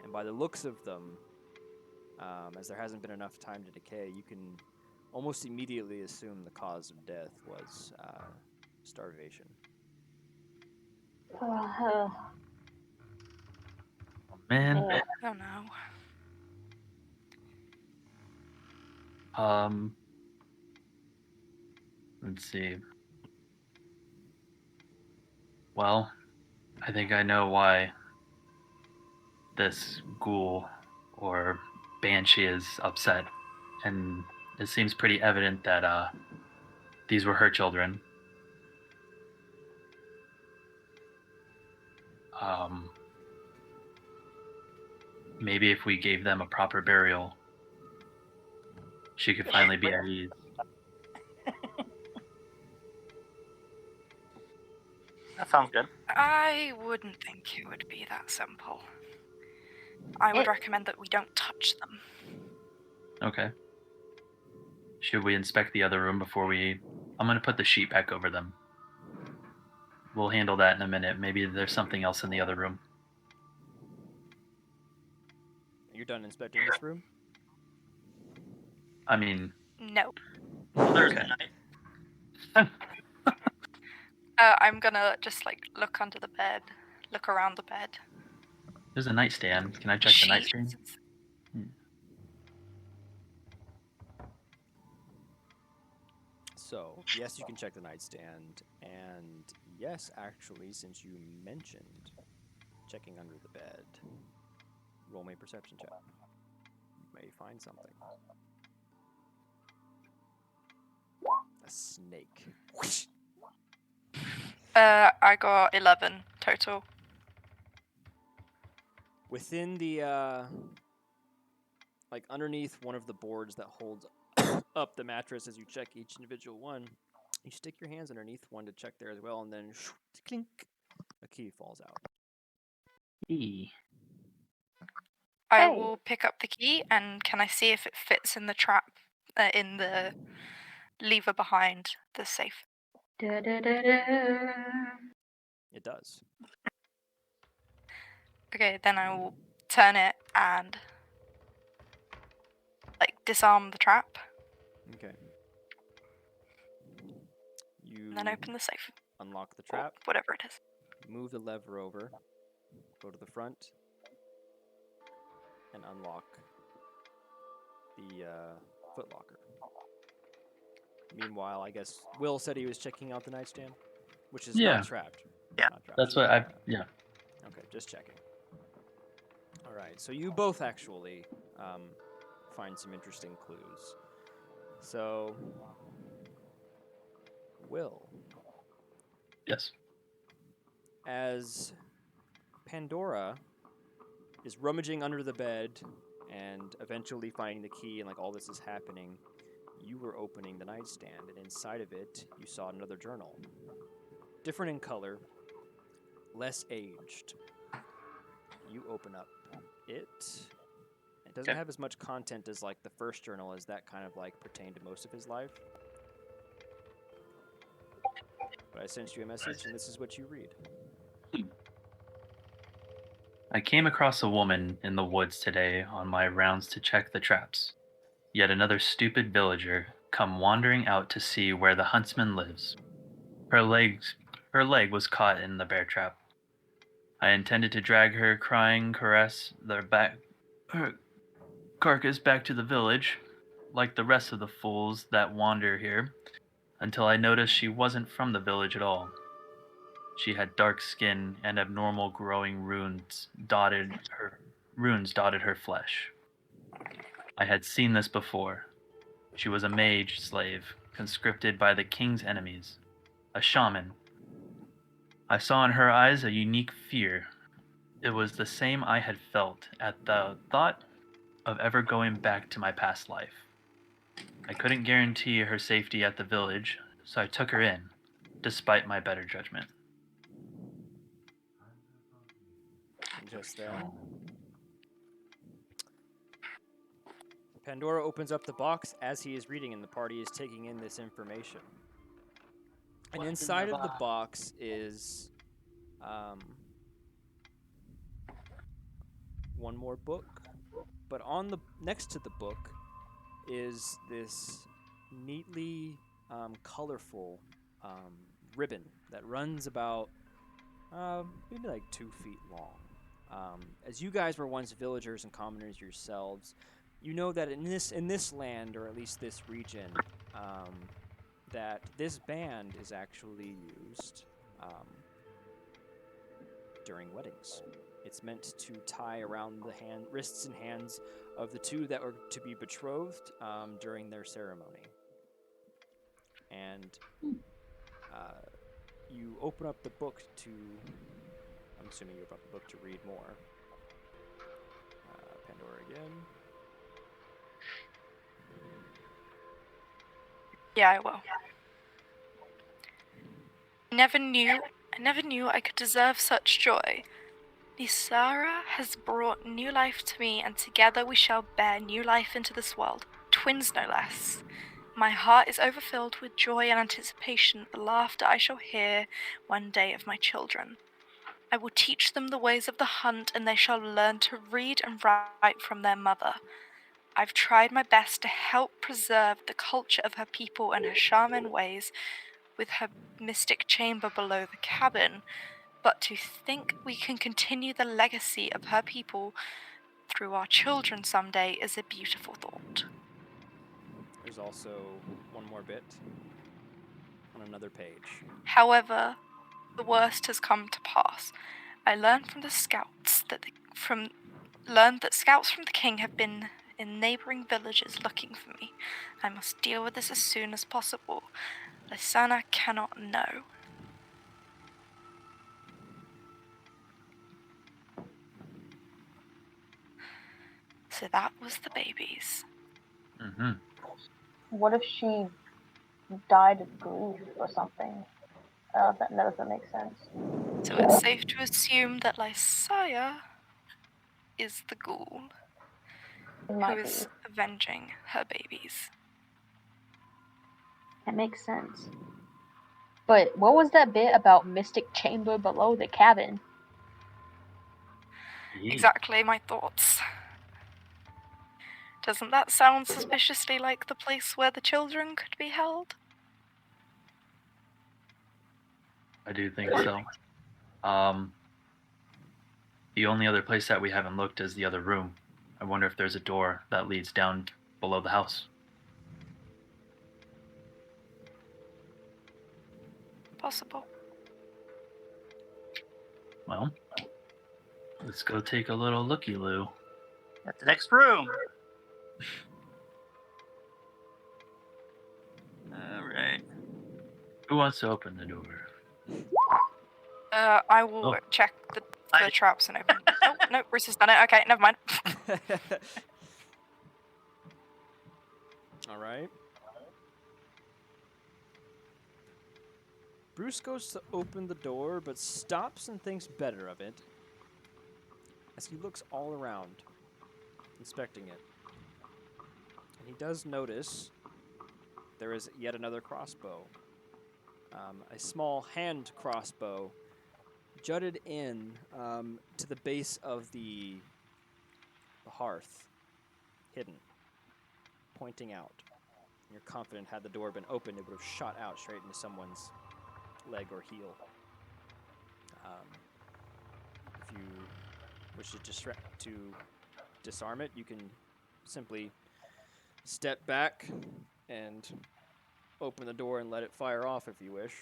And by the looks of them, as there hasn't been enough time to decay, you can almost immediately assume the cause of death was starvation. Man. Yeah. Oh no. Let's see. Well, I think I know why this ghoul or banshee is upset, and it seems pretty evident that these were her children. Maybe if we gave them a proper burial, she could finally be at ease. That sounds good. I wouldn't think it would be that simple. I would It- recommend that we don't touch them. Okay. Should we inspect the other room before we... I'm going to put the sheet back over them. We'll handle that in a minute. Maybe there's something else in the other room. You're done inspecting this room? I mean, No. Well, there's Okay. the night. I'm gonna just like look under the bed, look around the bed. there's a nightstand. Can I check the nightstand? Sheets. So, yes, you can check the nightstand, and yes, actually, since you mentioned checking under the bed, roll me a perception check. You may find something. A snake. Whoosh. I got 11 total. Within the, like underneath one of the boards that holds up the mattress as you check each individual one, you stick your hands underneath one to check there as well, and then clink, a key falls out. E. I Hey. will pick up the key and can I see if it fits in the trap, in the lever behind the safe? Da-da-da-da. It does. Okay, then I will turn it and like disarm the trap Okay. You and then open the safe. unlock the Or trap, whatever it is. move the lever over, go to the front, and unlock the footlocker. Meanwhile, I guess Will said he was checking out the nightstand, which is Yeah. not trapped. Yeah. Not trapped. That's what I... Yeah. Okay, just checking. All right, so you both actually find some interesting clues. So, Will, Yes. as Pandora is rummaging under the bed and eventually finding the key and like all this is happening, you were opening the nightstand and inside of it you saw another journal. Different in color, less aged. You open up it. It doesn't Okay. have as much content as like the first journal, as that kind of like pertained to most of his life. But I sent you a message and this is what you read. I came across a woman in the woods today on my rounds to check the traps. Yet another stupid villager come wandering out to see where the huntsman lives. Her leg was caught in the bear trap. I intended to drag her crying her carcass back to the village, like the rest of the fools that wander here, until I noticed she wasn't from the village at all. She had dark skin and abnormal growing runes dotted her flesh. I had seen this before. She was a mage slave, conscripted by the king's enemies, a shaman. I saw in her eyes a unique fear. It was the same I had felt at the thought of ever going back to my past life. I couldn't guarantee her safety at the village, so I took her in, despite my better judgment. And just then, Pandora opens up the box as he is reading, and the party is taking in this information. And What's in inside the of the box? box is one more book, but on the next to the book is this neatly colorful ribbon that runs about maybe like 2 feet long. As you guys were once villagers and commoners yourselves, you know that in this land, or at least this region, that this band is actually used during weddings. It's meant to tie around the wrists and hands of the two that were to be betrothed during their ceremony. And you open up the book to, I'm assuming you open up the book to read more. Pandora again. Yeah, I will. I never knew I could deserve such joy. Nisara has brought new life to me, and together we shall bear new life into this world. Twins, no less. My heart is overfilled with joy and anticipation at the laughter I shall hear one day of my children. I will teach them the ways of the hunt, and they shall learn to read and write from their mother. I've tried my best to help preserve the culture of her people and her shaman ways with her mystic chamber below the cabin, but to think we can continue the legacy of her people through our children someday is a beautiful thought. There's also one more bit on another page. However, the worst has come to pass. I learned from the scouts that scouts from the king have been in neighboring villages looking for me. I must deal with this as soon as possible. Lysana cannot know. So that was the babies. Mm-hmm. What if she died of grief or something? That doesn't make sense. So it's safe to assume that Lysaya is the ghoul It who might is avenging her babies. That makes sense. But what was that bit about mystic chamber below the cabin? Exactly my thoughts. Doesn't that sound suspiciously like the place where the children could be held? I do think so. The only other place that we haven't looked is the other room. I wonder if there's a door that leads down below the house. Possible. Well, let's go take a little looky-loo. At the next room. All right. Who wants to open the door? I will Oh. check the I- traps and open. Oh, no, Bruce has done it. Okay, never mind. All right. Bruce goes to open the door, but stops and thinks better of it as he looks all around, inspecting it. And he does notice there is yet another crossbow. A small hand crossbow jutted in to the base of the hearth, hidden, pointing out. You're confident had the door been open, it would have shot out straight into someone's leg or heel. If you wish to disarm it, you can simply step back and open the door and let it fire off if you wish,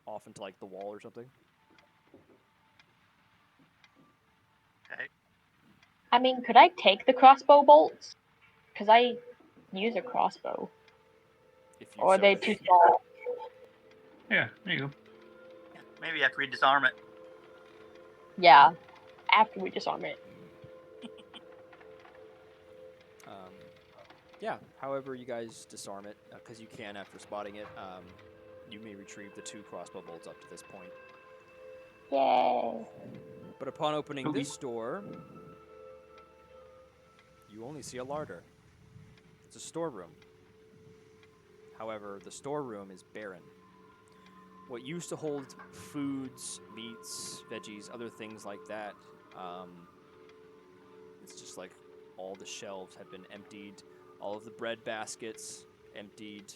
off into like the wall or something. Okay. I mean, could I take the crossbow bolts? Because I use a crossbow. If you Or are so they wish. too small? Yeah, there you go. Maybe after we disarm it. Yeah, after we disarm it. Yeah, however you guys disarm it, because you can after spotting it, you may retrieve the 2 crossbow bolts up to this point. Yay. But upon opening Okay. this door, you only see a larder. It's a storeroom. However, the storeroom is barren. What used to hold foods, meats, veggies, other things like that, it's just like all the shelves have been emptied, all of the bread baskets emptied,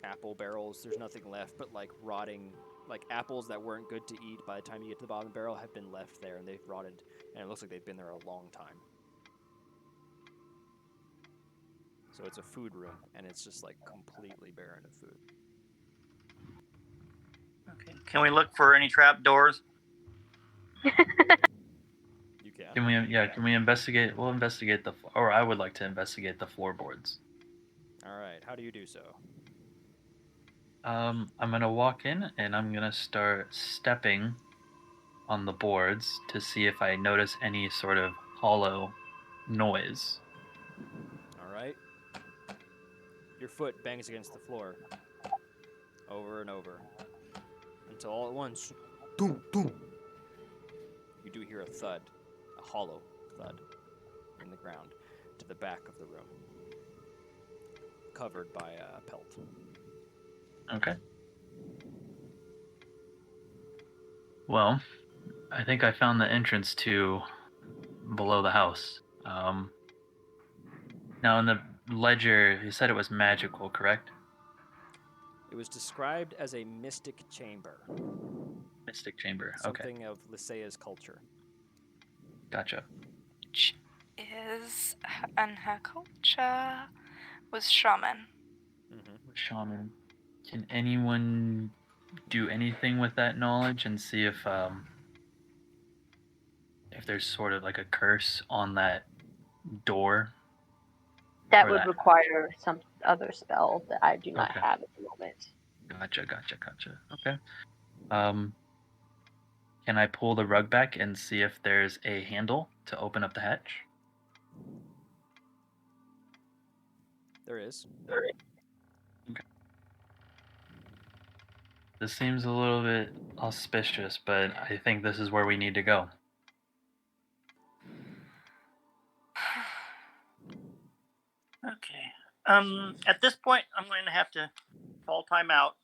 apple barrels, there's nothing left but like rotting, like apples that weren't good to eat by the time you get to the bottom of the barrel have been left there and they've rotted, and it looks like they've been there a long time. So it's a food room, and it's just like completely barren of food. Okay. Can we look for any trap doors? You can. Can we? Yeah. Can we investigate? We'll investigate or I would like to investigate the floorboards. All right, how do you do so? I'm gonna walk in and I'm gonna start stepping on the boards to see if I notice any sort of hollow noise. All right. Your foot bangs against the floor over and over until all at once, boom, boom, you do hear a thud, a hollow thud in the ground to the back of the room, covered by a pelt. Okay. Well, I think I found the entrance to below the house. Now in the ledger, you said it was magical, correct? It was described as a mystic chamber, Mystic chamber. Okay, something of Lysaea's culture. gotcha. Which is, and her culture was shaman. Mm-hmm. Shaman. Can anyone do anything with that knowledge and see if there's sort of like a curse on that door? That Or would that. require some other spell that I do not Okay. have at the moment. Gotcha. Okay. Can I pull the rug back and see if there's a handle to open up the hatch? There is. Okay. This seems a little bit auspicious, but I think this is where we need to go. Okay. At this point, I'm going to have to call time out.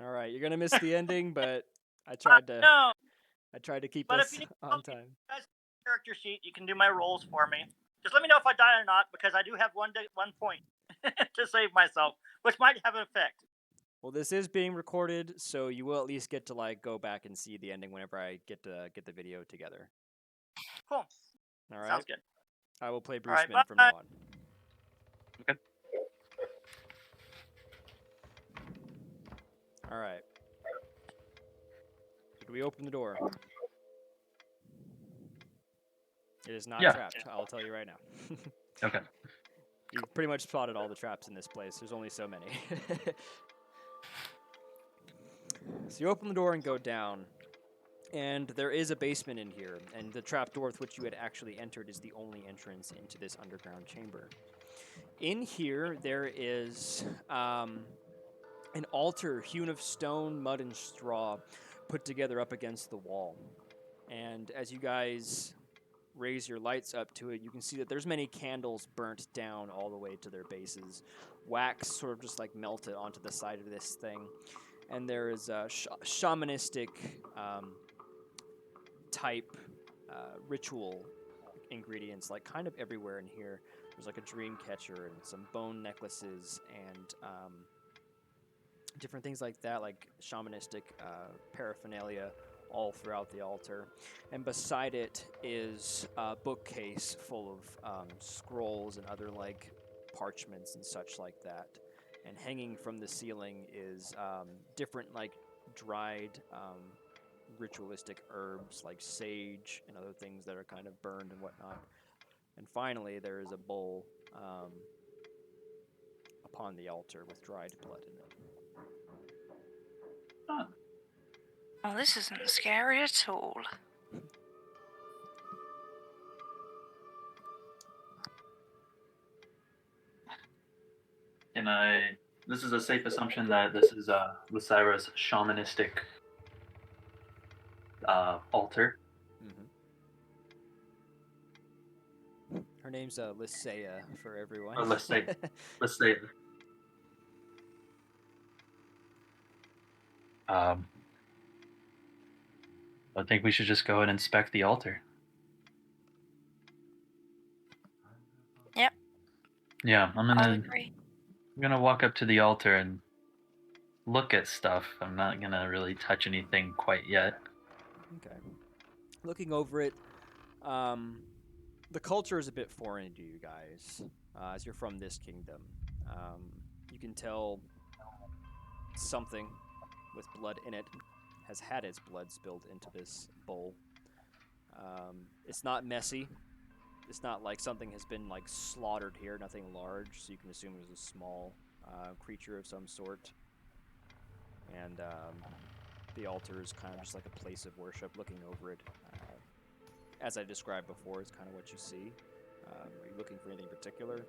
All right, you're gonna miss the ending, but I tried to. No, I tried to keep but if us you need on help, time. guys, character sheet, you can do my rolls for me. Just let me know if I die or not, because I do have one point to save myself, which might have an effect. Well, this is being recorded, so you will at least get to like go back and see the ending whenever I get to get the video together. Cool. All right. Sounds good. I will play All Bruce right, Min from bye. now on. Okay. All right. Should we open the door? It is not Yeah. trapped. I'll tell you right now. Okay. You've pretty much spotted all the traps in this place. There's only so many. So you open the door and go down, and there is a basement in here, and the trap door with which you had actually entered is the only entrance into this underground chamber. In here, there is an altar hewn of stone, mud, and straw put together up against the wall. And as you guys raise your lights up to it, you can see that there's many candles burnt down all the way to their bases. Wax sort of just like melted onto the side of this thing. And there is shamanistic type ritual ingredients like kind of everywhere in here. There's like a dream catcher and some bone necklaces and different things like that, like shamanistic paraphernalia all throughout the altar. And beside it is a bookcase full of scrolls and other like parchments and such like that. And hanging from the ceiling is different like dried ritualistic herbs like sage and other things that are kind of burned and whatnot. And finally, there is a bowl upon the altar with dried blood in it. Oh, this isn't scary at all. Can I? This is a safe assumption that this is Lysira's shamanistic altar. Her name's Lysea for everyone. Or let's say. I think we should just go and inspect the altar. Yep. Yeah, I'll agree. I'm gonna walk up to the altar and look at stuff. I'm not gonna really touch anything quite yet. Okay. Looking over it, the culture is a bit foreign to you guys, as you're from this kingdom. You can tell something with blood in it has had its blood spilled into this bowl. It's not messy. It's not like something has been like slaughtered here. Nothing large, so you can assume it was a small creature of some sort. And the altar is kind of just like a place of worship. Looking over it, as I described before, is kind of what you see. Are you looking for anything particular?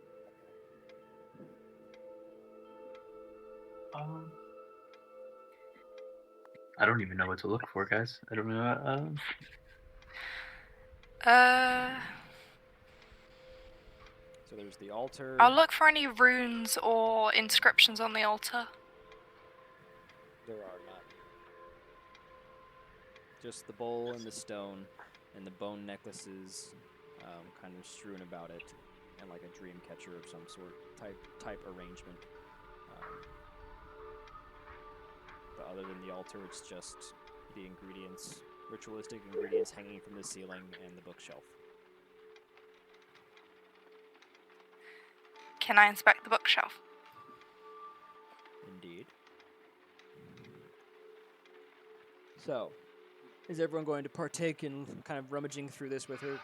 I don't even know what to look for, guys. I don't know. So there's the altar. I'll look for any runes or inscriptions on the altar. There are none. Just the bowl and the stone, and the bone necklaces, kind of strewn about it, and like a dream catcher of some sort type arrangement. But other than the altar, it's just the ingredients, ritualistic ingredients hanging from the ceiling and the bookshelf. Can I inspect the bookshelf? Indeed. So, is everyone going to partake in kind of rummaging through this with her?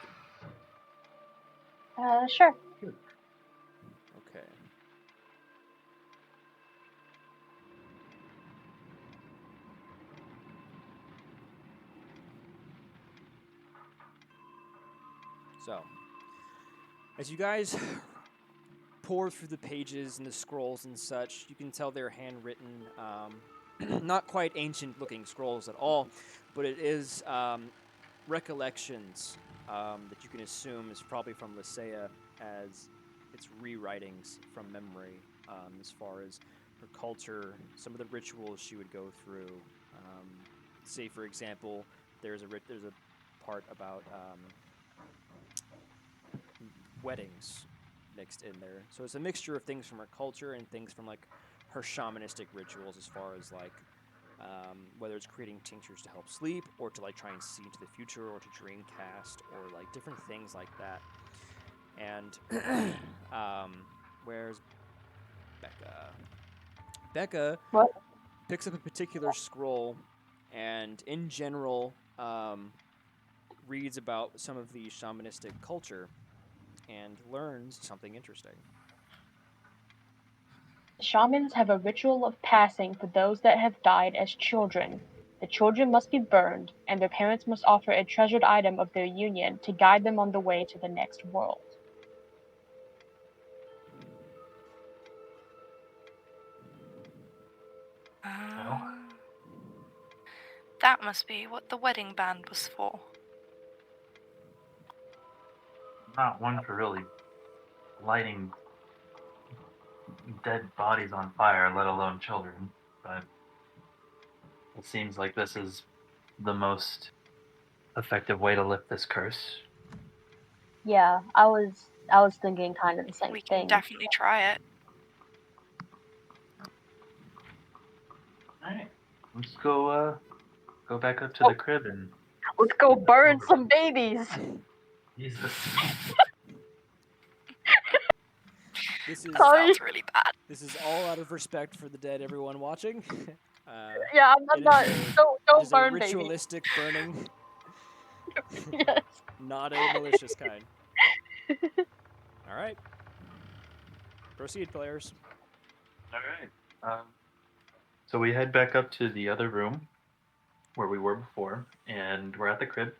Sure. Okay. So, as you guys pour through the pages and the scrolls and such, you can tell they're handwritten, not quite ancient-looking scrolls at all, but it is recollections that you can assume is probably from Lysea, as it's rewritings from memory as far as her culture, some of the rituals she would go through. Say, for example, there's a part about weddings mixed in there. So it's a mixture of things from her culture and things from like her shamanistic rituals, as far as like whether it's creating tinctures to help sleep, or to like try and see into the future, or to dream cast, or like different things like that. And where's Becca? Becca What? picks up a particular scroll, and in general reads about some of the shamanistic culture, and learns something interesting. Shamans have a ritual of passing for those that have died as children. The children must be burned, and their parents must offer a treasured item of their union to guide them on the way to the next world. That must be what the wedding band was for. Not one for really lighting dead bodies on fire, let alone children. But it seems like this is the most effective way to lift this curse. Yeah, I was thinking kind of the same We can thing. definitely try it. Alright. Let's go back up to the crib and Let's go burn some babies. Jesus. This is Sorry. Sounds really bad. this is all out of respect for the dead, everyone watching. Yeah, It not is a- don't it is a burn babies. ritualistic burning, Yes. not a malicious kind. All right. Proceed, players. Alright. So we head back up to the other room where we were before, and we're at the crib.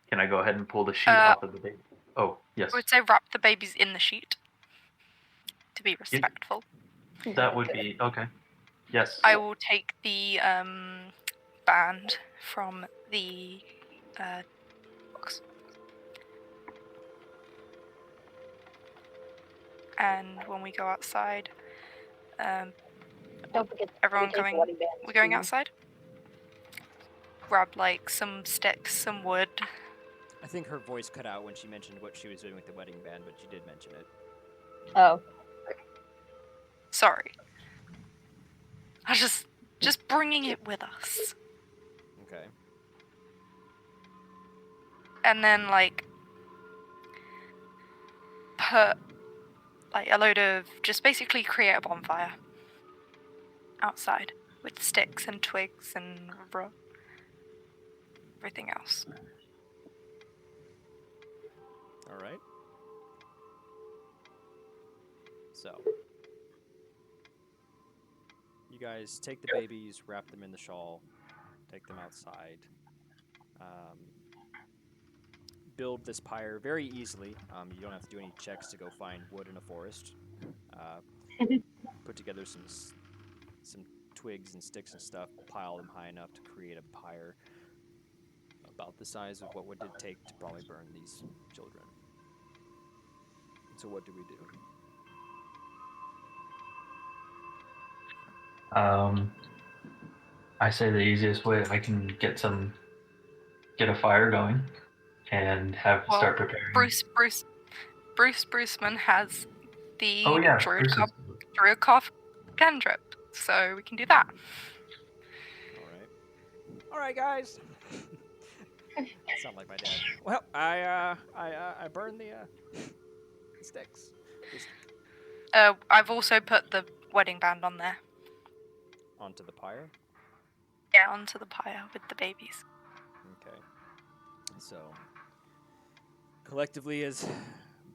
Can I go ahead and pull the sheet off of the baby? Oh, yes. I would say wrap the babies in the sheet to be respectful. That would be okay. Yes. I will take the band from the box. And when we go outside, Don't forget. everyone to take the going? wedding bands, We're going too. outside. Grab like some sticks, some wood. I think her voice cut out when she mentioned what she was doing with the wedding band, but she did mention it. Oh, Sorry. I just bringing it with us. Okay. And then like put like a load of just basically create a bonfire outside with sticks and twigs and everything else. All right. So, you guys take the babies, wrap them in the shawl, take them outside, build this pyre very easily. You don't have to do any checks to go find wood in a forest. Put together some twigs and sticks and stuff, pile them high enough to create a pyre about the size of what would it take to probably burn these children. So what do we do? I say the easiest way I can get a fire going and Well, start preparing. Bruceman has the Oh yeah, Druidcough cantrip, so we can do that. All right, guys. Sound like my dad. Well, I burned the sticks. I've also put the wedding band on there. Onto the pyre. Yeah, onto the pyre with the babies. Okay. So, collectively, as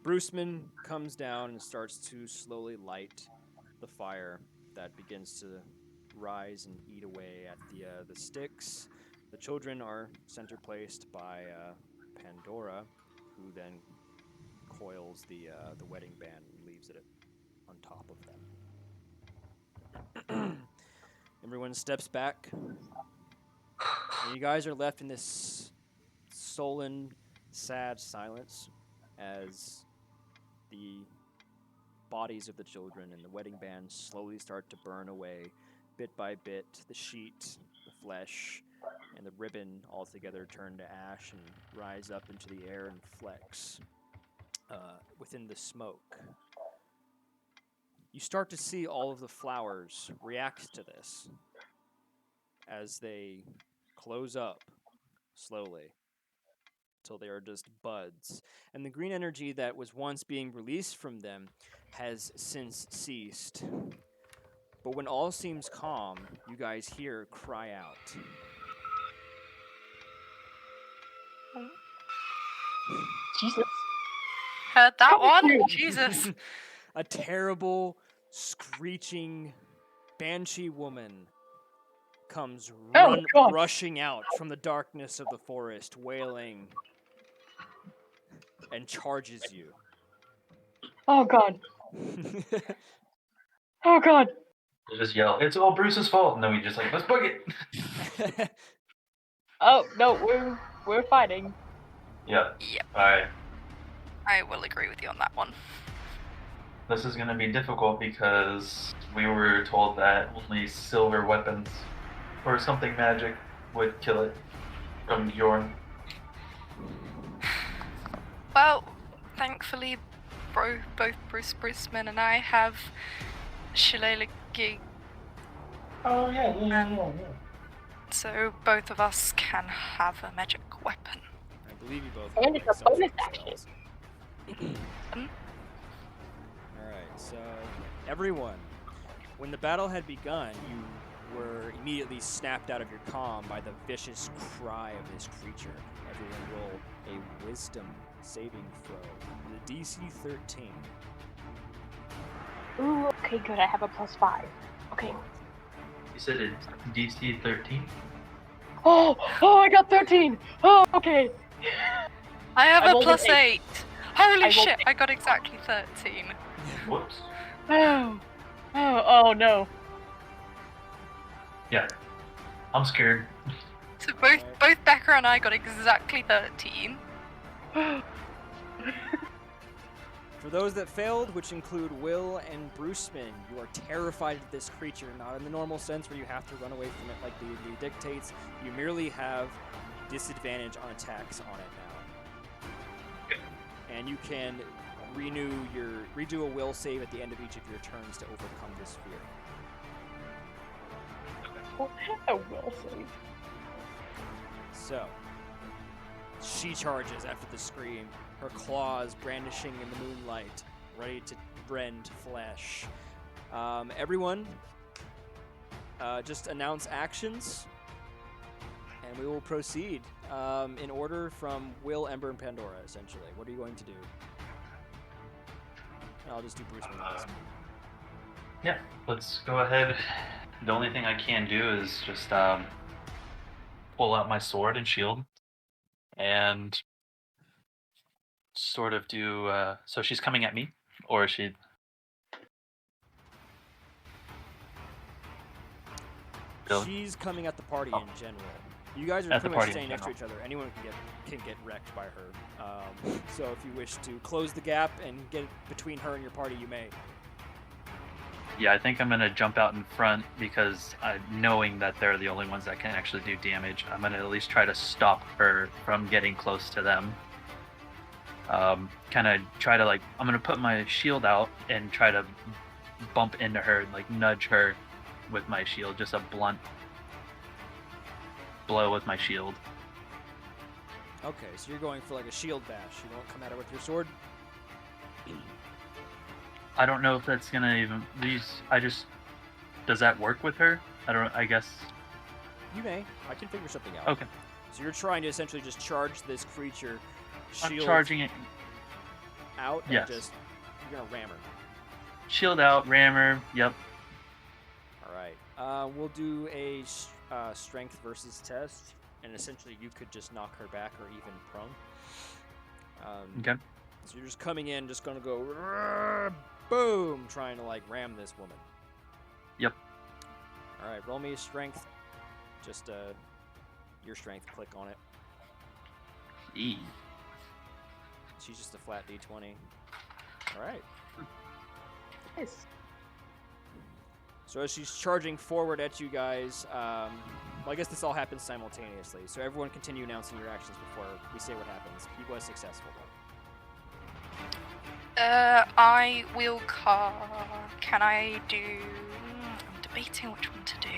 Bruceman comes down and starts to slowly light the fire that begins to rise and eat away at the sticks, the children are center placed by Pandora, who then coils the wedding band and leaves it on top of them. Everyone steps back, and you guys are left in this sullen, sad silence as the bodies of the children and the wedding band slowly start to burn away, bit by bit. The sheet, the flesh, and the ribbon all together turn to ash and rise up into the air and flex within the smoke. You start to see all of the flowers react to this as they close up slowly till they are just buds. And the green energy that was once being released from them has since ceased. But when all seems calm, you guys hear cry out. Jesus. Heard that one? Oh. Jesus. A terrible, screeching banshee woman comes rushing out from the darkness of the forest, wailing, and charges you. Oh god. Oh god. We'll just yell, "It's all Bruce's fault!" And then we just like, let's book it. Oh no, we're fighting. Yeah. Yep. All right. I will agree with you on that one. This is gonna be difficult because we were told that only silver weapons or something magic would kill it from Bjorn. Well, thankfully, both Bruce Bruceman and I have Shillelagh. Oh yeah. So both of us can have a magic weapon. I believe you both. And it's a bonus action. Alright, so everyone, when the battle had begun, you were immediately snapped out of your calm by the vicious cry of this creature. Everyone roll a wisdom saving throw. The DC 13. Ooh, okay, good. I have a +5. Okay. You said it's DC 13? Oh, I got 13. Oh, okay. I have I a rolled an +8. Holy I rolled shit, an I got exactly 13. Whoops. Oh no. Yeah. I'm scared. So both Becca and I got exactly 13. For those that failed, which include Will and Bruceman, you are terrified of this creature, not in the normal sense where you have to run away from it like the D&D dictates. You merely have disadvantage on attacks on it now. And you can redo a will save at the end of each of your turns to overcome this fear. A will save. So, she charges after the scream, her claws brandishing in the moonlight, ready to rend flesh. Everyone, just announce actions, and we will proceed in order from Will, Ember, and Pandora, essentially. What are you going to do? I'll just do Bruce first. Yeah, let's go ahead. The only thing I can do is just pull out my sword and shield and sort of do. So she's coming at me, or is she? Bill? She's coming at the party in general. You guys are At the pretty much party in staying next to each other. Anyone can get wrecked by her. So if you wish to close the gap and get between her and your party, you may. Yeah, I think I'm gonna jump out in front because knowing that they're the only ones that can actually do damage, I'm gonna at least try to stop her from getting close to them. Kind of try to I'm gonna put my shield out and try to bump into her and nudge her with my shield, just a blunt blow with my shield. Okay, so you're going for a shield bash. You won't come at her with your sword? I don't know if that's gonna even does that work with her? I guess. You may. I can figure something out. Okay. So you're trying to essentially just charge this creature, I'm shield charging it. out, Yes. and you're gonna ram her. Shield out, rammer. Yep. All right. We'll do a strength versus test, and essentially you could just knock her back or even prone. Okay. So you're just coming in, just gonna go boom, trying to ram this woman. Yep. All right, roll me a strength. Just your strength. Click on it. E. She's just a flat D20. All right. Nice. So as she's charging forward at you guys, well, I guess this all happens simultaneously. So everyone continue announcing your actions before we say what happens. He was successful, though. I will can I do... I'm debating which one to do.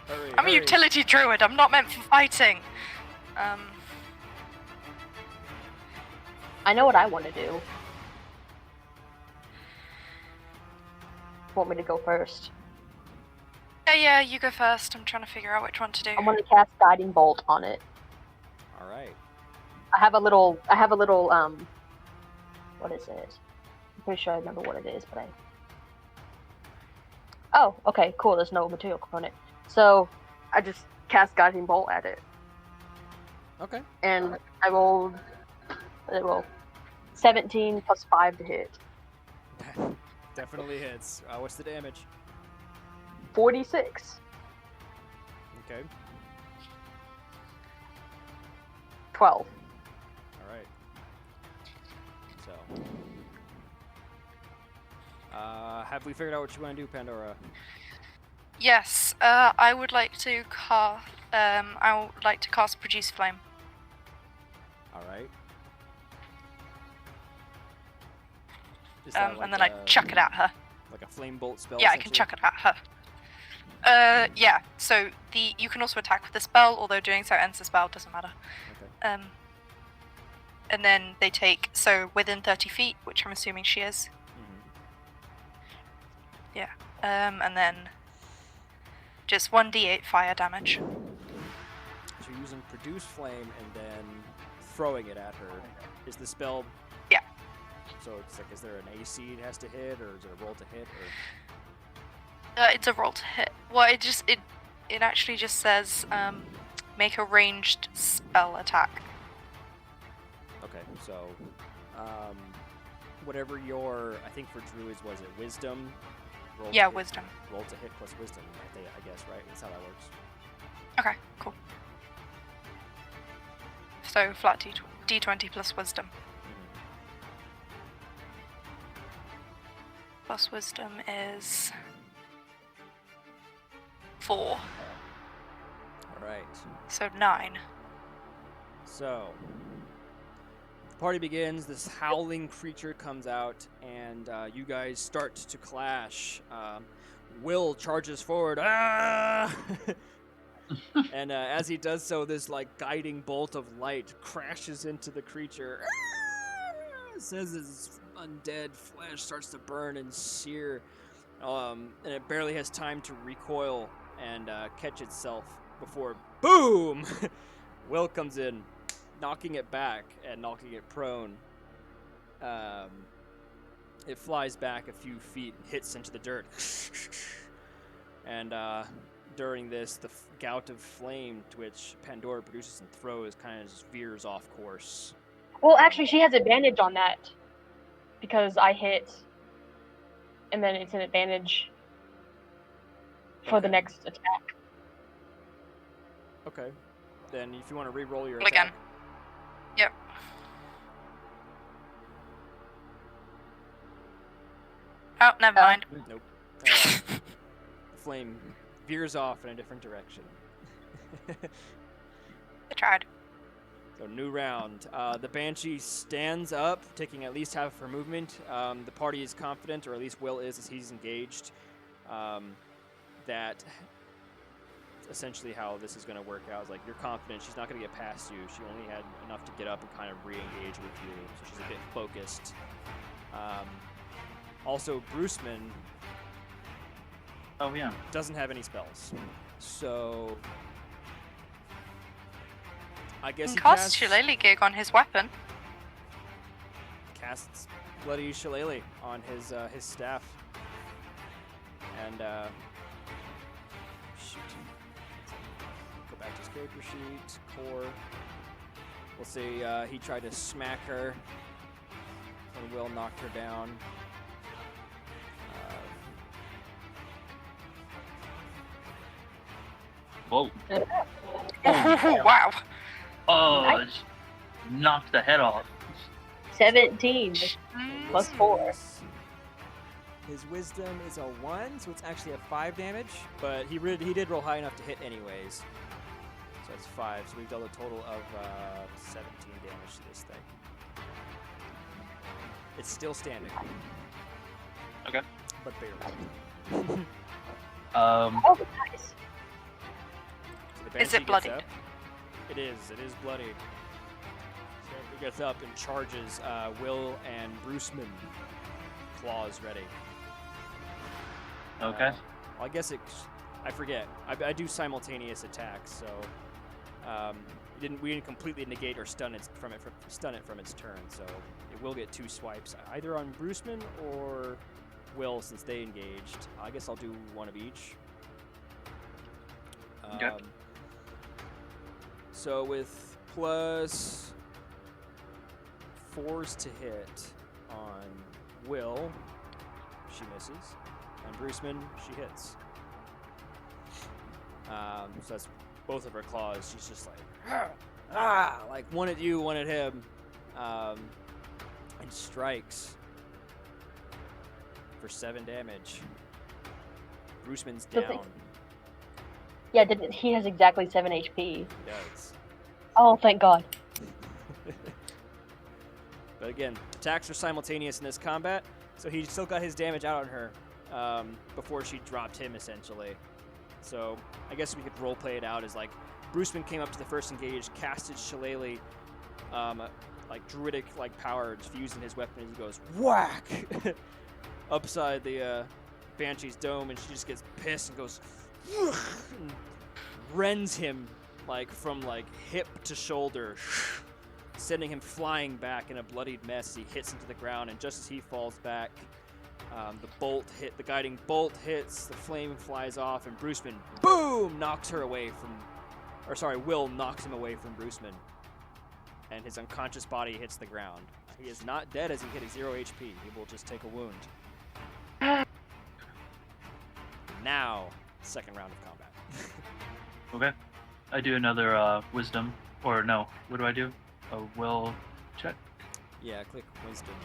Hurry, I'm a hurry. utility druid, I'm not meant for fighting. I know what I want to do. Want me to go first? Yeah, you go first. I'm trying to figure out which one to do. I want to cast Guiding Bolt on it. All right. I have a little, what is it? I'm pretty sure I remember what it is, but Oh, okay, cool, there's no material component. So, I just cast Guiding Bolt at it. Okay. And I rolled, 17 plus 5 to hit. Definitely hits. What's the damage? 46. Okay. 12. All right. So, have we figured out what you want to do, Pandora? Yes, I would like to cast Produce Flame. All right. Is that And then I chuck it at her. Like a flame bolt spell? Yeah, I can chuck it at her. Yeah. So you can also attack with the spell, although doing so ends the spell, doesn't matter. Okay. And then they take within 30 feet, which I'm assuming she is. Mm-hmm. Yeah. And then just 1d8 fire damage. So you're using Produce Flame and then throwing it at her. Is the spell? Yeah. So it's is there an AC it has to hit, or is it a roll to hit, or? It's a roll to hit. Well, it actually just says make a ranged spell attack. Okay. So, whatever your, I think for druids, was it wisdom? Roll to Yeah, hit- wisdom. Roll to hit plus wisdom, I guess, right? That's how that works. Okay, cool. So flat D20 plus wisdom. Mhm. Plus wisdom is 4. All right. So 9. So, the party begins. This howling creature comes out, and you guys start to clash. Will charges forward. Ah! And as he does so, this like guiding bolt of light crashes into the creature. Ah! Says his undead flesh starts to burn and sear, and it barely has time to recoil and catch itself before boom! Will comes in, knocking it back and knocking it prone. It flies back a few feet, hits into the dirt, and during this, the gout of flame to which Pandora produces and throws kind of just veers off course. Well, actually, she has advantage on that because I hit, and then it's an advantage for the Okay. next attack. Okay. Then if you want to re-roll your Roll again. attack. Yep. Oh, never mind. Nope. The flame veers off in a different direction. I tried. So new round. The Banshee stands up, taking at least half of her movement. The party is confident, or at least Will is, as he's engaged, that essentially how this is going to work out is like you're confident she's not going to get past you. She only had enough to get up and kind of re-engage with you, so she's a bit focused. Also, Bruceman Oh yeah. doesn't have any spells, so I guess he Cast Shillelagh Gig on his weapon. casts Bloody Shillelagh on his staff, and shoot. Go back to his character sheet. Core. We'll see. He tried to smack her, and Will knocked her down. Whoa. Oh, wow. Oh, Nice. it's knocked the head off. 17 plus 4. His wisdom is a 1, so it's actually a 5 damage, but he did roll high enough to hit anyways. So it's 5, so we've dealt a total of 17 damage to this thing. It's still standing. Okay. But barely. Um, Oh, nice. So the Is Banshee it gets bloodied? up. It is bloodied. So he gets up and charges Will and Bruceman. Claws ready. okay. Well, I guess I forget. I do simultaneous attacks, so we didn't completely negate or stun it from its turn. So it will get 2 swipes, either on Bruceman or Will, since they engaged. I guess I'll do one of each. Okay. So with plus 4s to hit on Will, she misses. And Bruceman, she hits. So that's both of her claws. She's just like, like one at you, one at him, and strikes for 7 damage. Bruceman's So down. Yeah, he has exactly 7 HP. He does. Oh, thank God. But again, attacks are simultaneous in this combat, so he still got his damage out on her before she dropped him, essentially. So I guess we could roleplay it out as like Bruceman came up to the first engage, casted Shillelagh, like druidic like power, just using his weapon, and he goes whack upside the Banshee's dome, and she just gets pissed and goes and rends him like from like hip to shoulder, sending him flying back in a bloodied mess as he hits into the ground. And just as he falls back, the guiding bolt hits, the flame flies off, and Bruceman, boom, knocks her away from, or sorry, Will knocks him away from Bruceman. and his unconscious body hits the ground. He is not dead as he hit a 0 HP. He will just take a wound. Now, second round of combat. Okay. I do another wisdom, or no, what do I do? A will check? Yeah, click wisdom.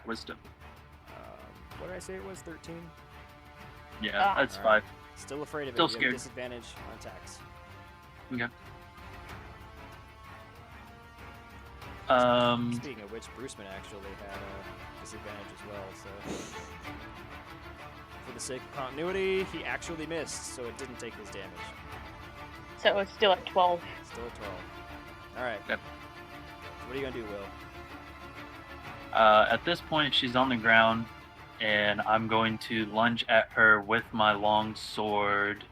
Wisdom. What did I say it was? 13? Yeah, that's Alright. 5. Still afraid of Still it. You have scared. disadvantage on attacks. Okay. Speaking of which, Bruceman actually had a disadvantage as well, so... For the sake of continuity, he actually missed, so it didn't take his damage. So it's still at 12. Still at 12. Alright. Yep. So what are you gonna do, Will? At this point, she's on the ground, and I'm going to lunge at her with my long sword.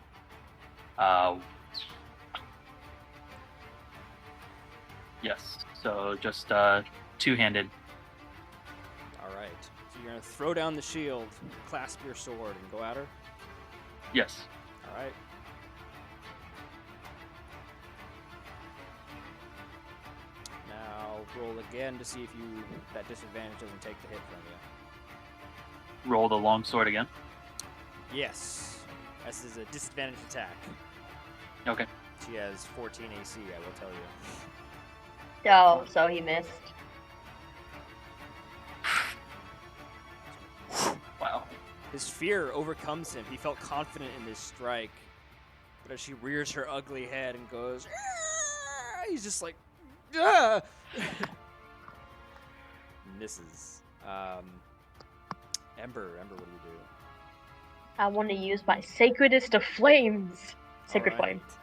Yes, so just two-handed. Alright. So you're gonna throw down the shield, clasp your sword, and go at her? Yes. Alright. Now roll again to see if that disadvantage doesn't take the hit from you. Roll the long sword again. Yes. This is a disadvantage attack. Okay. She has 14 AC, I will tell you. Oh, so he missed. Wow. His fear overcomes him. He felt confident in this strike. But as she rears her ugly head and goes, "Aah!" He's just like, "Ah!" Misses. Ember, what do you do? I want to use my Sacredest of Flames. Sacred Alright. Flame.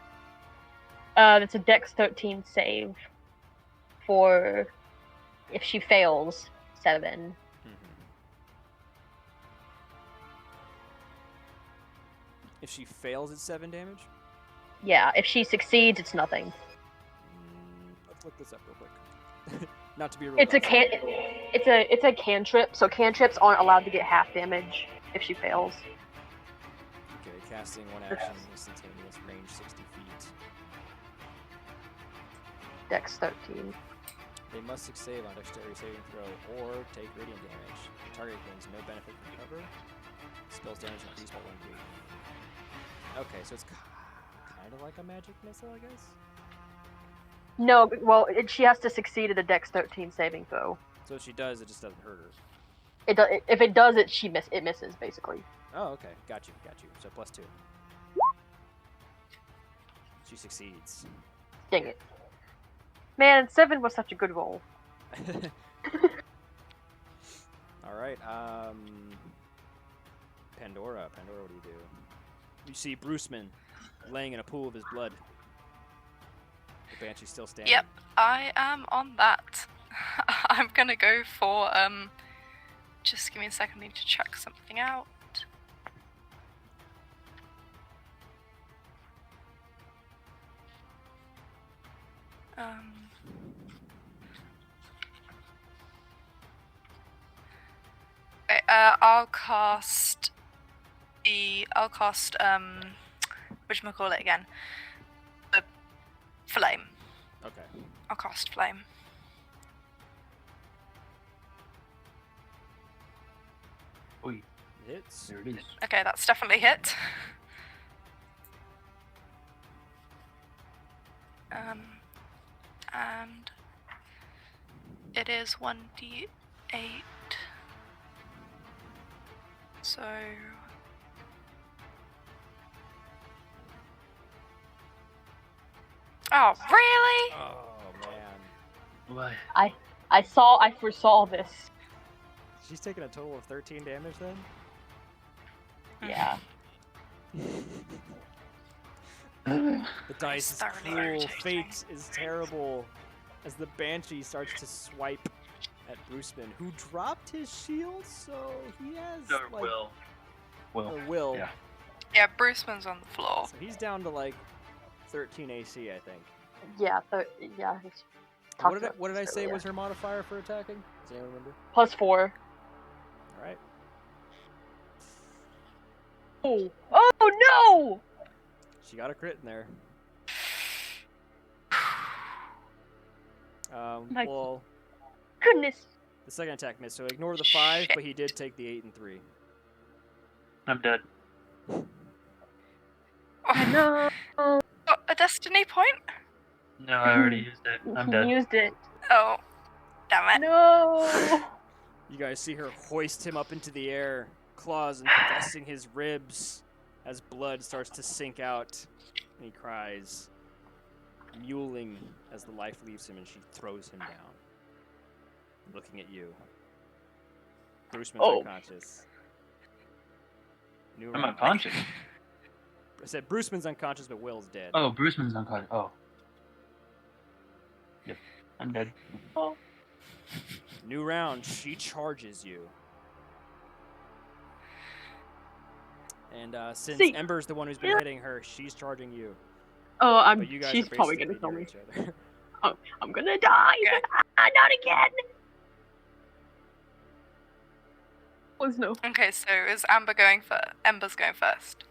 That's a Dex 13 save. For if she fails, 7. If she fails, it's 7 damage? Yeah, if she succeeds, it's nothing. Let's look this up real quick. Not to be a It's a robot. it's a cantrip, so cantrips aren't allowed to get half damage if she fails. Okay, casting one action, instantaneous, range 60 feet. Dex 13. They must succeed on dexterity saving throw or take radiant damage. The target gains no benefit from cover. Spells damage increased by 1d. Okay, so it's kind of like a magic missile, I guess? No, well, she has to succeed at a Dex 13 saving throw. So if she does, it just doesn't hurt her. If it does, it misses basically. Oh, okay. Got you. So +2. She succeeds. Dang it. Man, 7 was such a good roll. Alright, Pandora, what do you do? You see Bruceman laying in a pool of his blood. The Banshee's still standing. Yep, I am on that. I'm gonna go for, just give me a second, I need to check something out. Okay, I'll cast whatchamacallit again? The flame. Okay. I'll cast flame. Oi, It hits. there it is. Okay, that's definitely hit. And it is 1d8. So oh, really? Oh, man. What? I foresaw this. She's taking a total of 13 damage then? Yeah. The dice is thoroughly cruel. irritating. Fate is terrible. As the Banshee starts to swipe at Bruceman, who dropped his shield, so he has like, Will. or Will. Yeah. Yeah, Bruceman's on the floor. So he's down to like 13 AC, I think. Yeah, yeah. What did I say was her modifier for attacking? Does anyone remember? +4. All right. Oh no! She got a crit in there. My- Well, Goodness. the second attack missed, so ignore the 5, Shit. but he did take the 8 and 3. I'm dead. No. Got a destiny point? No, I already used it. I'm He dead. used it. Oh, damn it. No. You guys see her hoist him up into the air, claws infesting his ribs as blood starts to sink out, and he cries, mewling as the life leaves him, and she throws him down, looking at you. Bruceman's Oh. unconscious. New I'm round. unconscious. I said Bruceman's unconscious, but Will's dead. Oh, Bruceman's unconscious. Oh. Yep, I'm dead. New round. She charges you. And since See. Ember's the one who's been hitting her, she's charging you. Oh, But you guys she's are probably basically gonna kill near me. each other. I'm gonna die. Okay. Not again. Was no. Okay, so is Amber going first? Ember's going first.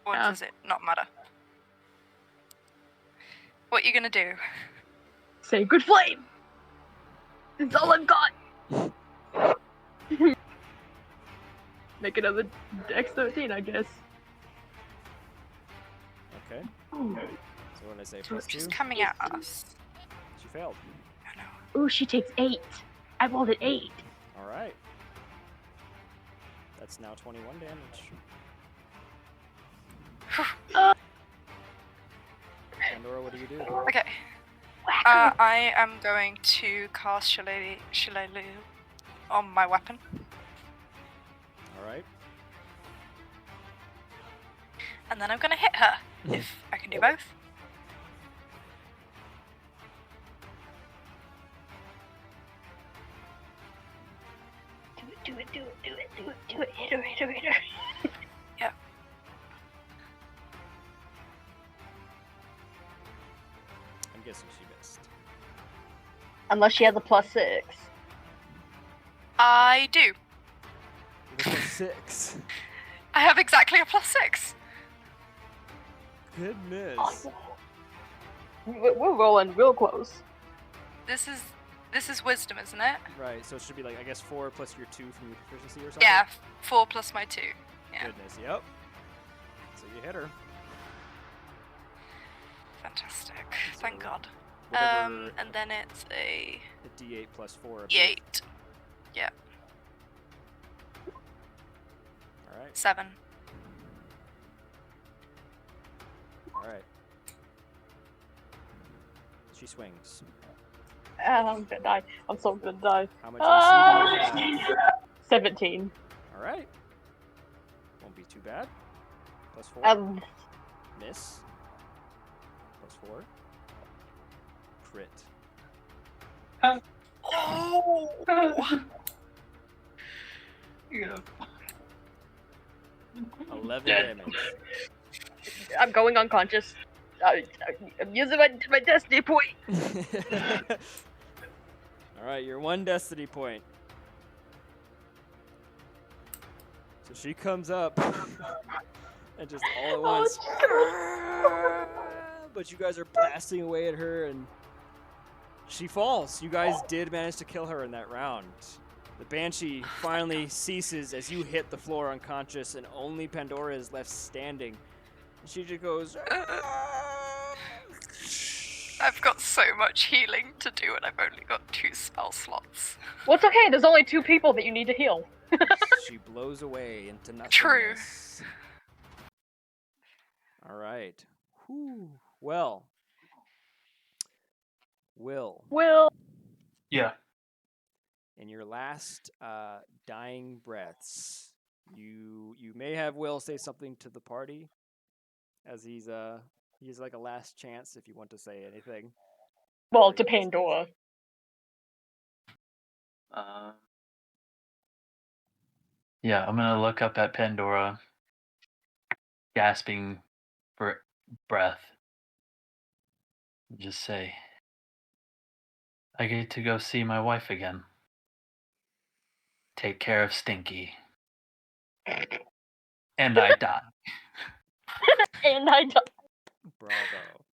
Or Yeah. does it not matter? What you gonna do? Say good flame. That's all I've got. Make another Dex 13, I guess. Okay. So what did I say? Plus 2? She's coming at us. She failed. I know. Ooh, she takes 8. I rolled an 8. All right. That's now 21 damage. Pandora, what do you do? Okay. Whack her. I am going to cast Shillelagh on my weapon. All right. And then I'm gonna hit her, if I can do both. Do it. Hit her. I'm guessing she missed. Unless she has a +6. I do. With a plus 6. I have exactly a +6. Good miss. Awesome. We're rolling real close. This is wisdom, isn't it? Right, so it should be like, I guess 4 plus your 2 from your proficiency or something? Yeah, 4 plus my 2. Yeah. Goodness, yep. So you hit her. Fantastic. Thank So, God. whatever- And then it's a A D8 plus 4. 8. Alright, 7. alright. She swings. I'm gonna die. I'm so gonna die. How much AC do you have? 17. Alright. Won't be too bad. Plus 4. Miss. Plus 4. Crit. Oh! Yeah. 11 Dead. damage. I'm going unconscious. I'm using my destiny point. Alright, you're 1 destiny point. So she comes up and just all at once. But you guys are blasting away at her and she falls. You guys did manage to kill her in that round. The Banshee finally ceases as you hit the floor unconscious and only Pandora is left standing. And she just goes. I've got so much healing to do and I've only got 2 spell slots. Well, it's okay. There's only 2 people that you need to heal. She blows away into nothing. True. All right. Whew. Well. Will, Will. Yeah. in your last dying breaths, you may have Will say something to the party, as he's like a last chance if you want to say anything. Well, to Pandora. Yeah, I'm gonna look up at Pandora, gasping for breath. And just say, I get to go see my wife again. Take care of Stinky. And I die. And I died. Bravo.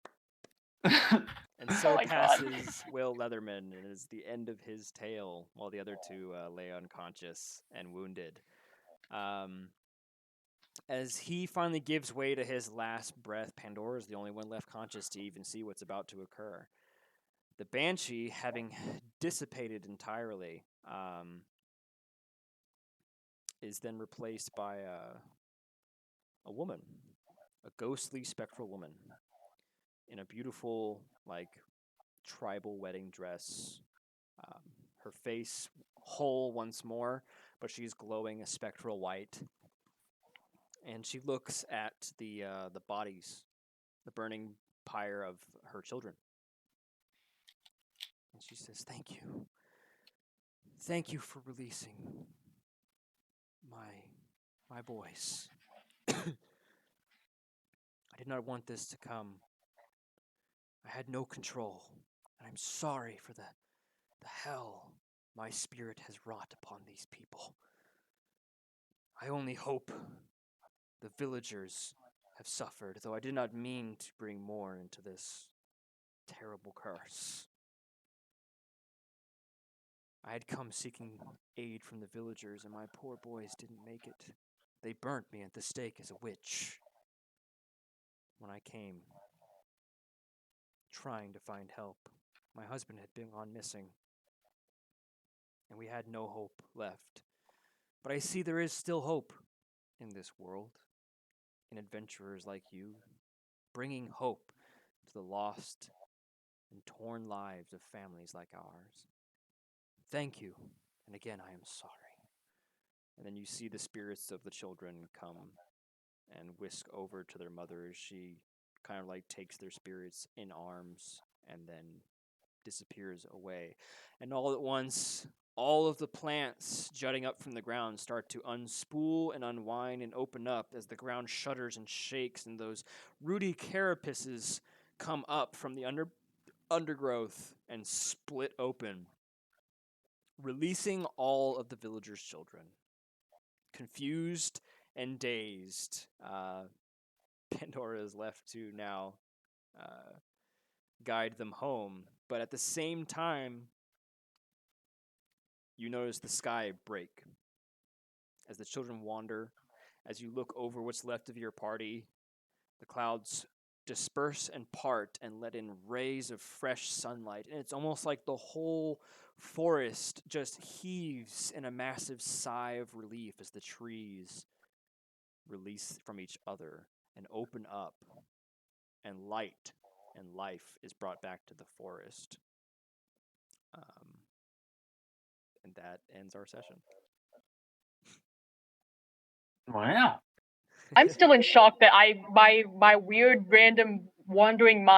And so my God. passes Will Leatherman, and it is the end of his tale, while the other two lay unconscious and wounded. As he finally gives way to his last breath, Pandora is the only one left conscious to even see what's about to occur. The Banshee, having dissipated entirely, is then replaced by a woman, a ghostly, spectral woman, in a beautiful, like, tribal wedding dress. Her face whole once more, but she's glowing a spectral white. And she looks at the bodies, the burning pyre of her children. And she says, "Thank you. Thank you for releasing my boys. I did not want this to come. I had no control, and I'm sorry for the hell my spirit has wrought upon these people. I only hope the villagers have suffered, though I did not mean to bring more into this terrible curse. I had come seeking aid from the villagers, and my poor boys didn't make it. They burnt me at the stake as a witch. When I came, trying to find help, my husband had been gone missing, and we had no hope left. But I see there is still hope in this world, in adventurers like you, bringing hope to the lost and torn lives of families like ours. Thank you, and again, I am sorry." And then you see the spirits of the children come and whisk over to their mother as she kind of like takes their spirits in arms and then disappears away. And all at once, all of the plants jutting up from the ground start to unspool and unwind and open up as the ground shudders and shakes, and those rooty carapaces come up from the undergrowth and split open, releasing all of the villagers' children. Confused and dazed, Pandora is left to now guide them home. But at the same time, you notice the sky break as the children wander. As you look over what's left of your party, the clouds disperse and part and let in rays of fresh sunlight. And it's almost like the whole forest just heaves in a massive sigh of relief as the trees release from each other and open up, and light and life is brought back to the forest. And that ends our session. Wow. I'm still in shock that my weird random wandering mind